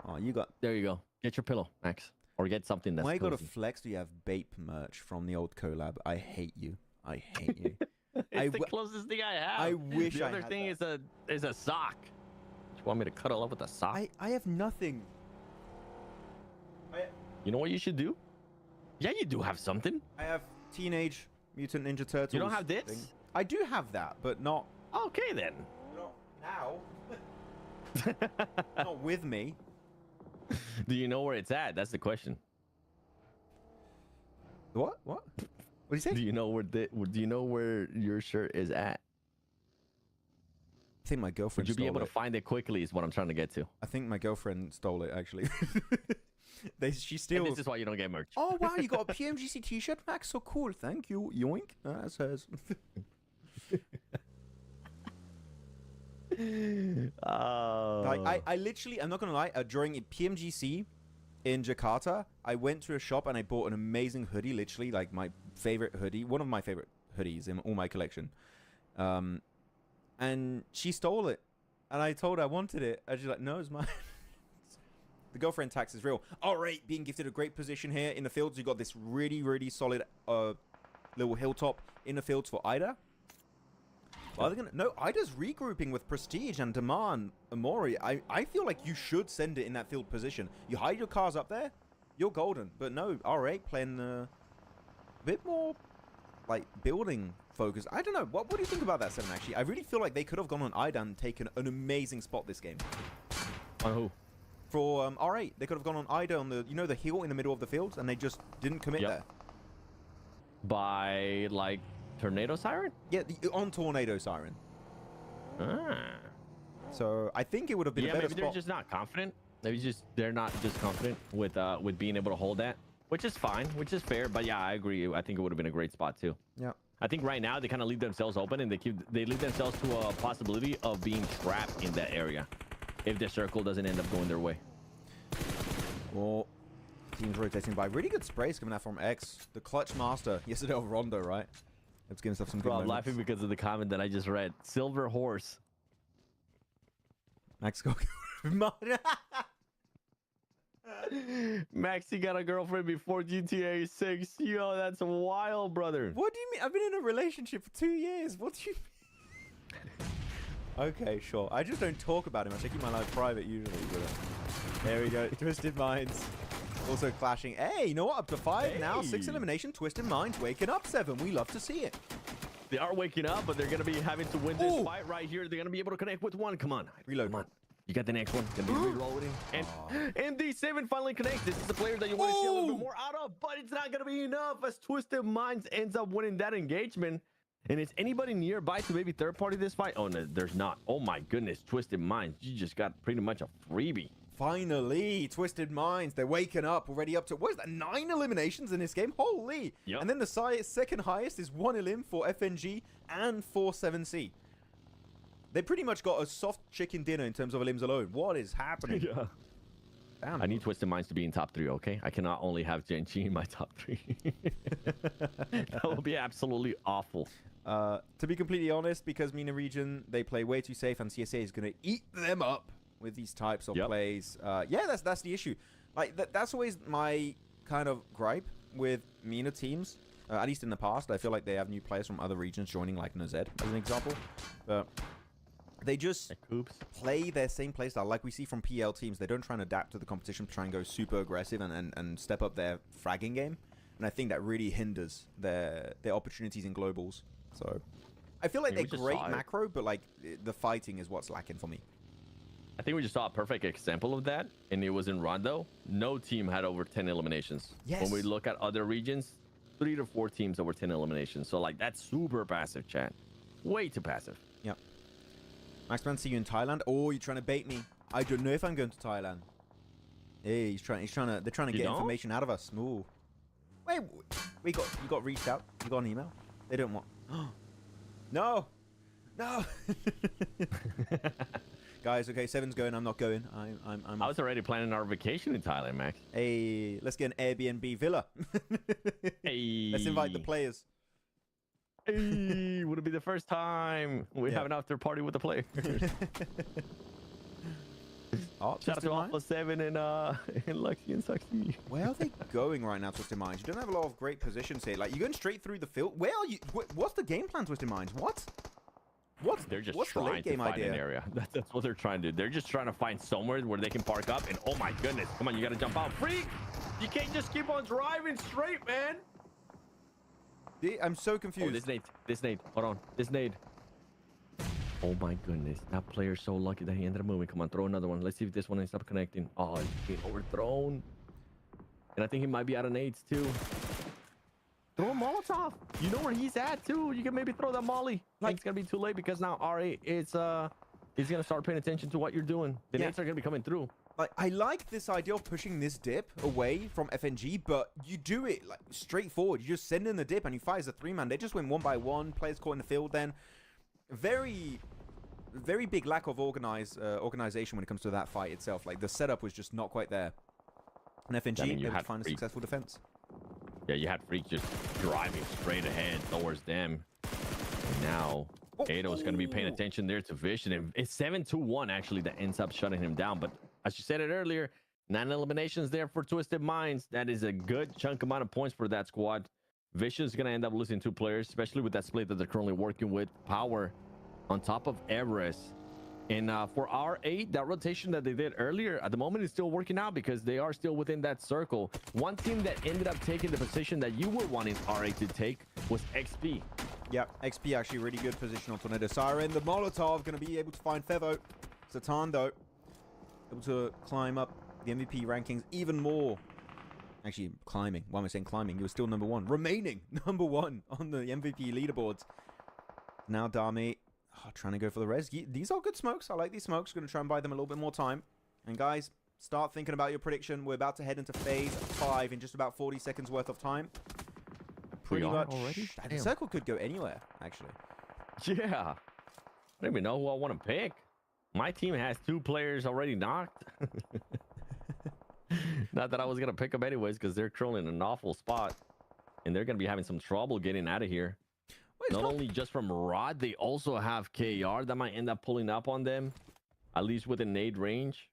Oh, you got... There you go. Get your pillow, Max. Or get something that's Why you got a cozy. flex? Do you have Bape merch from the old collab? I hate you. I hate you. It's the closest thing I have. I wish the I other had thing that. is a sock. You want me to cuddle up with a sock? I have nothing. You know what you should do? Yeah, you do have something. I have Teenage Mutant Ninja Turtles. You don't have this? thing. I do have that, but not... Okay, then. Not now. Not with me. Do you know where it's at? That's the question. What? What? What do you say? Do you know where your shirt is at? I think my girlfriend Would you be stole able it. to find it quickly is what I'm trying to get to. I think my girlfriend stole it, actually. She And steals... this is why you don't get merch. Oh, wow, you got a PMGC t-shirt, Max? So cool. Thank you. Yoink. That's hers. I literally, I'm not going to lie, during a PMGC in Jakarta, I went to a shop and I bought an amazing hoodie, literally, like my favorite hoodie, one of my favorite hoodies in all my collection. And she stole it. And I told her I wanted it. And she's like, no, it's mine. The girlfriend tax is real. All right, being gifted a great position here in the fields. You got this really, really solid little hilltop in the fields for Ida. Are they gonna... No, Ida's regrouping with Prestige and Demand Amori. I feel like you should send it in that field position. You hide your cars up there, you're golden. But no, R8 playing a bit more like building focus. I don't know. What do you think about that, Seven? Actually, I really feel like they could have gone on Ida and taken an amazing spot this game. On who? For R8, they could have gone on Ida on the, you know, the hill in the middle of the field, and they just didn't commit there. By like Tornado Siren? Yeah, on Tornado Siren. Ah. So I think it would have been a better maybe spot. they're just not confident. Maybe they're not just confident with being able to hold that, which is fine, which is fair. But yeah, I agree. I think it would have been a great spot too. Yeah. I think right now they kind of leave themselves open, and they leave themselves to a possibility of being trapped in that area if the circle doesn't end up going their way. Well, teams rotating by. Really good sprays coming out from X. The clutch master yesterday of Rondo, right? Let's give himself some good Bro, I'm moments. laughing because of the comment that I just read. Silver Horse. Max go. Maxi got a girlfriend before GTA 6. Yo, that's wild, brother. What do you mean? I've been in a relationship for 2 years. What do you mean? Okay, sure. I just don't talk about him. I keep my life private usually. But, there we go. Twisted Minds. Also clashing. Hey, you know what? Up to 5 now. 6 elimination. Twisted Minds waking up 7. We love to see it. They are waking up, but they're going to be having to win this fight right here. They're going to be able to connect with one. Come on. Reload. Come on. You got the next one. Gonna be reloading. And the 7 finally connects. This is the player that you want to see a little bit more out of, but it's not going to be enough as Twisted Minds ends up winning that engagement. And is anybody nearby to maybe third party this fight? Oh, no, there's not. Oh, my goodness. Twisted Minds. You just got pretty much a freebie. Finally, Twisted Minds. They're waking up. Already up to, what is that, 9 eliminations in this game? Holy. Yep. And then the second highest is 1 elim for FNG and for 7C. They pretty much got a soft chicken dinner in terms of elims alone. What is happening? Yeah. Damn. I need Twisted Minds to be in top 3, okay? I cannot only have Genchi in my top 3. That will be absolutely awful. To be completely honest, because MENA region, they play way too safe, and CSA is going to eat them up with these types of plays. Yeah, that's the issue. Like that's always my kind of gripe with MENA teams. At least in the past, I feel like they have new players from other regions joining, like Nazed, as an example. But they just play their same playstyle, like we see from PL teams. They don't try and adapt to the competition, try and go super aggressive and step up their fragging game. And I think that really hinders their opportunities in globals. So I feel like they're great macro, but like the fighting is what's lacking for me. I think we just saw a perfect example of that, and it was in Rondo. No team had over 10 eliminations. Yes. When we look at other regions, 3 to 4 teams over 10 eliminations. So like that's super passive, chat. Way too passive. Yep. Maxman, see you in Thailand. Oh, you're trying to bait me. I don't know if I'm going to Thailand. Hey, they're trying to get information out of us. Ooh. Wait, you got reached out. You got an email. They don't want. No. Guys, okay, 7's going. I'm not going. I was already planning our vacation in Thailand, Max. Hey, let's get an Airbnb villa. Hey. Let's invite the players. Hey, would it be the first time we have an after party with the players? Oh, Shout out to Alpha 7 and Luxy and Suxy. Where are they going right now, Twisted Minds? You don't have a lot of great positions here. Like, you're going straight through the field. Where are you? What's the game plan, Twisted Minds? What? They're just what's the trying late to game find idea? an area. That's what they're trying to do. They're just trying to find somewhere where they can park up. And oh my goodness, come on, you got to jump out. Freak! You can't just keep on driving straight, man. I'm so Oh, confused. this nade. Hold on. This nade. Oh my goodness. That player's so lucky that he ended up moving. Come on, throw another one. Let's see if this one ends up connecting. Oh, he's being overthrown. And I think he might be out of nades too. Throw a Molotov. You know where he's at too. You can maybe throw that molly. Like, it's gonna be too late because now R8 is he's gonna start paying attention to what you're doing. The nades are gonna be coming through. Like, I like this idea of pushing this dip away from FNG, but you do it like straightforward. You just send in the dip and you fight as a 3-man. They just win 1 by 1. Players caught in the field then. Very big lack of organization when it comes to that fight itself. Like, the setup was just not quite there. And FNG able to find a successful defense. Yeah, you had Freak just driving straight ahead towards them. And now Ato's going to be paying attention there to Vision. And it's 7-2-1 actually that ends up shutting him down. But as you said it earlier, 9 eliminations there for Twisted Minds. That is a good chunk amount of points for that squad. Vision's going to end up losing 2 players, especially with that split that they're currently working with. Power on top of Everest. And for R8, that rotation that they did earlier, at the moment is still working out because they are still within that circle. One team that ended up taking the position that you were wanting R8 to take was XP. Yeah, XP actually really good position on Tornado Siren. The Molotov going to be able to find Fevo. Satan, though, able to climb up the MVP rankings even more. Actually, climbing. Why am I saying climbing? He was still number 1. Remaining number 1 on the MVP leaderboards. Now Dami trying to go for the res. These are good smokes. I like these smokes. Going to try and buy them a little bit more time. And guys, start thinking about your prediction. We're about to head into phase 5 in just about 40 seconds worth of time. Pretty much already. The circle could go anywhere, actually. Yeah. I don't even know who I want to pick. My team has 2 players already knocked. Not that I was going to pick them anyways because they're currently in an awful spot. And they're going to be having some trouble getting out of here. Not only just from Rod, they also have KR that might end up pulling up on them, at least within nade range.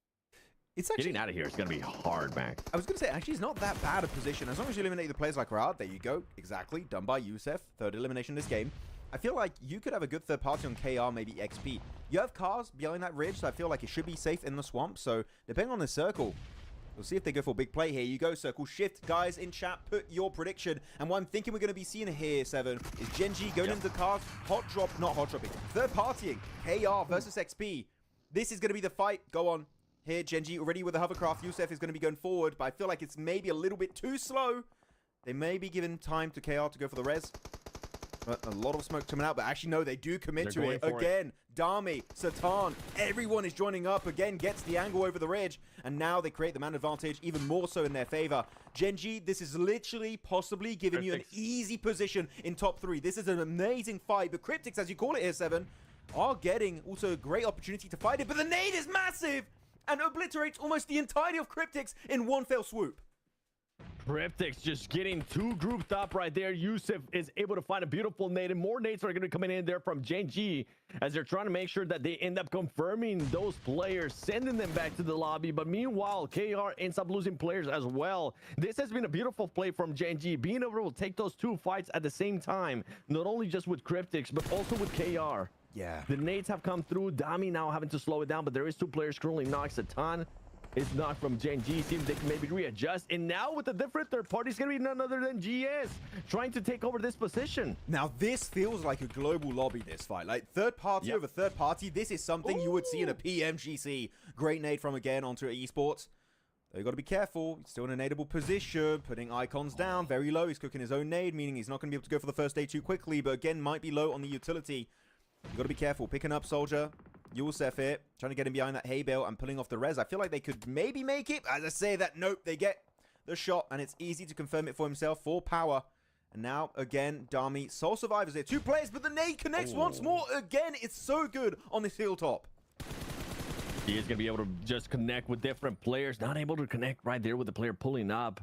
It's actually getting out of here is going to be hard, Mac. I was going to say, actually, it's not that bad a position. As long as you eliminate the players like Rad, there you go. Exactly. Done by Youssef. 3rd elimination in this game. I feel like you could have a good third party on KR, maybe XP. You have cars behind that ridge, so I feel like it should be safe in the swamp. So, depending on the circle, we'll see if they go for a big play here. You go, Circle. Shift. Guys in chat, put your prediction. And what I'm thinking we're going to be seeing here, 7, is Genji going into cars. Hot drop. Not hot dropping. Third partying. KR versus XP. This is going to be the fight. Go on. Here, Genji already with the hovercraft. Youssef is going to be going forward, but I feel like it's maybe a little bit too slow. They may be giving time to KR to go for the res. But a lot of smoke coming out, but actually, no, they do commit to it. Again, Dami, Satan, everyone is joining up. Again, gets the angle over the ridge. And now they create the man advantage even more so in their favor. Genji, this is literally possibly giving you an easy position in top 3. This is an amazing fight. But Cryptics, as you call it here, 7, are getting also a great opportunity to fight it. But the nade is massive and obliterates almost the entirety of Cryptics in one fell swoop. Cryptics just getting 2 grouped up right there. Youssef is able to find a beautiful nade, and more nades are going to be coming in there from Genji as they're trying to make sure that they end up confirming those players, sending them back to the lobby. But meanwhile, KR ends up losing players as well. This has been a beautiful play from Genji, being able to take those 2 fights at the same time, not only just with Cryptics, but also with KR. Yeah. The nades have come through. Dami now having to slow it down, but there is 2 players currently knocked. Satan is not from Genji. See if they can maybe readjust. And now with a different third party, it's going to be none other than GS trying to take over this position. Now, this feels like a global lobby, this fight. Like, third party over third party. This is something you would see in a PMGC. Great nade from again onto esports. Though you got to be careful. He's still in a nadeable position. Putting icons down very low. He's cooking his own nade, meaning he's not going to be able to go for the first nade too quickly. But again, might be low on the utility. You got to be careful. Picking up Soldier. Youssef here, trying to get him behind that hay bale and pulling off the res. I feel like they could maybe make it. As I say that, nope, they get the shot, and it's easy to confirm it for himself for power. And now, again, Dami, sole survivors there. 2 players, but the nade connects once more. Again, it's so good on this hilltop. He is going to be able to just connect with different players. Not able to connect right there with the player pulling up.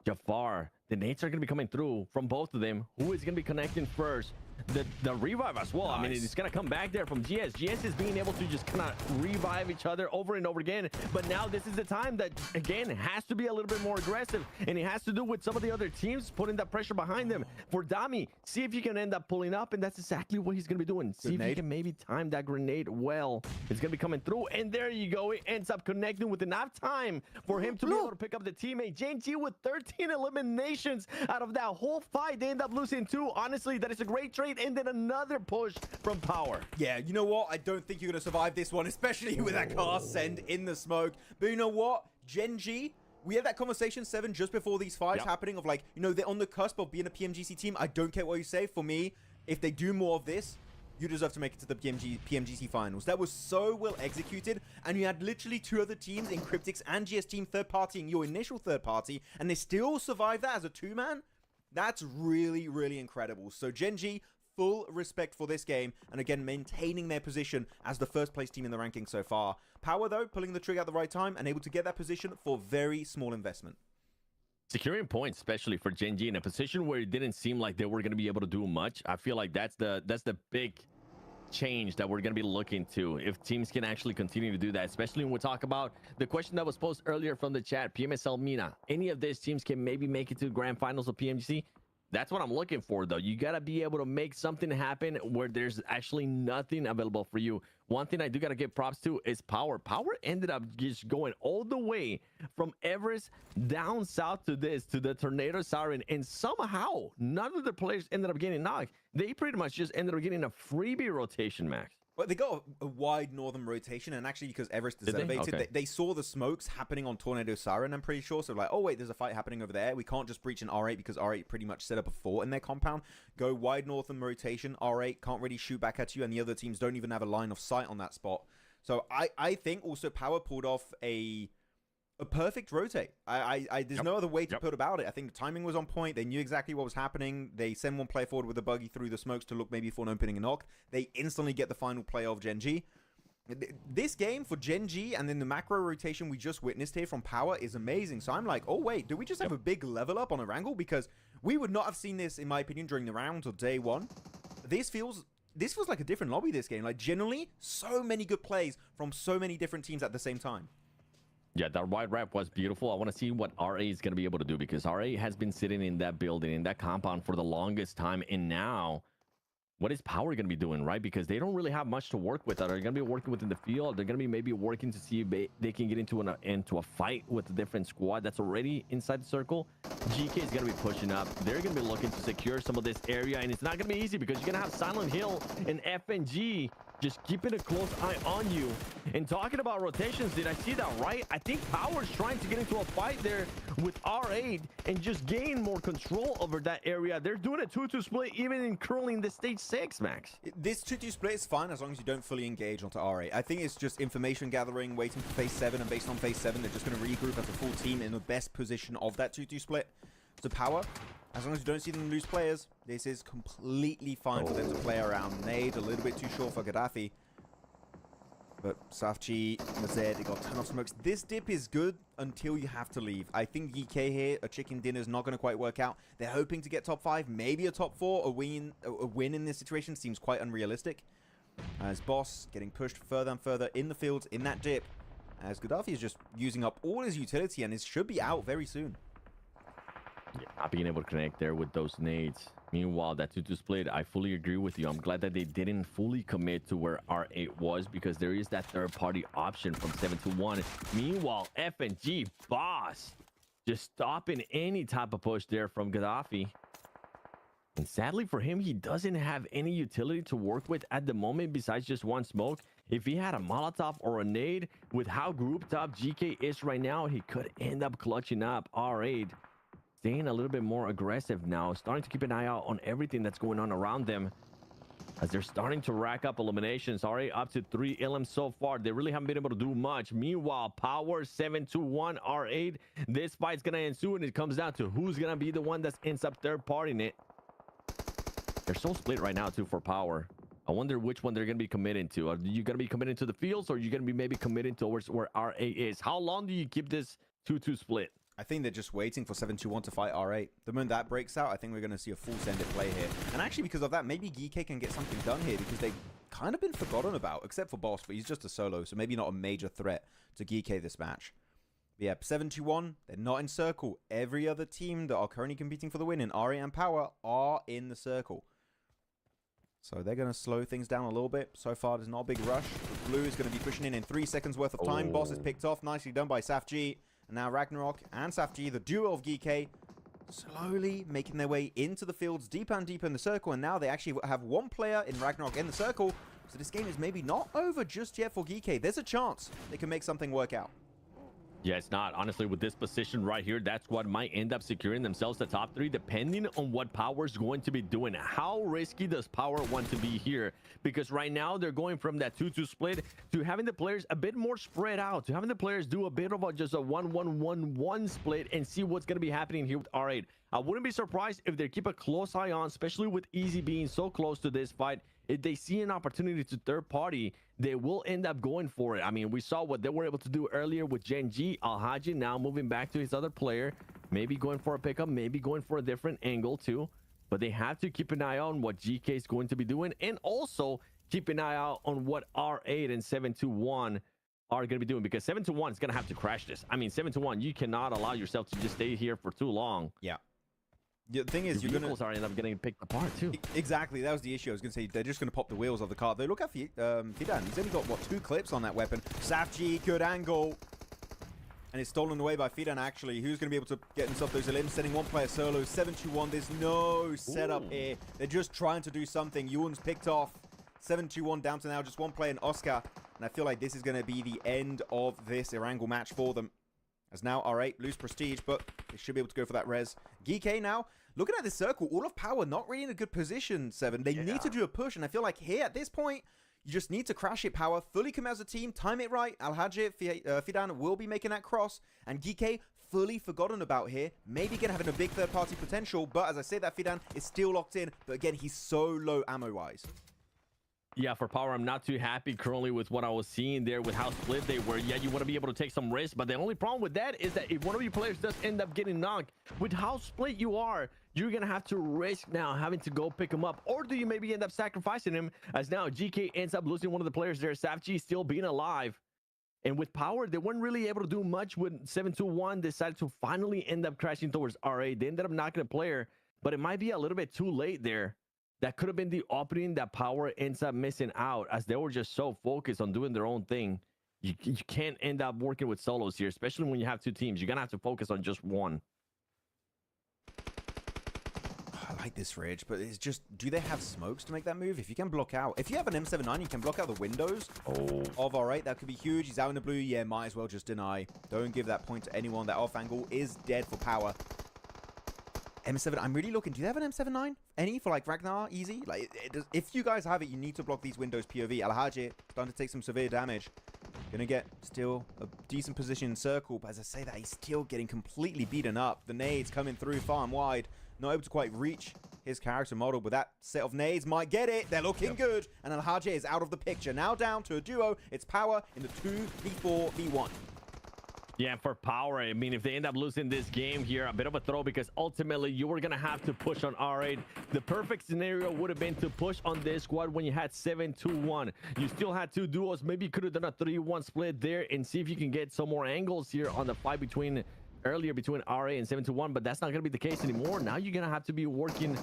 Jafar, the nades are going to be coming through from both of them. Who is going to be connecting first? the revive as well. Nice. I mean, it's gonna come back there from GS. GS is being able to just kind of revive each other over and over again. But now this is the time that, again, has to be a little bit more aggressive, and it has to do with some of the other teams putting that pressure behind them. For Dami, see if you can end up pulling up, and that's exactly what he's gonna be doing. See if you can maybe time that grenade well. It's gonna be coming through, and there you go. It ends up connecting with enough time for him to be able to pick up the teammate. JNG with 13 eliminations out of that whole fight. They end up losing 2. Honestly, that is a great trade, and then another push from Power. Yeah, you know what? I don't think you're going to survive this one, especially with that cast send in the smoke. But you know what? Gen G, we had that conversation, 7, just before these fights happening of like, you know, they're on the cusp of being a PMGC team. I don't care what you say. For me, if they do more of this, you deserve to make it to the PMGC finals. That was so well executed, and you had literally 2 other teams in Cryptics and GS team third partying your initial third party, and they still survived that as a 2-man. That's really, really incredible. So Gen G, full respect for this game, and again, maintaining their position as the first place team in the ranking so far. Power, though, pulling the trigger at the right time and able to get that position for very small investment. Securing points, especially for Gen G, in a position where it didn't seem like they were going to be able to do much. I feel like that's the big change that we're going to be looking to if teams can actually continue to do that, especially when we talk about the question that was posed earlier from the chat. PMSL MENA, any of these teams can maybe make it to the grand finals of PMGC. That's what I'm looking for, though. You got to be able to make something happen where there's actually nothing available for you. One thing I do got to give props to is Power. Power ended up just going all the way from Everest down south to the Tornado Siren, and somehow none of the players ended up getting knocked. They pretty much just ended up getting a freebie rotation, Max. But they got a wide northern rotation, and actually because Everest is elevated, okay. they saw the smokes happening on Tornado Siren, I'm pretty sure. So like, oh wait, there's a fight happening over there. We can't just breach an R8 because R8 pretty much set up a fort in their compound. Go wide northern rotation. R8 can't really shoot back at you, and the other teams don't even have a line of sight on that spot. So I think also Power pulled off a perfect rotate. There's no other way to put about it. I think the timing was on point. They knew exactly what was happening. They send one player forward with a buggy through the smokes to look maybe for an opening and knock. They instantly get the final play of Gen G. This game for Gen G and then the macro rotation we just witnessed here from Power is amazing. So I'm like, oh wait, do we just have a big level up on a wrangle? Because we would not have seen this, in my opinion, during the rounds or day one. This feels like a different lobby this game. Like generally, so many good plays from so many different teams at the same time. Yeah, that wide wrap was beautiful. I want to see what RA is going to be able to do, because RA has been sitting in that building, in that compound for the longest time. And now, what is Power going to be doing, right? Because they don't really have much to work with. Are they going to be working within the field? They're going to be maybe working to see if they can get into a fight with a different squad that's already inside the circle. GK is going to be pushing up. They're going to be looking to secure some of this area, and it's not going to be easy because you're going to have Silent Hill and FNG just keeping a close eye on you. And talking about rotations, did I see that right? I think Power's trying to get into a fight there with R8 and just gain more control over that area. They're doing a 2-2 split even in curling the stage 6, Max. This 2-2 split is fine as long as you don't fully engage onto R8. I think it's just information gathering, waiting for phase 7, and based on phase 7, they're just going to regroup as a full team in the best position of that 2-2 split. So Power, as long as you don't see them lose players, this is completely fine for them to play around. Nade, a little bit too short for Gaddafi. But Safchi, Mazed, they got a ton of smokes. This dip is good until you have to leave. I think EK here, a chicken dinner is not going to quite work out. They're hoping to get top 5, maybe a top 4. A win in this situation seems quite unrealistic. As Boss getting pushed further and further in the field in that dip. As Gaddafi is just using up all his utility and it should be out very soon. Yeah, not being able to connect there with those nades. Meanwhile, that 2-2 split, I fully agree with you. I'm glad that they didn't fully commit to where R8 was, because there is that third-party option from 7-1. Meanwhile, FNG Boss just stopping any type of push there from Gaddafi. And sadly for him, he doesn't have any utility to work with at the moment besides just one smoke. If he had a Molotov or a nade, with how grouped up GK is right now, he could end up clutching up R8. Staying a little bit more aggressive now, starting to keep an eye out on everything that's going on around them, as they're starting to rack up eliminations. Already up to 3 LMs so far. They really haven't been able to do much. Meanwhile, Power 7-1 R8. This fight's gonna ensue, and it comes down to who's gonna be the one that ends up third-partying it. They're so split right now too for Power. I wonder which one they're gonna be committing to. Are you gonna be committing to the fields, or are you gonna be maybe committing towards where RA is? How long do you keep this 2-2 split? I think they're just waiting for 721 to fight R8. The moment that breaks out, I think we're going to see a full send-it play here. And actually, because of that, maybe GK can get something done here because they've kind of been forgotten about, except for Boss, but he's just a solo, so maybe not a major threat to GK this match. But yeah, 721, they're not in circle. Every other team that are currently competing for the win in R8 and Power are in the circle. So they're going to slow things down a little bit. So far, there's not a big rush. But Blue is going to be pushing in 3 seconds worth of time. Boss is picked off. Nicely done by SafG. And now Ragnarok and SafG, the duo of GK, slowly making their way into the fields deeper and deeper in the circle. And now they actually have one player in Ragnarok in the circle. So this game is maybe not over just yet for GK. There's a chance they can make something work out. Yeah, it's not. Honestly, with this position right here, that squad might end up securing themselves the top 3, depending on what Power's going to be doing. How risky does Power want to be here? Because right now, they're going from that 2-2 split to having the players a bit more spread out, to having the players do a bit of just a 1-1-1-1 split and see what's going to be happening here with R8. I wouldn't be surprised if they keep a close eye on, especially with Easy being so close to this fight. If they see an opportunity to third party, they will end up going for it. I mean, we saw what they were able to do earlier with Gen G. Alhaji now moving back to his other player, maybe going for a pickup, maybe going for a different angle too. But they have to keep an eye on what GK is going to be doing, and also keep an eye out on what R8 and 721 are going to be doing, because 721 is going to have to crash this. I mean, 721, you cannot allow yourself to just stay here for too long. Yeah. The thing is, your vehicles are end up getting picked apart too. Exactly, that was the issue. I was going to say they're just going to pop the wheels of the car. They look at Fidan. He's only got what, 2 clips on that weapon. SafG, good angle, and it's stolen away by Fidan. Actually, who's going to be able to get himself those limbs? Sending one player solo. 721. There's no setup here. They're just trying to do something. Yuan's picked off. 721 down to now just one player in Oscar, and I feel like this is going to be the end of this Erangel match for them. As now R8 lose prestige, but they should be able to go for that res. GK now, looking at this circle, all of Power not really in a good position, 7. They need to do a push, and I feel like here at this point, you just need to crash it, Power. Fully commit as a team, time it right. Alhaji, Fidan will be making that cross, and GK fully forgotten about here. Maybe again having a big third-party potential, but as I say that, Fidan is still locked in, but again, he's so low ammo-wise. Yeah, for Power, I'm not too happy currently with what I was seeing there with how split they were. Yeah, you want to be able to take some risks, but the only problem with that is that if one of your players does end up getting knocked, with how split you are, you're going to have to risk now having to go pick him up. Or do you maybe end up sacrificing him, as now GK ends up losing one of the players there, SafG still being alive. And with Power, they weren't really able to do much when 721 decided to finally end up crashing towards R8. They ended up knocking a player, but it might be a little bit too late there. That could have been the opening that Power ends up missing out, as they were just so focused on doing their own thing. You can't end up working with solos here, especially when you have 2 teams. You're going to have to focus on just one. I like this Ridge, but it's just, do they have smokes to make that move? If you can block out, if you have an M79, you can block out the windows of R8. That could be huge. He's out in the blue. Yeah, might as well just deny. Don't give that point to anyone. That off angle is dead for Power. M7, I'm really looking. Do you have an M79? Any for like Ragnar? Easy? Like, if you guys have it, you need to block these windows POV. Alhaji starting to take some severe damage. Gonna get still a decent position in circle, but as I say that, he's still getting completely beaten up. The nades coming through far and wide. Not able to quite reach his character model, but that set of nades might get it. They're looking good. And Alhaji is out of the picture. Now down to a duo. It's Power in the 2v4v1. Yeah, for Power, I mean, if they end up losing this game here, a bit of a throw, because ultimately you were going to have to push on R8. The perfect scenario would have been to push on this squad when you had 7-2-1. You still had 2 duos. Maybe you could have done a 3-1 split there and see if you can get some more angles here on the fight between R8 and 7-2-1, but that's not going to be the case anymore. Now you're going to have to be working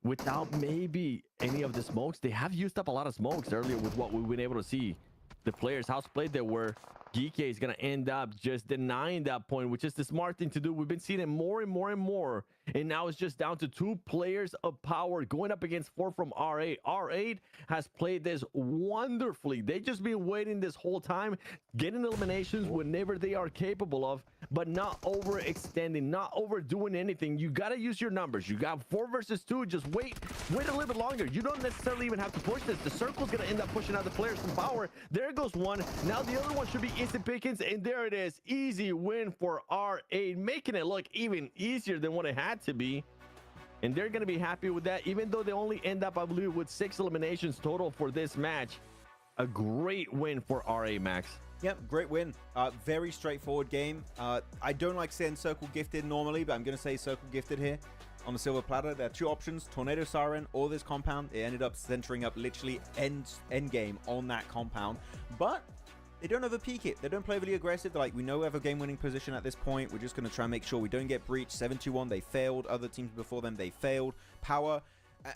without maybe any of the smokes. They have used up a lot of smokes earlier with what we've been able to see. The players, how split they were. GK is going to end up just denying that point, which is the smart thing to do. We've been seeing it more and more and more. And now it's just down to 2 players of Power going up against 4 from R8. R8 has played this wonderfully. They've just been waiting this whole time, getting eliminations whenever they are capable of, but not overextending, not overdoing anything. You got to use your numbers. You got 4 versus 2. Just wait a little bit longer. You don't necessarily even have to push this. The circle's going to end up pushing out the players from Power. There goes one. Now the other one should be instant pickings, and there it is. Easy win for R8, making it look even easier than what it had to be. And they're going to be happy with that, even though they only end up, I believe, with 6 eliminations total for this match. a great win for RA, Max. Yep, great win. Very straightforward game. I don't like saying Circle Gifted normally, but I'm going to say Circle Gifted here. On the silver platter, there are two options: Tornado Siren or this compound. It ended up centering up literally end game on that compound, but they don't overpeak it. They don't play really aggressive. They're like, we know we have a game-winning position at this point. We're just going to try and make sure we don't get breached. 7-2-1, they failed. Other teams before them, they failed. Power,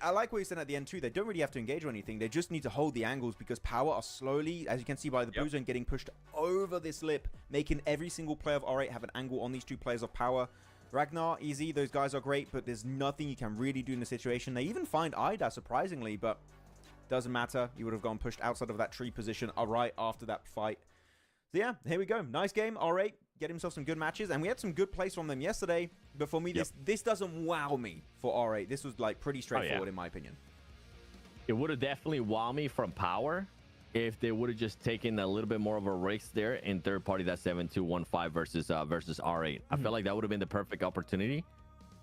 I like what you said at the end too. They don't really have to engage or anything. They just need to hold the angles because Power are slowly, as you can see by the blue zone, getting pushed over this lip, making every single player of R8 have an angle on these two players of Power. Ragnar, easy. Those guys are great, but there's nothing you can really do in the situation. They even find Ida, surprisingly, but doesn't matter. You would have gone pushed outside of that tree position right after that fight. So yeah, here we go. Nice game. R8 get himself some good matches, and we had some good plays from them yesterday. But for me, this doesn't wow me for R8. This was like pretty straightforward in my opinion. It would have definitely wowed me from Power if they would have just taken a little bit more of a risk there in third party, that 7-2-1-5 versus R8. I felt like that would have been the perfect opportunity.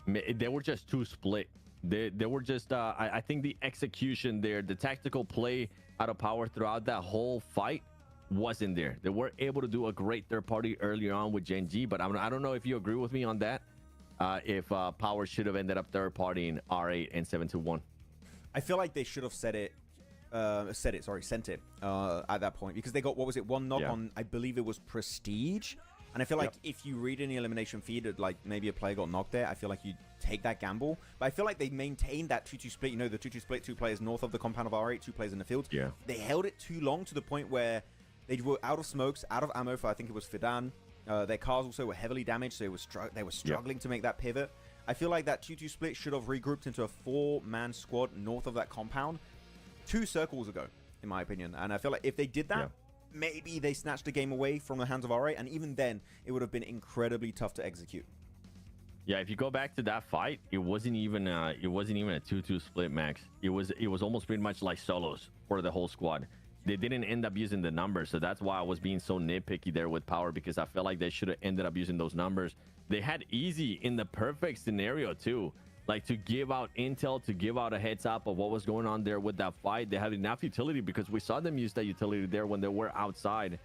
They were just too split. They were just I think the execution there, the tactical play out of Power throughout that whole fight wasn't there. They were able to do a great third party earlier on with Gen G, but I don't know if you agree with me on that. If Power should have ended up third party in R8 and 7-2-1. I feel like they should have sent it at that point, because they got, what was it, one knock on, I believe it was Prestige. And I feel like if you read in the elimination feed, like maybe a player got knocked there, I feel like you take that gamble. But I feel like they maintained that 2-2 split. You know, the 2-2 split, 2 players north of the compound of R8, 2 players in the field. Yeah. They held it too long to the point where they were out of smokes, out of ammo for, I think it was Fidan. Their cars also were heavily damaged, so they were struggling to make that pivot. I feel like that 2-2 split should have regrouped into a 4-man squad north of that compound 2 circles ago, in my opinion. And I feel like if they did that, maybe they snatched the game away from the hands of R8, and even then, it would have been incredibly tough to execute. Yeah, if you go back to that fight, it wasn't even a 2-2 split, Max. It was almost pretty much like solos for the whole squad. They didn't end up using the numbers, so that's why I was being so nitpicky there with Power, because I felt like they should have ended up using those numbers. They had Easy in the perfect scenario too, like to give out intel, to give out a heads up of what was going on there with that fight. They had enough utility because we saw them use that utility there when they were outside.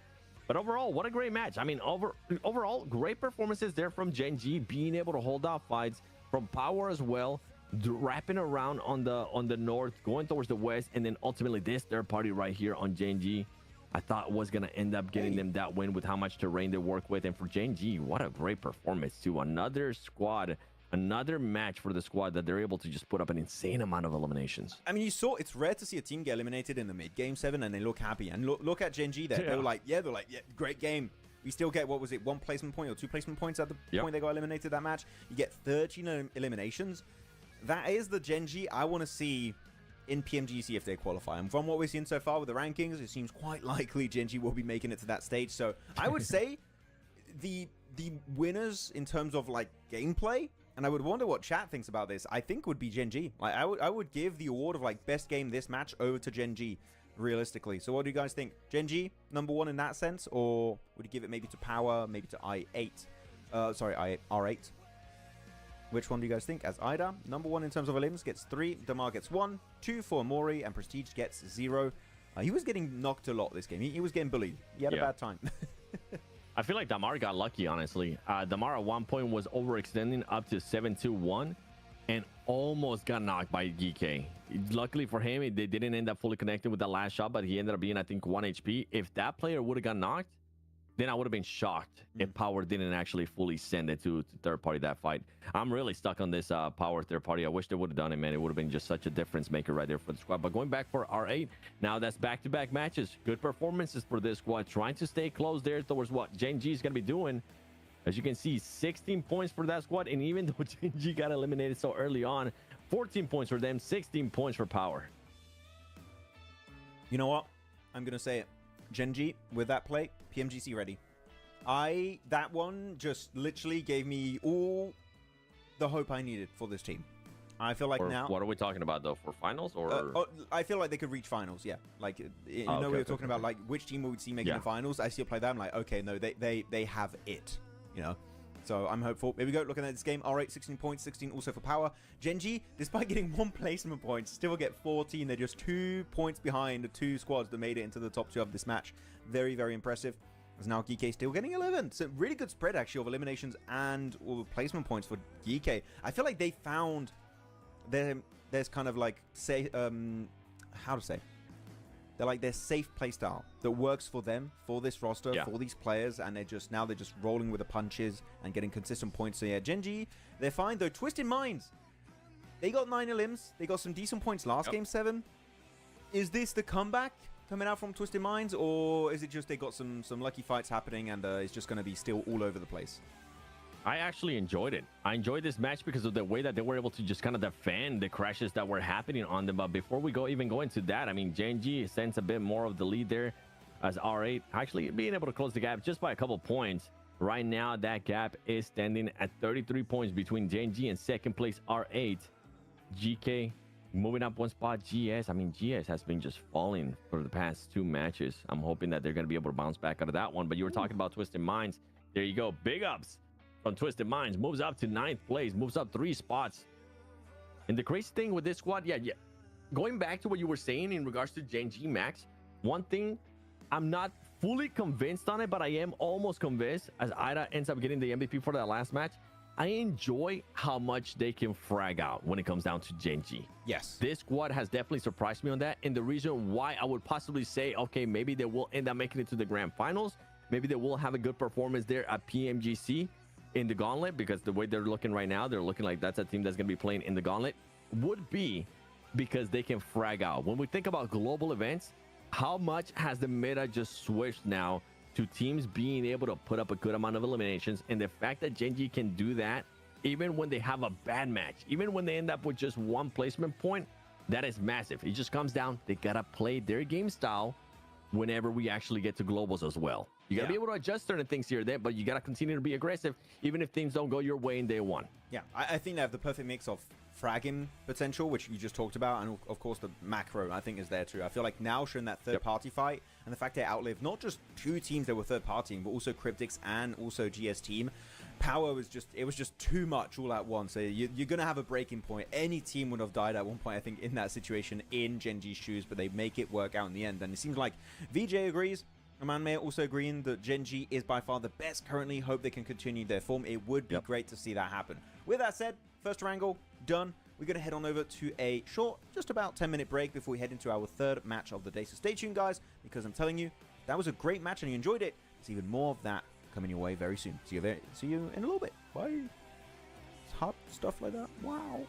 But overall, what a great match. I mean, overall, great performances there from Gen G, being able to hold off fights, from Power as well, wrapping around on the north, going towards the west, and then ultimately this third party right here on Gen G, I thought was going to end up getting them that win with how much terrain they work with. And for Gen G, what a great performance too. Another squad, another match for the squad that they're able to just put up an insane amount of eliminations. I mean, you saw, it's rare to see a team get eliminated in the mid game 7 and they look happy. And look at Gen G there. They were like, yeah, great game. We still get, what was it, 1 placement point or 2 placement points at the point they got eliminated that match. You get 13 eliminations. That is the Gen G I want to see in PMGC if they qualify. And from what we've seen so far with the rankings, it seems quite likely Gen G will be making it to that stage. So I would say the winners in terms of like gameplay, and I would wonder what chat thinks about this, I think would be Gen G. Like I would give the award of like best game this match over to Gen G realistically. So what do you guys think? Gen G number 1 in that sense, or would you give it maybe to Power, maybe to R8? Which one do you guys think? As Ida, number 1 in terms of elims, gets 3. Damar gets 1. 2 for Mori, and Prestige gets 0. He was getting knocked a lot this game. He was getting bullied. He had a bad time. I feel like Damar got lucky, honestly. Damar at one point was overextending up to 7-2-1 and almost got knocked by GK. Luckily for him, they didn't end up fully connecting with that last shot, but he ended up being, I think, 1 HP. If that player would have got knocked, then I would have been shocked if Power didn't actually fully send it to third party that fight. I'm really stuck on this Power third party. I wish they would have done it, man. It would have been just such a difference maker right there for the squad. But going back for R8, now that's back-to-back matches. Good performances for this squad. Trying to stay close there towards what Gen G is going to be doing. As you can see, 16 points for that squad. And even though Gen G got eliminated so early on, 14 points for them, 16 points for Power. You know what? I'm going to say it. Gen G, with that play, PMGC ready. That one just literally gave me all the hope I needed for this team. I feel like now... What are we talking about, though? For finals? Or I feel like they could reach finals, yeah. Like, we were talking about, like, which team we would see making the finals. I see a play that, I'm like, okay, no, they have it, you know? So I'm hopeful. Here we go. Looking at this game. R8, 16 points, 16 also for power. Genji, despite getting 1 placement point, still get 14. They're just 2 points behind the 2 squads that made it into the top 2 of this match. Very, very impressive. As now Geek still getting 11. So really good spread, actually, of eliminations and placement points for Geek. I feel like they found there's kind of like, say, how to say? They're like their safe playstyle that works for them, for this roster, for these players, and they're just rolling with the punches and getting consistent points. So yeah, Genji, they're fine though. Twisted Minds, they got 9 elims. They got some decent points last game 7. Is this the comeback coming out from Twisted Minds, or is it just they got some lucky fights happening and it's just going to be still all over the place? I actually enjoyed it. I enjoyed this match because of the way that they were able to just kind of defend the crashes that were happening on them. But before we even go into that, I mean, Genji sends a bit more of the lead there as R8 actually being able to close the gap just by a couple points. Right now, that gap is standing at 33 points between Genji and second place R8. GK moving up 1 spot. GS, I mean, GS has been just falling for the past 2 matches. I'm hoping that they're going to be able to bounce back out of that one. But you were talking about Twisted Minds. There you go. Big ups from Twisted Minds. Moves up to 9th place. Moves up 3 spots. And the crazy thing with this squad, going back to what you were saying in regards to Genji Max, one thing, I'm not fully convinced on it, but I am almost convinced as Ida ends up getting the MVP for that last match. I enjoy how much they can frag out when it comes down to Genji. Yes. This squad has definitely surprised me on that. And the reason why I would possibly say, okay, maybe they will end up making it to the grand finals. Maybe they will have a good performance there at PMGC in the gauntlet, because the way they're looking right now, they're looking like that's a team that's going to be playing in the gauntlet, would be because they can frag out. When we think about global events, how much has the meta just switched now to teams being able to put up a good amount of eliminations? And the fact that Genji can do that, even when they have a bad match, even when they end up with just 1 placement point, that is massive. It just comes down, they got to play their game style whenever we actually get to globals as well. You got to be able to adjust certain things here or there, but you got to continue to be aggressive, even if things don't go your way in day 1. Yeah, I think they have the perfect mix of fragging potential, which you just talked about, and of course the macro, I think, is there too. I feel like now showing that third-party fight, and the fact they outlived not just 2 teams that were third-partying, but also Cryptics and also GS team. Power was just too much all at once. So you're going to have a breaking point. Any team would have died at one point, I think, in that situation in Genji's shoes, but they make it work out in the end. And it seems like VJ agrees. Amanmei also agreeing that Genji is by far the best currently. Hope they can continue their form. It would be great to see that happen. With that said, first wrangle done. We're going to head on over to a short, just about 10-minute break before we head into our 3rd match of the day. So stay tuned, guys, because I'm telling you, that was a great match and you enjoyed it. There's even more of that coming your way very soon. See you in a little bit. Bye. It's hot stuff like that. Wow.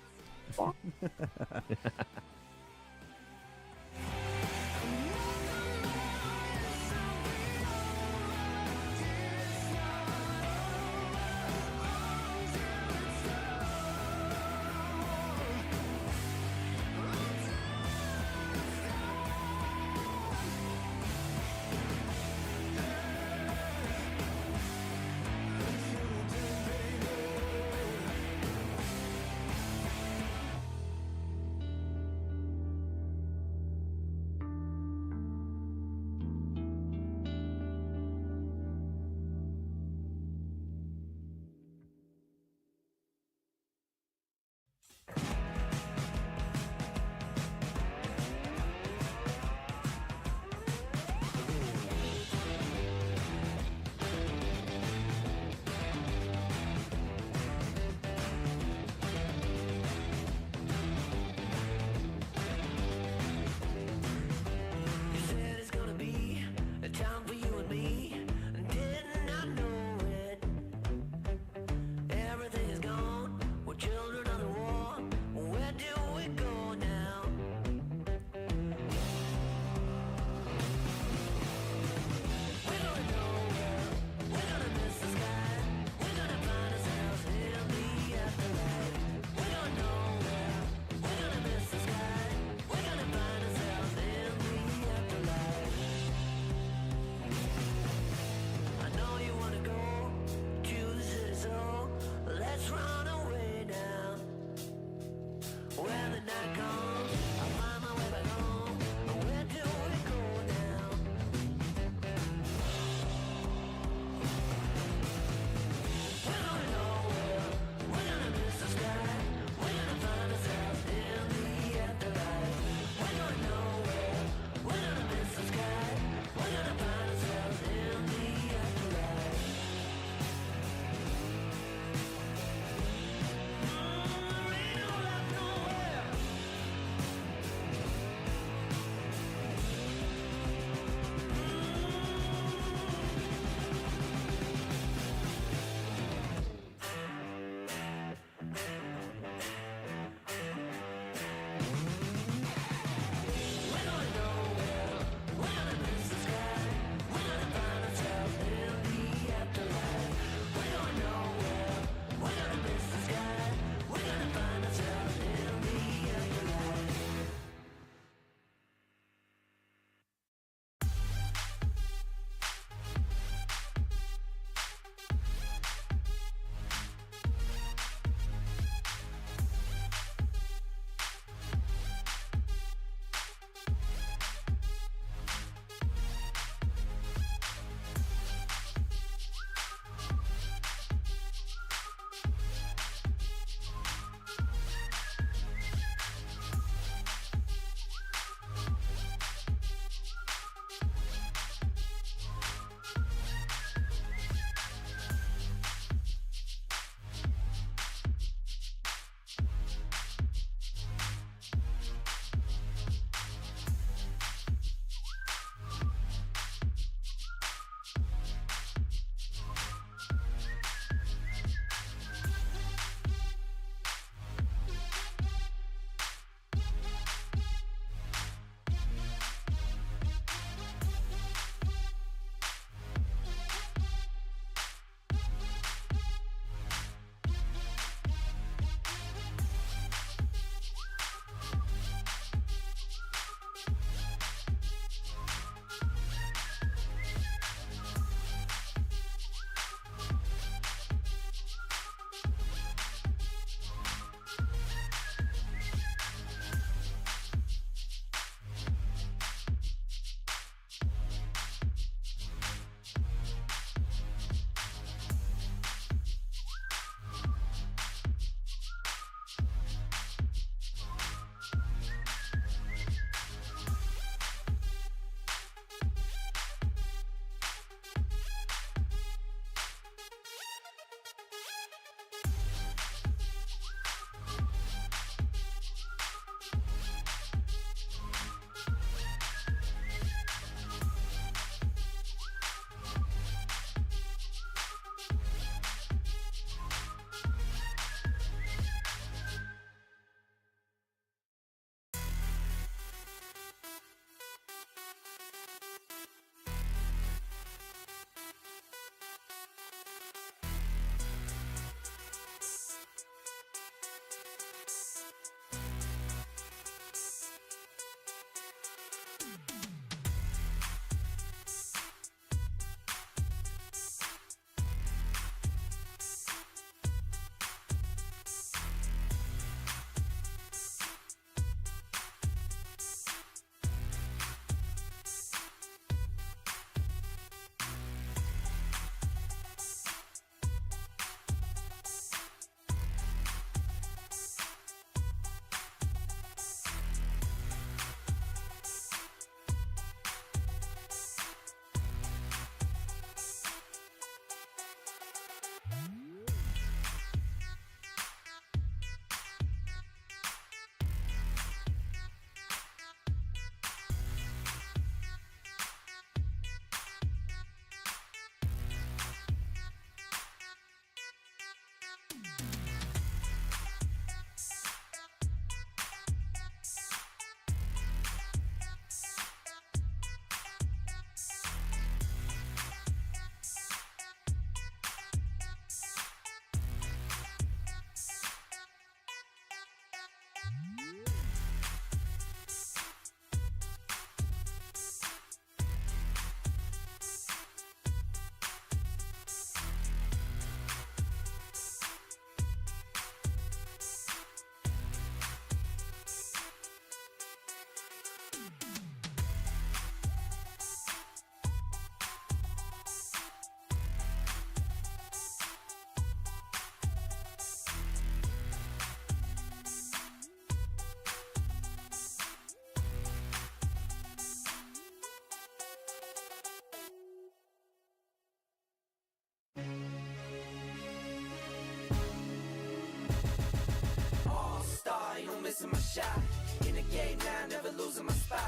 missing my shot. In the game now, never losing my spot.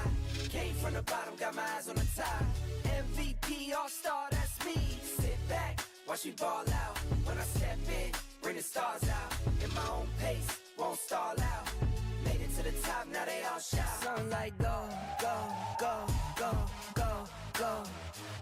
Came from the bottom, got my eyes on the top. MVP All-Star, that's me. Sit back, watch me ball out. When I step in, bring the stars out. In my own pace, won't stall out. Made it to the top, now they all shout. Sunlight, go, go, go, go, go, go.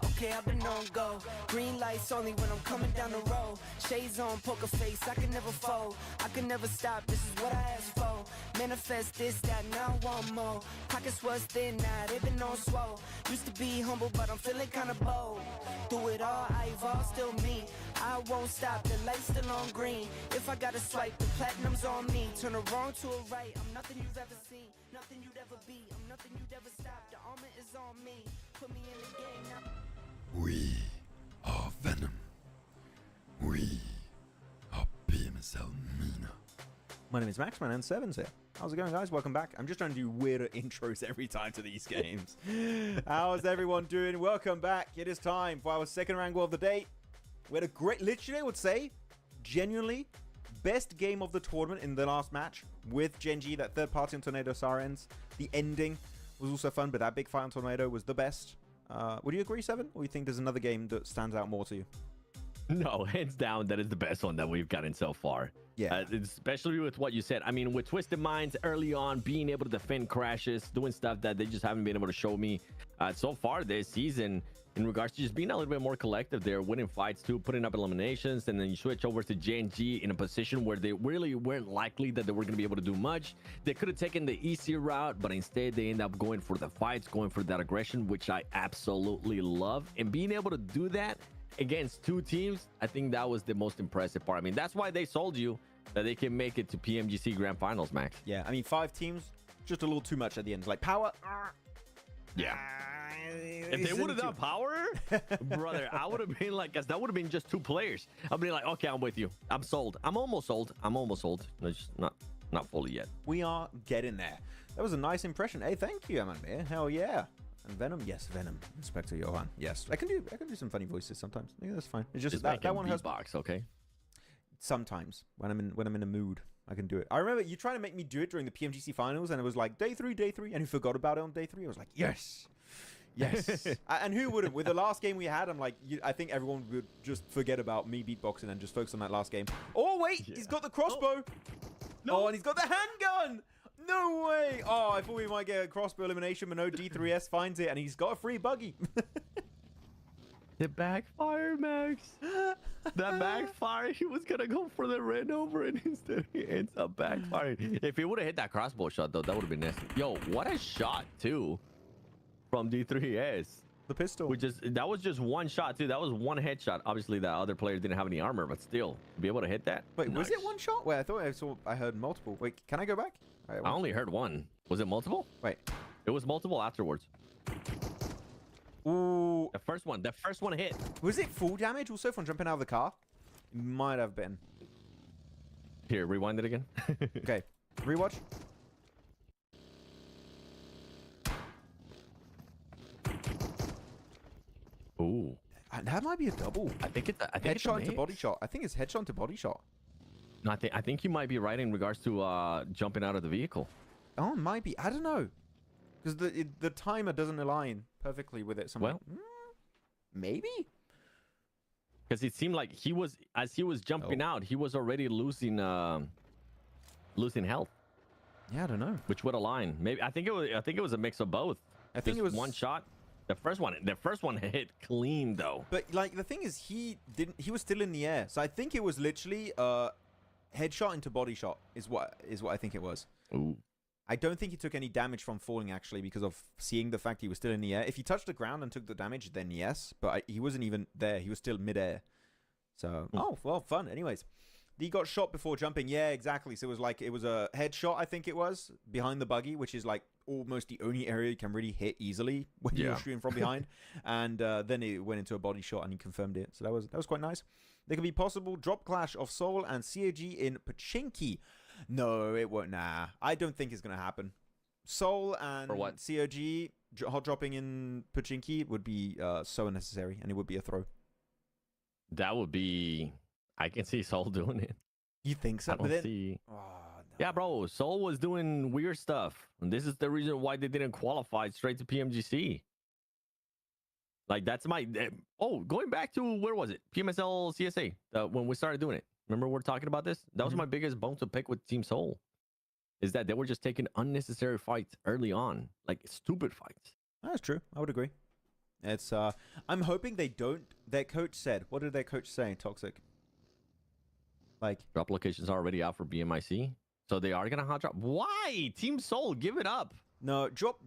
Okay, I've been on go. Green lights only when I'm coming down the road. Shades on, poker face, I can never fold. I can never stop, this is what I asked for. Manifest this, that, now I want more. Pockets was thin, now they've been on swole. Used to be humble, but I'm feeling kinda bold. Do it all, I evolve, still me. I won't stop, the light's still on green. If I gotta swipe, the platinum's on me. Turn a wrong to a right, I'm nothing you've ever seen. Nothing you'd ever be, I'm nothing you'd ever stop. The armor is on me, put me in the game now. We are Venom. We are PMSL MENA. My name is Max, man, and Seven's here. How's it going, guys? Welcome back. I'm just trying to do weirder intros every time to these games. How's everyone doing? Welcome back. It is time for our second round goal of the day. We had a great, literally, I would say, genuinely best game of the tournament in the last match with Genji, that third party on Tornado Sirens. The ending was also fun, but that big fight on Tornado was the best. Would you agree, Seven? Or you think there's another game that stands out more to you? No, hands down, that is the best one that we've gotten so far. Yeah. Especially with what you said. I mean, with Twisted Minds early on, being able to defend crashes, doing stuff that they just haven't been able to show me so far this season in regards to just being a little bit more collective there, winning fights too, putting up eliminations, and then you switch over to Genji in a position where they really weren't likely that they were going to be able to do much. They could have taken the easier route, but instead they end up going for the fights, going for that aggression, which I absolutely love. And being able to do that against two teams, I think that was the most impressive part. I mean, that's why they sold you that they can make it to PMGC Grand Finals, Max. Yeah, I mean, 5 teams, just a little too much at the end. Like, power. Yeah. If they would have done power, brother, I would have been like, guys, that would have been just 2 players. I'd be like, okay, I'm with you. I'm sold. I'm almost sold. I'm almost sold. No, just not fully yet. We are getting there. That was a nice impression. Hey, thank you, Amanda. Hell yeah. And Venom, yes, Venom. Inspector Johan, yes. I can do some funny voices sometimes. Yeah, that's fine. It's just that one has box, okay. Sometimes when I'm in a mood, I can do it. I remember you trying to make me do it during the PMGC finals, and it was like day three, and you forgot about it on day 3. I was like, yes. Yes. And who wouldn't? With the last game we had, I'm like, I think everyone would just forget about me beatboxing and just focus on that last game. Oh, wait, yeah. He's got the crossbow. No. Oh, and he's got the handgun. No way. Oh, I thought we might get a crossbow elimination, but no, D3S finds it, and he's got a free buggy. It backfired, Max. That backfired. He was going to go for the red over, and instead he ends up backfiring. If he would have hit that crossbow shot, though, that would have been nasty. Yo, what a shot, too. From D3S, the pistol. That was just one shot too. That was one headshot. Obviously, that other player didn't have any armor, but still, to be able to hit that. Wait, nice. Was it one shot? Wait, I thought I heard multiple. Wait, can I go back? Right, I only heard one. Was it multiple? Wait, it was multiple afterwards. Ooh, the first one hit. Was it full damage also from jumping out of the car? It might have been. Here, rewind it again. Okay, rewatch. Ooh, that might be a double. I think it's headshot into body shot. I think it's headshot into body shot. No, I think you might be right in regards to jumping out of the vehicle. Oh, it might be. I don't know, because the timer doesn't align perfectly with it. So well, maybe. Because it seemed like as he was jumping out, he was already losing health. Yeah, I don't know. Which would align. Maybe I think it was a mix of both. I think it was one shot. The first one hit clean though. But like the thing is, he was still in the air. So I think it was literally headshot into body shot is what I think it was. Ooh. I don't think he took any damage from falling actually because of seeing the fact he was still in the air. If he touched the ground and took the damage, then yes. But he wasn't even there. He was still midair. So oh well, fun. Anyways, he got shot before jumping. Yeah, exactly. So it was a headshot. I think it was behind the buggy, which is like almost the only area you can really hit easily when you're shooting from behind. And then it went into a body shot and he confirmed it. So that was quite nice. There could be possible drop clash of Soul and COG in Pachinki. No, it won't. Nah, I don't think it's gonna happen. Soul and COG hot dropping in Pachinki would be so unnecessary, and it would be a throw. That would be. I can see Soul doing it. You think so? I don't see. Oh, Yeah, bro. Seoul was doing weird stuff, and this is the reason why they didn't qualify straight to PMGC. Like that's my going back to where was it? PMSL CSA when we started doing it. Remember we're talking about this? That was my biggest bone to pick with Team Seoul. Is that they were just taking unnecessary fights early on, like stupid fights. That's true. I would agree. It's I'm hoping they don't. Their coach said, what did their coach say? Toxic. Like drop locations are already out for BMIC, so they are gonna hot drop. Why? Team Seoul, give it up. No, drop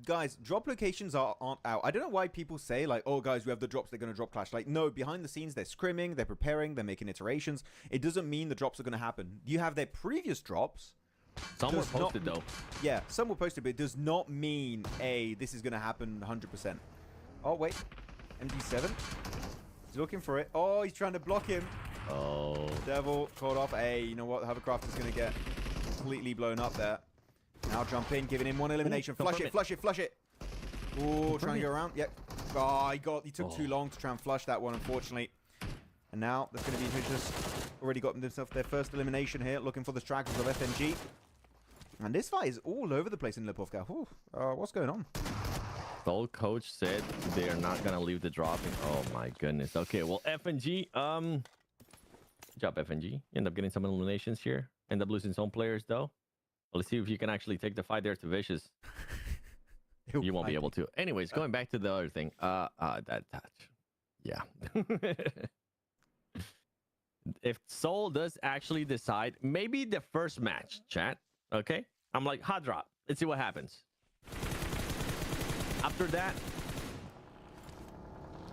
locations aren't out. I don't know why people say like, oh guys, we have the drops, they're gonna drop Clash. Like, no, behind the scenes they're scrimming, they're preparing, they're making iterations. It doesn't mean the drops are gonna happen. You have their previous drops. Some were posted though. Yeah, some were posted, but it does not mean this is gonna happen 100%. Oh wait, MD7. He's looking for it. Oh, he's trying to block him. Oh. Devil caught off. Hey, you know what? Hovercraft is gonna get completely blown up there. Now jump in, giving him one elimination. Flush it, flush it, flush it. Oh, trying to go around. Yep. Oh, he took too long to try and flush that one, unfortunately. And now that's going to be Vicious. Already got themselves their first elimination here, looking for the stragglers of FNG. And this fight is all over the place in Lipovka. What's going on? The old coach said they are not going to leave the dropping. Oh my goodness. Okay, well, FNG, good job, FNG. End up getting some eliminations here. End up losing some players, though. Let's see if you can actually take the fight there to Vicious. You won't be able to. Anyways, going back to the other thing. Yeah. If Seoul does actually decide, maybe the first match, chat, okay? I'm like, hot drop. Let's see what happens. After that,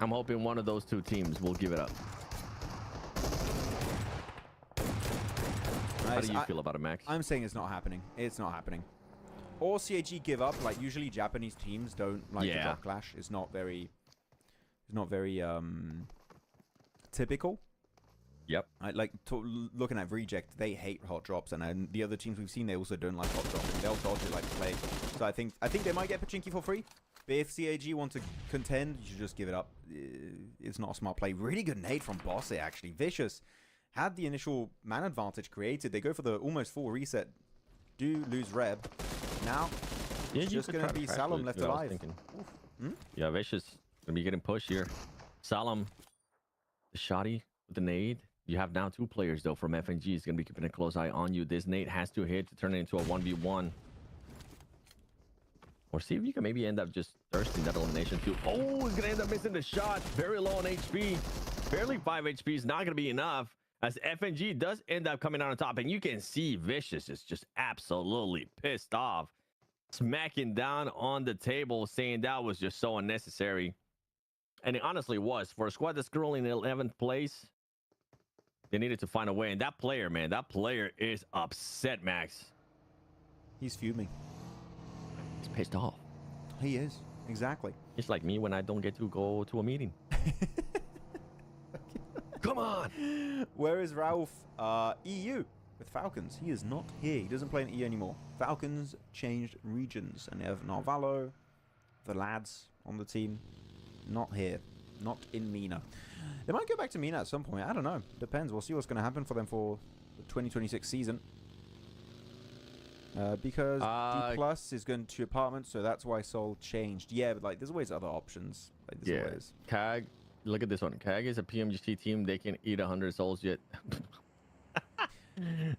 I'm hoping one of those two teams will give it up. How do you feel about it, Max? I'm saying it's not happening. It's not happening. Or CAG give up. Like usually Japanese teams don't like to drop Clash. It's not very typical. Yep. Looking at Reject, they hate hot drops, and the other teams we've seen, they also don't like hot drops. They'll dodge it like plague. So I think they might get Pachinki for free. But if CAG want to contend, you should just give it up. It's not a smart play. Really good nade from Bosse, actually. Vicious had the initial man advantage created. They go for the almost full reset. Do lose Reb. Now, it's just going to be Salom left alive. Yeah, Vicious going to be getting pushed here. Salom, the shotty with the nade. You have now two players, though, from FNG. Is going to be keeping a close eye on you. This nade has to hit to turn it into a 1v1. Or see if you can maybe end up just thirsting that elimination, too. Oh, he's going to end up missing the shot. Very low on HP. Barely 5 HP is not going to be enough, as FNG does end up coming out on top. And you can see Vicious is just absolutely pissed off, smacking down on the table, saying that was just so unnecessary. And it honestly was. For a squad that's currently in 11th place, they needed to find a way. And that player, man, that player is upset, Max. He's fuming. He's pissed off. He is. Exactly. It's like me when I don't get to go to a meeting. Come on. Where is Ralph? EU with Falcons. He is not here. He doesn't play in EU anymore. Falcons changed regions, and they have Narvalo, the lads on the team, not here. Not in MENA. They might go back to MENA at some point. I don't know. Depends. We'll see what's going to happen for them for the 2026 season. Because D Plus is going to apartments, so that's why Seoul changed. Yeah, but like, there's always other options. Like, there's always. CAG, look at this one. CAG is a PMGT team. They can eat 100 souls yet.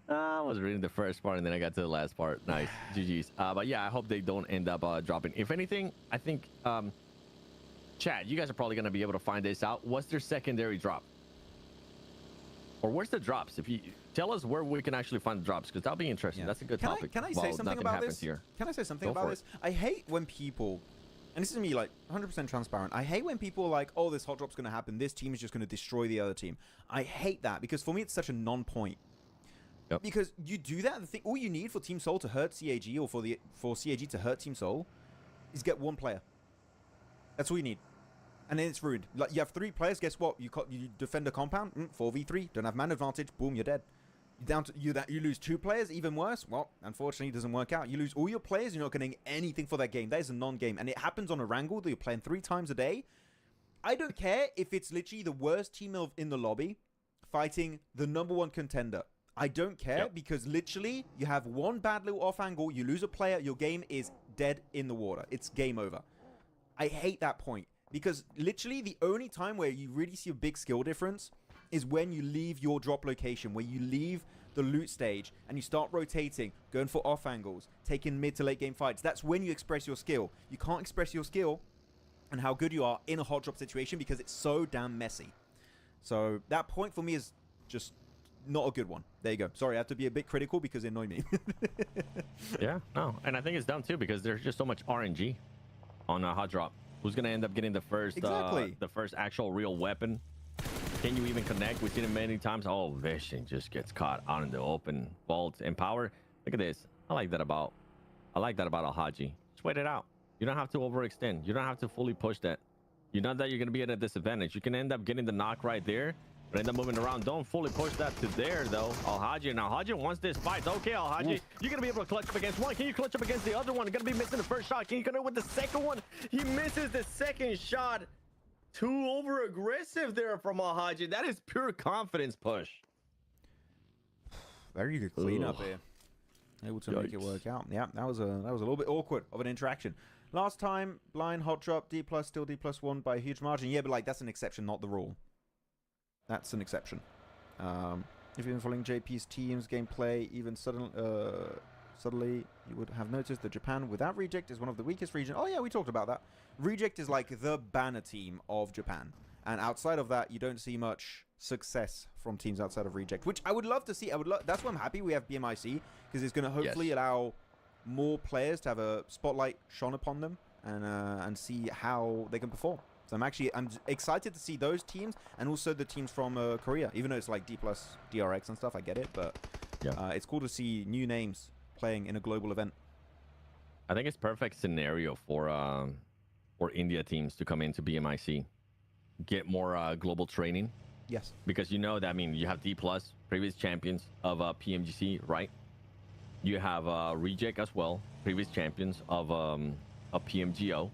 I was reading the first part and then I got to the last part. Nice. GG's. But yeah, I hope they don't end up dropping. If anything, I think, Chad, you guys are probably going to be able to find this out. What's their secondary drop? Or where's the drops? If you tell us where we can actually find the drops, because that'll be interesting. That's a good topic. Can I say something about this? Can I say something about this? I hate when people, and this is me like 100% transparent, I hate when people are like, oh, this hot drop's going to happen. This team is just going to destroy the other team. I hate that, because for me, it's such a non-point. Yep. Because you do that, all you need for Team Seoul to hurt CAG, or for CAG to hurt Team Seoul, is get one player. That's all you need. And then it's ruined. Like, you have 3 players, guess what? You defend a compound, 4v3, don't have man advantage, boom, you're dead. You lose 2 players, even worse. Well, unfortunately, it doesn't work out. You lose all your players, you're not getting anything for that game. That is a non-game. And it happens on a wrangle that you're playing 3 times a day. I don't care if it's literally the worst team in the lobby fighting the #1 contender. I don't care Yep. because literally you have one bad little off angle, you lose a player, your game is dead in the water. It's game over. I hate that point because literally the only time where you really see a big skill difference is when you leave your drop location, where you leave the loot stage and you start rotating, going for off angles, taking mid to late game fights. That's when you express your skill. You can't express your skill and how good you are in a hot drop situation because it's so damn messy. So that point for me is just not a good one. There you go. Sorry, I have to be a bit critical because it annoyed me. Yeah, no, and I think it's dumb too because there's just so much RNG on a hot drop. Who's gonna end up getting the first, the first actual real weapon? Can you even connect? We've seen it many times. Oh, Vision just gets caught out in the open. Vault and Power. Look at this. I like that about Alhaji. Just wait it out. You don't have to overextend. You don't have to fully push that. You know that you're gonna be at a disadvantage. You can end up getting the knock right there, but end up moving around. Don't fully push that to there though. Alhaji. Now Alhaji wants this fight. Okay, Alhaji. You're gonna be able to clutch up against one. Can you clutch up against the other one? You're gonna be missing the first shot. Can you connect with the second one? He misses the second shot. Too over aggressive there from Alhaji. That is pure confidence push. Very good cleanup here. Able to make it work out. Yeah, that was a little bit awkward of an interaction. Last time, blind hot drop, D+, still D+1 by a huge margin. Yeah, but like that's an exception, not the rule. That's an exception. If you've been following JP's team's gameplay, even suddenly you would have noticed that Japan without Reject is one of the weakest regions. Oh yeah, we talked about that. Reject is like the banner team of Japan. And outside of that, you don't see much success from teams outside of Reject, which I would love to see. That's why I'm happy we have BMIC, because it's going to hopefully allow more players to have a spotlight shone upon them and see how they can perform. So I'm excited to see those teams and also the teams from Korea, even though it's like D+ DRX and stuff. I get it, but it's cool to see new names playing in a global event. I think it's perfect scenario for India teams to come into BMIC, get more global training. Yes, because you know that, I mean, you have D+, previous champions of PMGC, right? You have Reject as well, previous champions of PMGO.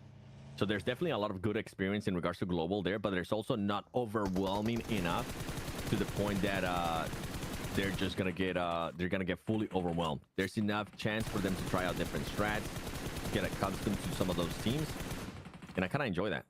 So there's definitely a lot of good experience in regards to global there, but there's also not overwhelming enough to the point that they're just gonna get fully overwhelmed. There's enough chance for them to try out different strats, get accustomed to some of those teams, and I kind of enjoy that.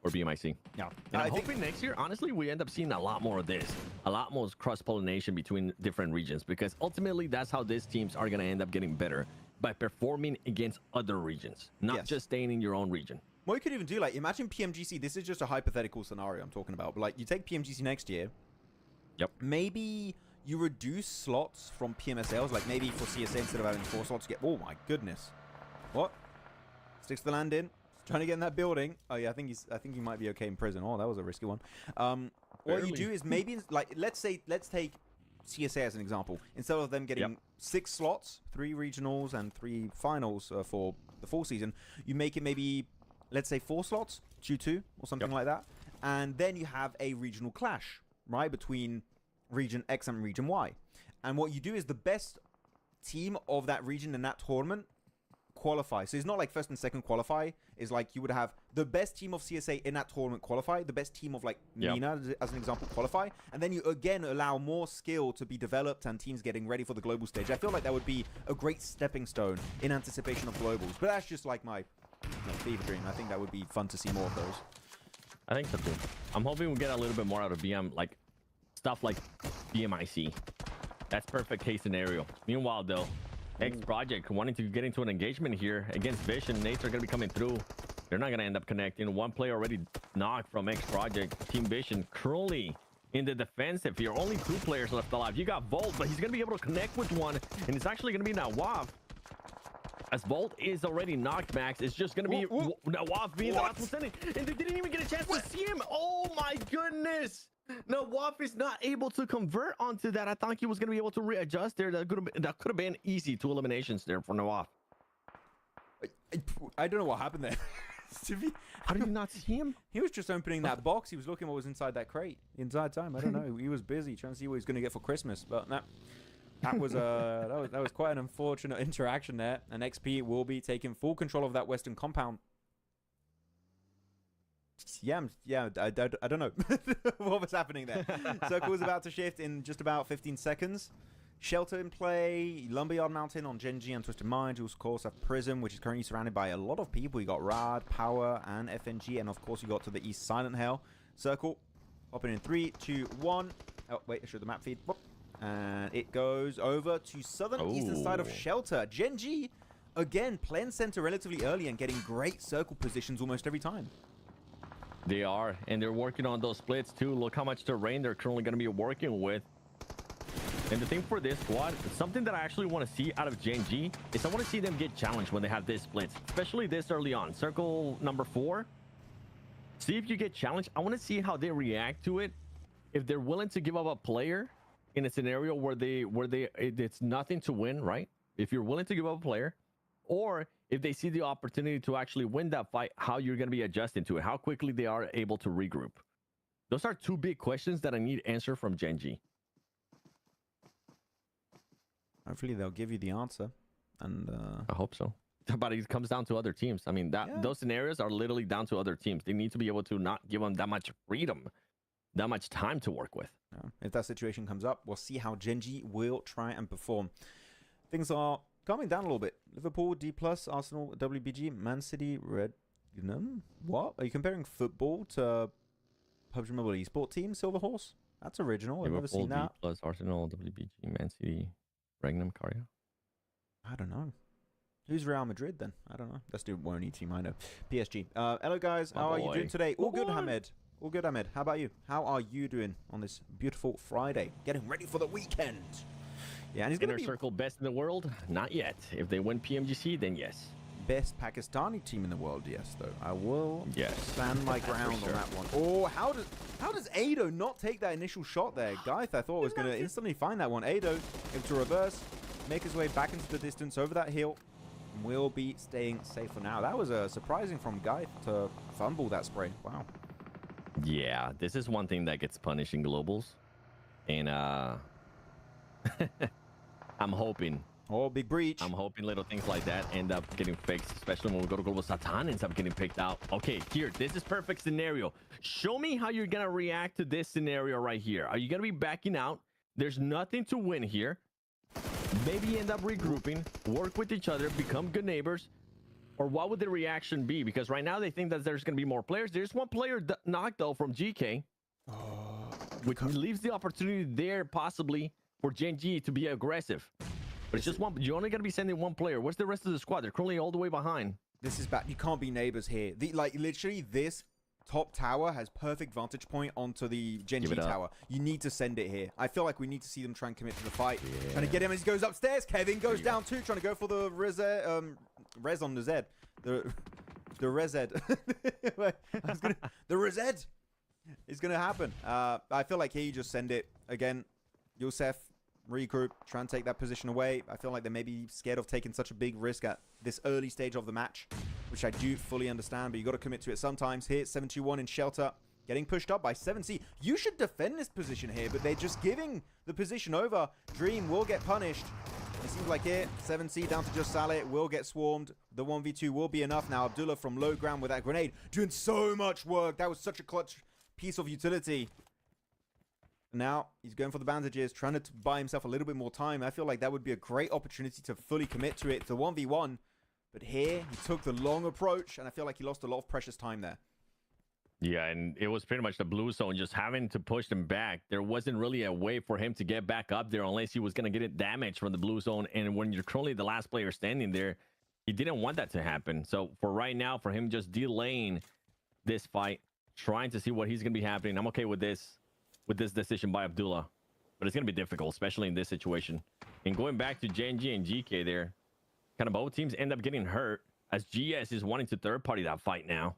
Or BMIC. Yeah. And I'm hoping next year, honestly, we end up seeing a lot more of this, a lot more cross-pollination between different regions, because ultimately that's how these teams are gonna end up getting better, by performing against other regions, not just staying in your own region. Well, you could even do, like, imagine PMGC. This is just a hypothetical scenario I'm talking about. But, like, you take PMGC next year. Yep. Maybe you reduce slots from PMSLs. Like, maybe for CSA, instead of having 4 slots, you get... Oh, my goodness. What? Sticks the land in. Trying to get in that building. Oh, yeah, I think he might be okay in prison. Oh, that was a risky one. What you do is maybe, like, let's take CSA as an example. Instead of them getting 6 slots, 3 regionals and 3 finals for the full season, you make it maybe, let's say 4 slots, 2-2 or something like that. And then you have a regional clash, right, between region X and region Y. And what you do is the best team of that region in that tournament qualify. So it's not like first and second qualify. It's like you would have the best team of CSA in that tournament qualify, the best team of like MENA as an example qualify, and then you again allow more skill to be developed and teams getting ready for the global stage. I feel like that would be a great stepping stone in anticipation of globals. But that's just like my fever dream. I think that would be fun to see more of those. I think so too. I'm hoping we get a little bit more out of BM, like stuff like BMIC. That's perfect case scenario. Meanwhile though, X Project wanting to get into an engagement here against Vision. Nates are going to be coming through. They're not going to end up connecting. One player already knocked from X Project. Team Vision currently in the defensive here. Only 2 players left alive. You got Volt, but he's going to be able to connect with one. And it's actually going to be Nawaf. As Volt is already knocked, Max. It's just going to be Nawaf being the last one standing. And they didn't even get a chance to see him. Oh my goodness. Nawaf is not able to convert onto that. I thought he was going to be able to readjust there. That could have been easy 2 eliminations there for Nawaf. I don't know what happened there. How did you not see him? He was just opening that box. He was looking what was inside that crate the entire time. I don't know. He was busy trying to see what he's going to get for Christmas. But that was quite an unfortunate interaction there. And XP will be taking full control of that Western compound. Yeah, I don't know what was happening there. Circle is about to shift in just about 15 seconds. Shelter in play, Lumberyard Mountain on Genji and Twisted Mind. You of course have Prism, which is currently surrounded by a lot of people. You got Rad, Power, and FNG, and of course you got to the east Silent Hell. Circle, popping in 3, 2, 1. Oh wait, I showed the map feed. Whoop. And it goes over to southern eastern side of Shelter. Genji, again, playing center relatively early and getting great circle positions almost every time. They are, and they're working on those splits too. Look how much terrain they're currently going to be working with. And the thing for this squad, something that I actually want to see out of Genji is I want to see them get challenged when they have this splits, especially this early on. Circle number 4. See if you get challenged. I want to see how they react to it. If they're willing to give up a player in a scenario where it's nothing to win, right? If you're willing to give up a player, or if they see the opportunity to actually win that fight, how you're going to be adjusting to it, how quickly they are able to regroup. Those are 2 big questions that I need answer from Genji. Hopefully they'll give you the answer, and I hope so. But it comes down to other teams. I mean, those scenarios are literally down to other teams. They need to be able to not give them that much freedom, that much time to work with. If that situation comes up, we'll see how Genji will try and perform. Things are calming down a little bit. Liverpool D+, Arsenal WBG, Man City Red. What? Are you comparing football to PUBG Mobile eSport team, Silver Horse? That's original. I've never seen that. D+, Arsenal WBG, Man City, Regnum, Caria. I don't know. Who's Real Madrid then? I don't know. That's the only team I know. PSG. Hello guys. How are you doing today? All good, Hamed. All good, Ahmed. How about you? How are you doing on this beautiful Friday? Getting ready for the weekend. Yeah, and he's Inner Circle best in the world? Not yet. If they win PMGC, then yes. Best Pakistani team in the world, yes, though. I will stand my ground sure. on that one. Oh, how does Ado not take that initial shot there? Gaith, I thought was going to instantly find that one. Ado able to reverse, make his way back into the distance over that hill. Will be staying safe for now. That was surprising from Gaith to fumble that spray. Wow. Yeah, this is one thing that gets punished in globals. And I'm hoping. Oh, big breach. I'm hoping little things like that end up getting fixed, especially when we go to global. Satan ends up getting picked out. Okay, here, this is perfect scenario. Show me how you're going to react to this scenario right here. Are you going to be backing out? There's nothing to win here. Maybe end up regrouping, work with each other, become good neighbors. Or what would the reaction be? Because right now they think that there's going to be more players. There's one player knocked though from GK, which leaves the opportunity there possibly for Genji to be aggressive. But it's just one. You're only going to be sending one player. What's the rest of the squad? They're currently all the way behind. This is bad. You can't be neighbors here. Like literally this top tower has perfect vantage point onto the Genji tower. You need to send it here. I feel like we need to see them try and commit to the fight. Yeah. Trying to get him as he goes upstairs. Kevin goes down too, trying to go for the res on the Z. The Rezed. The Rezed is going to happen. I feel like here you just send it. Again, Yosef, regroup, try and take that position away. I feel like they may be scared of taking such a big risk at this early stage of the match, which I do fully understand, but you got to commit to it sometimes. Here, 7-2-1 in Shelter, getting pushed up by 7C. You should defend this position here, but they're just giving the position over. Dream will get punished. It seems like here, 7C down to just Saleh, will get swarmed. The 1v2 will be enough. Now, Abdullah from low ground with that grenade, doing so much work. That was such a clutch piece of utility. Now, he's going for the bandages, trying to buy himself a little bit more time. I feel like that would be a great opportunity to fully commit to it. It's a 1v1. But here, he took the long approach, and I feel like he lost a lot of precious time there. Yeah, and it was pretty much the blue zone just having to push him back. There wasn't really a way for him to get back up there unless he was going to get it damaged from the blue zone. And when you're currently the last player standing there, he didn't want that to happen. So for right now, for him just delaying this fight, trying to see what he's going to be happening, I'm okay with this decision by Abdullah. But it's going to be difficult, especially in this situation. And going back to Genji and GK there, kind of both teams end up getting hurt as GS is wanting to third party that fight now.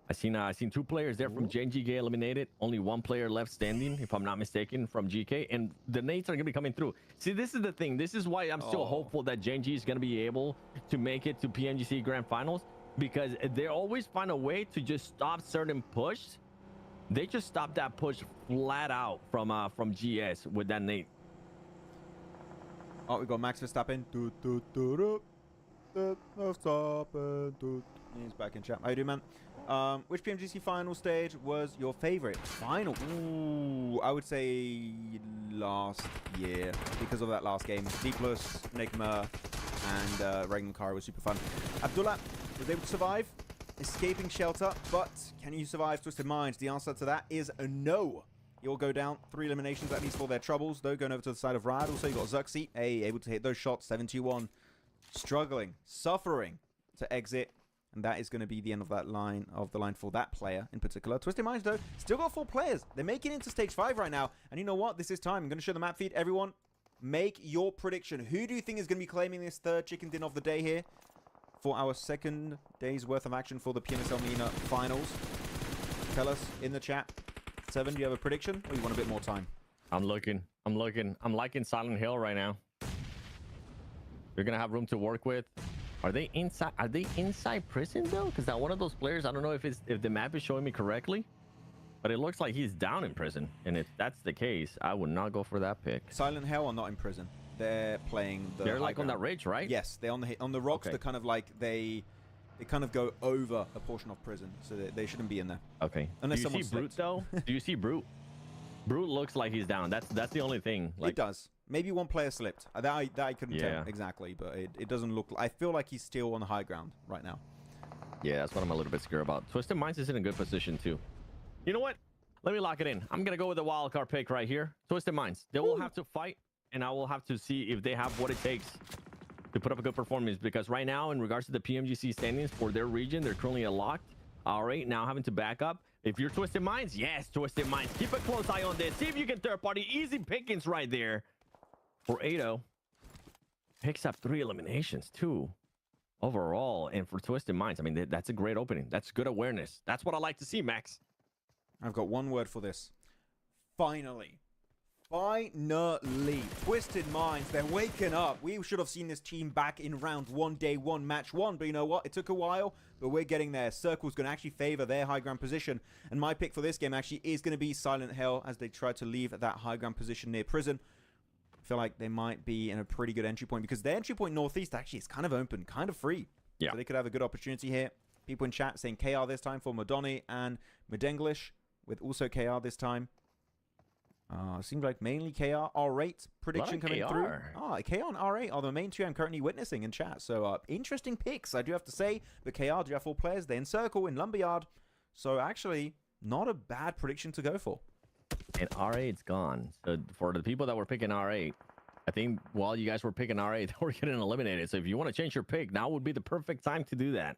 I seen 2 players there from Genji get eliminated. Only 1 player left standing, if I'm not mistaken, from GK. And the nades are going to be coming through. See, this is the thing. This is why I'm still hopeful that Genji is going to be able to make it to PMGC Grand Finals, because they always find a way to just stop certain push. They just stopped that push flat out from GS with that nade. Oh, we got Max Verstappen. He's back in chat. How you doing, man? Which PMGC final stage was your favorite? Final? Ooh, I would say last year because of that last game. D+, Nigma, and Ragnar was super fun. Abdullah was able to survive, escaping shelter, but can you survive Twisted Minds? The answer to that is no. You'll go down 3 eliminations at least for their troubles, though. Going over to the side of Rad. Also, you got Zuxi, able to hit those shots. 7-2-1, struggling, suffering to exit. And that is going to be the end of that line, for that player in particular. Twisted Minds, though, still got 4 players. They're making it into stage 5 right now. And you know what? This is time. I'm going to show the map feed. Everyone, make your prediction. Who do you think is going to be claiming this 3rd chicken dinner of the day here for our 2nd day's worth of action for the PMSL MENA finals? Tell us in the chat. 7, do you have a prediction, or you want a bit more time? I'm looking. I'm liking Silent Hill right now. You're going to have room to work with. Are they inside prison though? Because that one of those players, I don't know if the map is showing me correctly, but it looks like he's down in prison. And if that's the case, I would not go for that pick. Silent Hill are not in prison. They're playing the. They're like on that ridge, right? Yes, they're on the rocks. Okay. They're kind of like they kind of go over a portion of prison, so they shouldn't be in there. Okay. Unless Do you see Brute though? Do you see Brute? Brute looks like he's down. That's the only thing. Like, it does. Maybe one player slipped. That I couldn't tell exactly, but it doesn't look. I feel like he's still on the high ground right now. Yeah, that's what I'm a little bit scared about. Twisted Minds is in a good position too. You know what? Let me lock it in. I'm gonna go with the wild card pick right here. Twisted Minds. They will have to fight, and I will have to see if they have what it takes to put up a good performance. Because right now, in regards to the PMGC standings for their region, they're currently a locked. All right, now having to back up. If you're Twisted Minds, yes, Twisted Minds. Keep a close eye on this. See if you can third party. Easy pickings right there. For Ado, picks up 3 eliminations too overall. And for Twisted Minds, I mean, that's a great opening. That's good awareness. That's what I like to see, Max. I've got one word for this. Finally. Finally. Twisted Minds, they're waking up. We should have seen this team back in round 1, day 1, match 1. But you know what? It took a while, but we're getting there. Circle's going to actually favor their high ground position. And my pick for this game actually is going to be Silent Hill as they try to leave that high ground position near prison. I feel like they might be in a pretty good entry point because their entry point northeast actually is kind of open, kind of free. Yeah. So they could have a good opportunity here. People in chat saying KR this time for Madoni and Medenglish with also KR this time. Seems like mainly KR R8 prediction coming through. KR and R8 are the main 2 I'm currently witnessing in chat. So interesting picks, I do have to say. But KR do have 4 players. They're in circle in Lumberyard. So actually, not a bad prediction to go for. And R8's gone. So for the people that were picking R8, I think while you guys were picking R8, they were getting eliminated. So if you want to change your pick, now would be the perfect time to do that.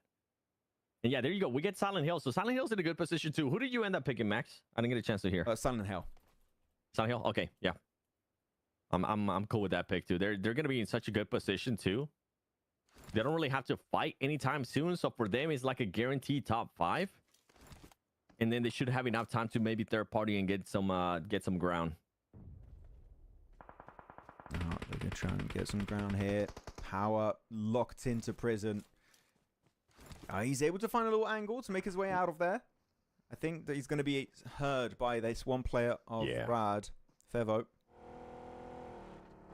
And yeah, there you go. We get Silent Hill. So Silent Hill's in a good position too. Who did you end up picking, Max? I didn't get a chance to hear. Silent Hill. Silent Hill. Okay, yeah. I'm cool with that pick too. They're going to be in such a good position too. They don't really have to fight anytime soon. So for them, it's like a guaranteed top 5. And then they should have enough time to maybe third party and get some ground. They're going to try and get some ground here. Power locked into prison. He's able to find a little angle to make his way out of there. I think that he's going to be heard by this one player of Rad. Fair vote.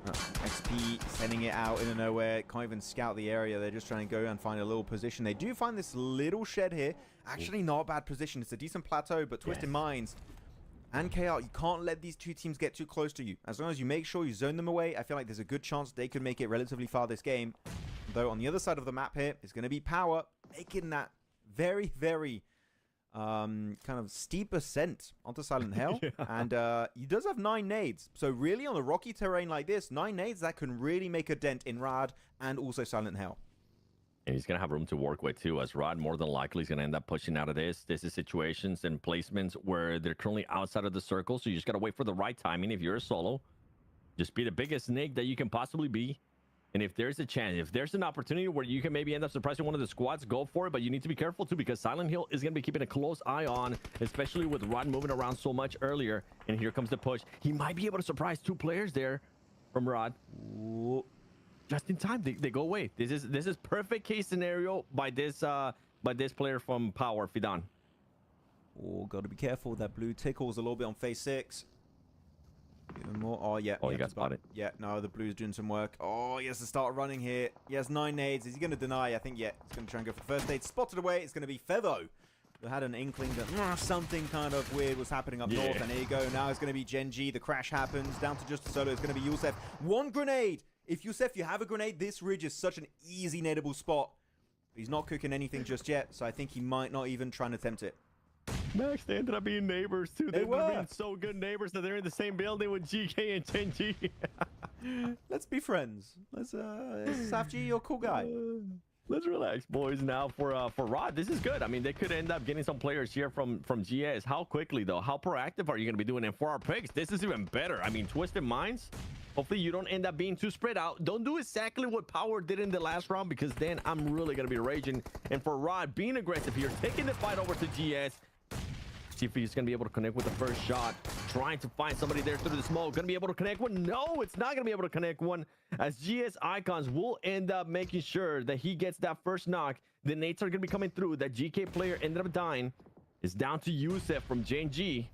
XP sending it out into nowhere. Can't even scout the area. They're just trying to go and find a little position. They do find this little shed here. Actually, not a bad position. It's a decent plateau, but Twisted Minds and KR, you can't let these 2 teams get too close to you. As long as you make sure you zone them away, I feel like there's a good chance they could make it relatively far this game. Though on the other side of the map here is going to be Power, making that very, very kind of steep ascent onto Silent Hill. And he does have 9 nades. So really on a rocky terrain like this, 9 nades, that can really make a dent in Rad and also Silent Hill. And he's going to have room to work with too, as Rod more than likely is going to end up pushing out of this. This is situations and placements where they're currently outside of the circle. So you just got to wait for the right timing. If you're a solo, just be the biggest snake that you can possibly be. And if there's a chance, if there's an opportunity where you can maybe end up surprising one of the squads, go for it. But you need to be careful too, because Silent Hill is going to be keeping a close eye on, especially with Rod moving around so much earlier. And here comes the push. He might be able to surprise 2 players there from Rod. Ooh. Just in time, they go away. This is perfect case scenario by this player from Power, Fidan. Oh, got to be careful. That blue tickles a little bit on phase 6. Even more. Oh, yeah. Oh, he got spotted. Yeah, no, the Blues doing some work. Oh, he has to start running here. He has 9 nades. Is he going to deny? I think, yeah. He's going to try and go for the first nade. Spotted away. It's going to be Featho. We had an inkling that something kind of weird was happening up north. And here you go. Now it's going to be Genji. The crash happens. Down to just a solo. It's going to be Yusef. 1 grenade. If Yusef, you have a grenade, this ridge is such an easy nadeable spot. He's not cooking anything just yet. So I think he might not even try and attempt it. Max, they ended up being neighbors too. They were being so good neighbors that they're in the same building with GK and Genji. Let's be friends. Let's Safji, you're a cool guy. Let's relax, boys. Now for Rod, this is good. I mean, they could end up getting some players here from GS. How quickly though? How proactive are you going to be doing? And for our picks, this is even better. I mean, Twisted Minds. Hopefully you don't end up being too spread out. Don't do exactly what Power did in the last round, because then I'm really going to be raging. And for Rod, being aggressive here, taking the fight over to GS. See if he's going to be able to connect with the first shot. Trying to find somebody there through the smoke. Going to be able to connect one. No, it's not going to be able to connect one, as GS Icons will end up making sure that he gets that first knock. The nades are going to be coming through. That GK player ended up dying. It's down to Yusef from JNG.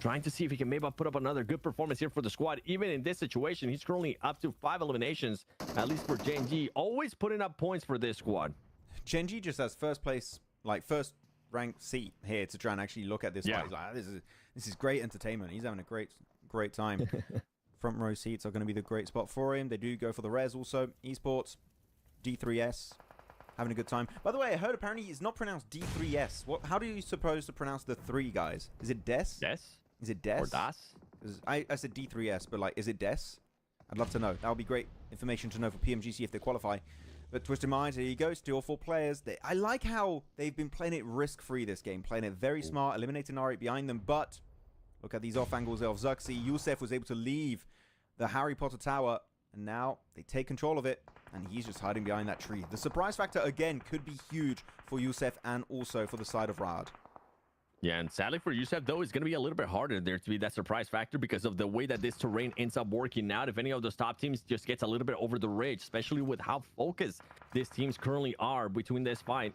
Trying to see if he can maybe put up another good performance here for the squad. Even in this situation, he's currently up to 5 eliminations, at least for JNG. Always putting up points for this squad. Genji just has first place, like first ranked seat here to try and actually look at this. He's like, this is great entertainment. He's having a great time. Front row seats are going to be the great spot for him. They do go for the res also. Esports, D3S, having a good time. By the way, I heard apparently it's not pronounced D3S. How do you suppose to pronounce the 3, guys? Is it Des? Des? Is it Des? Or Das? I said D3S, but like, is it Des? I'd love to know. That would be great information to know for PMGC if they qualify. But Twisted Minds, here you go, still 4 players. I like how they've been playing it risk-free this game, playing it very smart, eliminating R8 behind them. But look at these off angles of Zuxi. Yusef was able to leave the Harry Potter tower, and now they take control of it, and he's just hiding behind that tree. The surprise factor, again, could be huge for Yusef and also for the side of Rad. Yeah, and sadly for Yusef, though, it's going to be a little bit harder there to be that surprise factor because of the way that this terrain ends up working out. If any of those top teams just gets a little bit over the ridge, especially with how focused these teams currently are between this fight.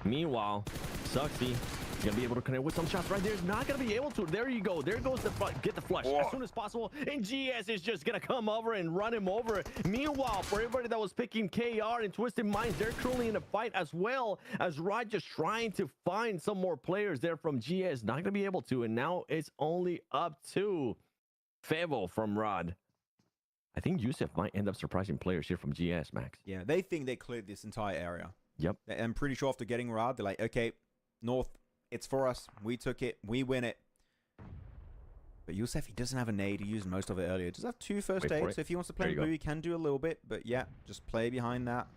Meanwhile, Suxy is going to be able to connect with some shots right there. He's not going to be able to. There you go. There goes the get the flush as soon as possible. And GS is just going to come over and run him over. Meanwhile, for everybody that was picking KR and Twisted Minds, they're currently in a fight as well, as Rod just trying to find some more players there from GS. Not going to be able to. And now it's only up to Fevo from Rod. I think Yusef might end up surprising players here from GS, Max. Yeah, they think they cleared this entire area. Yep. I'm pretty sure after getting Rad, they're like, okay, North, it's for us. We took it. We win it. But Yusef, he doesn't have a nade. He used most of it earlier. Does have 2 first aids. So if he wants to play in blue, he can do a little bit. But yeah, just play behind that.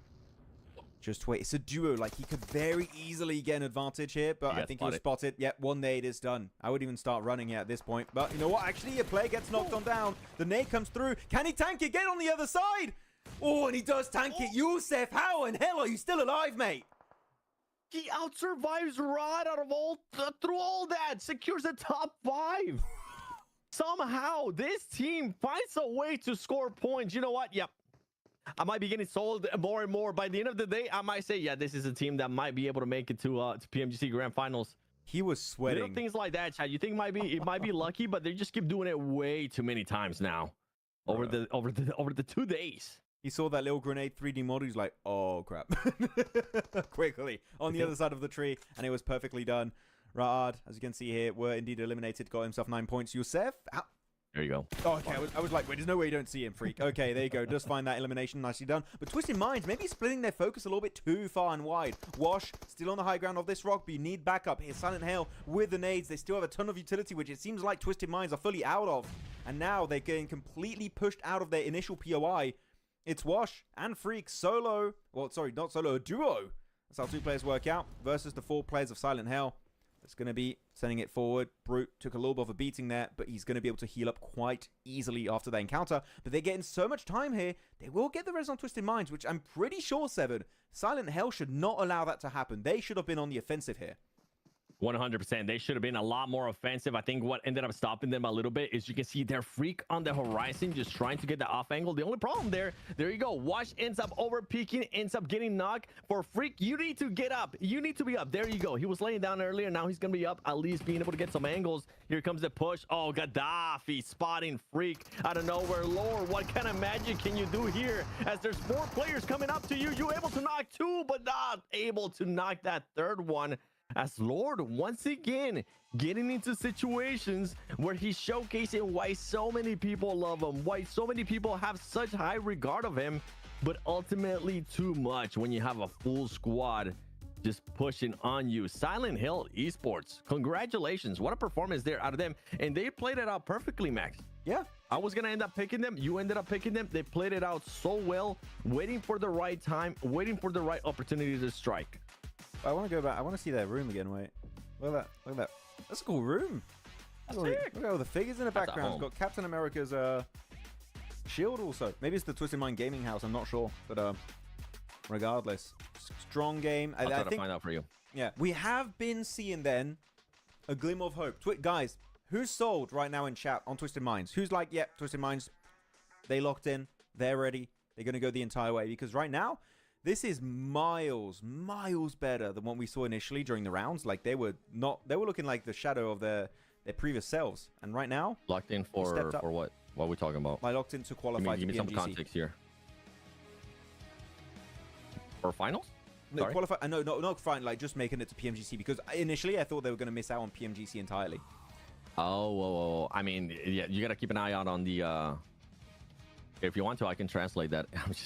Just wait. It's a duo. Like, he could very easily get an advantage here. But I think he was spotted. Yep, 1 nade is done. I wouldn't even start running here at this point. But you know what? Actually, a player gets knocked on down. The nade comes through. Can he tank it? Get on the other side. Oh, and he does tank it. Yusef, how in hell are you still alive, mate? He out-survives Rod out of through all that. Secures the top 5. Somehow, this team finds a way to score points. You know what? Yep. I might be getting sold more and more. By the end of the day, I might say, yeah, this is a team that might be able to make it to PMGC Grand Finals. He was sweating. Little things like that, Chad. You think it might be lucky, but they just keep doing it way too many times now over the 2 days. He saw that little grenade 3D model. He's like, oh, crap. Quickly on the other side of the tree. And it was perfectly done. Ra'ad, as you can see here, were indeed eliminated. Got himself 9 points. Yusef. There you go. Oh, okay. I was like, wait, there's no way you don't see him, freak. Okay, there you go. Does find that elimination. Nicely done. But Twisted Minds, maybe splitting their focus a little bit too far and wide. Wash, still on the high ground of this rock, but you need backup. Here's Silent Hail with the nades. They still have a ton of utility, which it seems like Twisted Minds are fully out of. And now they're getting completely pushed out of their initial POI. It's Wash and Freak solo. Well, sorry, not solo, a duo. That's how 2 players work out versus the 4 players of Silent Hell. It's going to be sending it forward. Brute took a little bit of a beating there, but he's going to be able to heal up quite easily after that encounter. But they're getting so much time here. They will get the res on Twisted Minds, which I'm pretty sure, Seven, Silent Hell should not allow that to happen. They should have been on the offensive here. 100%. They should have been a lot more offensive. I think what ended up stopping them a little bit is you can see their Freak on the horizon just trying to get the off angle. The only problem there you go. Wash ends up over peeking, ends up getting knocked. For Freak, you need to get up. You need to be up. There you go. He was laying down earlier. Now he's going to be up, at least being able to get some angles. Here comes the push. Oh, Gaddafi spotting Freak out of nowhere. Lord, what kind of magic can you do here? As there's 4 players coming up to you, you're able to knock 2, but not able to knock that third one. As Lord once again getting into situations where he's showcasing why so many people love him, why so many people have such high regard of him, but ultimately too much when you have a full squad just pushing on you. Silent Hill Esports, congratulations. What a performance there out of them. And they played it out perfectly, Max. Yeah. I was going to end up picking them. You ended up picking them. They played it out so well, waiting for the right time, waiting for the right opportunity to strike. I want to go back. I want to see their room again. Wait. Look at that. Look at that. That's a cool room. Look at all the figures in the background. It's got Captain America's shield also. Maybe it's the Twisted Mind Gaming House. I'm not sure. But regardless, strong game. I'll try to find out for you. Yeah. We have been seeing then a glimmer of hope. Guys, who's sold right now in chat on Twisted Minds? Who's like, yep, Twisted Minds, they locked in. They're ready. They're going to go the entire way. Because right now, this is miles better than what we saw initially during the rounds. Like they were looking like the shadow of their previous selves. And right now, locked in for what? What are we talking about? I locked in to qualify. Give me some context here. For finals? No, qualify. No, not fine. Like just making it to PMGC because initially I thought they were going to miss out on PMGC entirely. Oh, I mean, yeah, you got to keep an eye out on the. If you want to, I can translate that. I'm just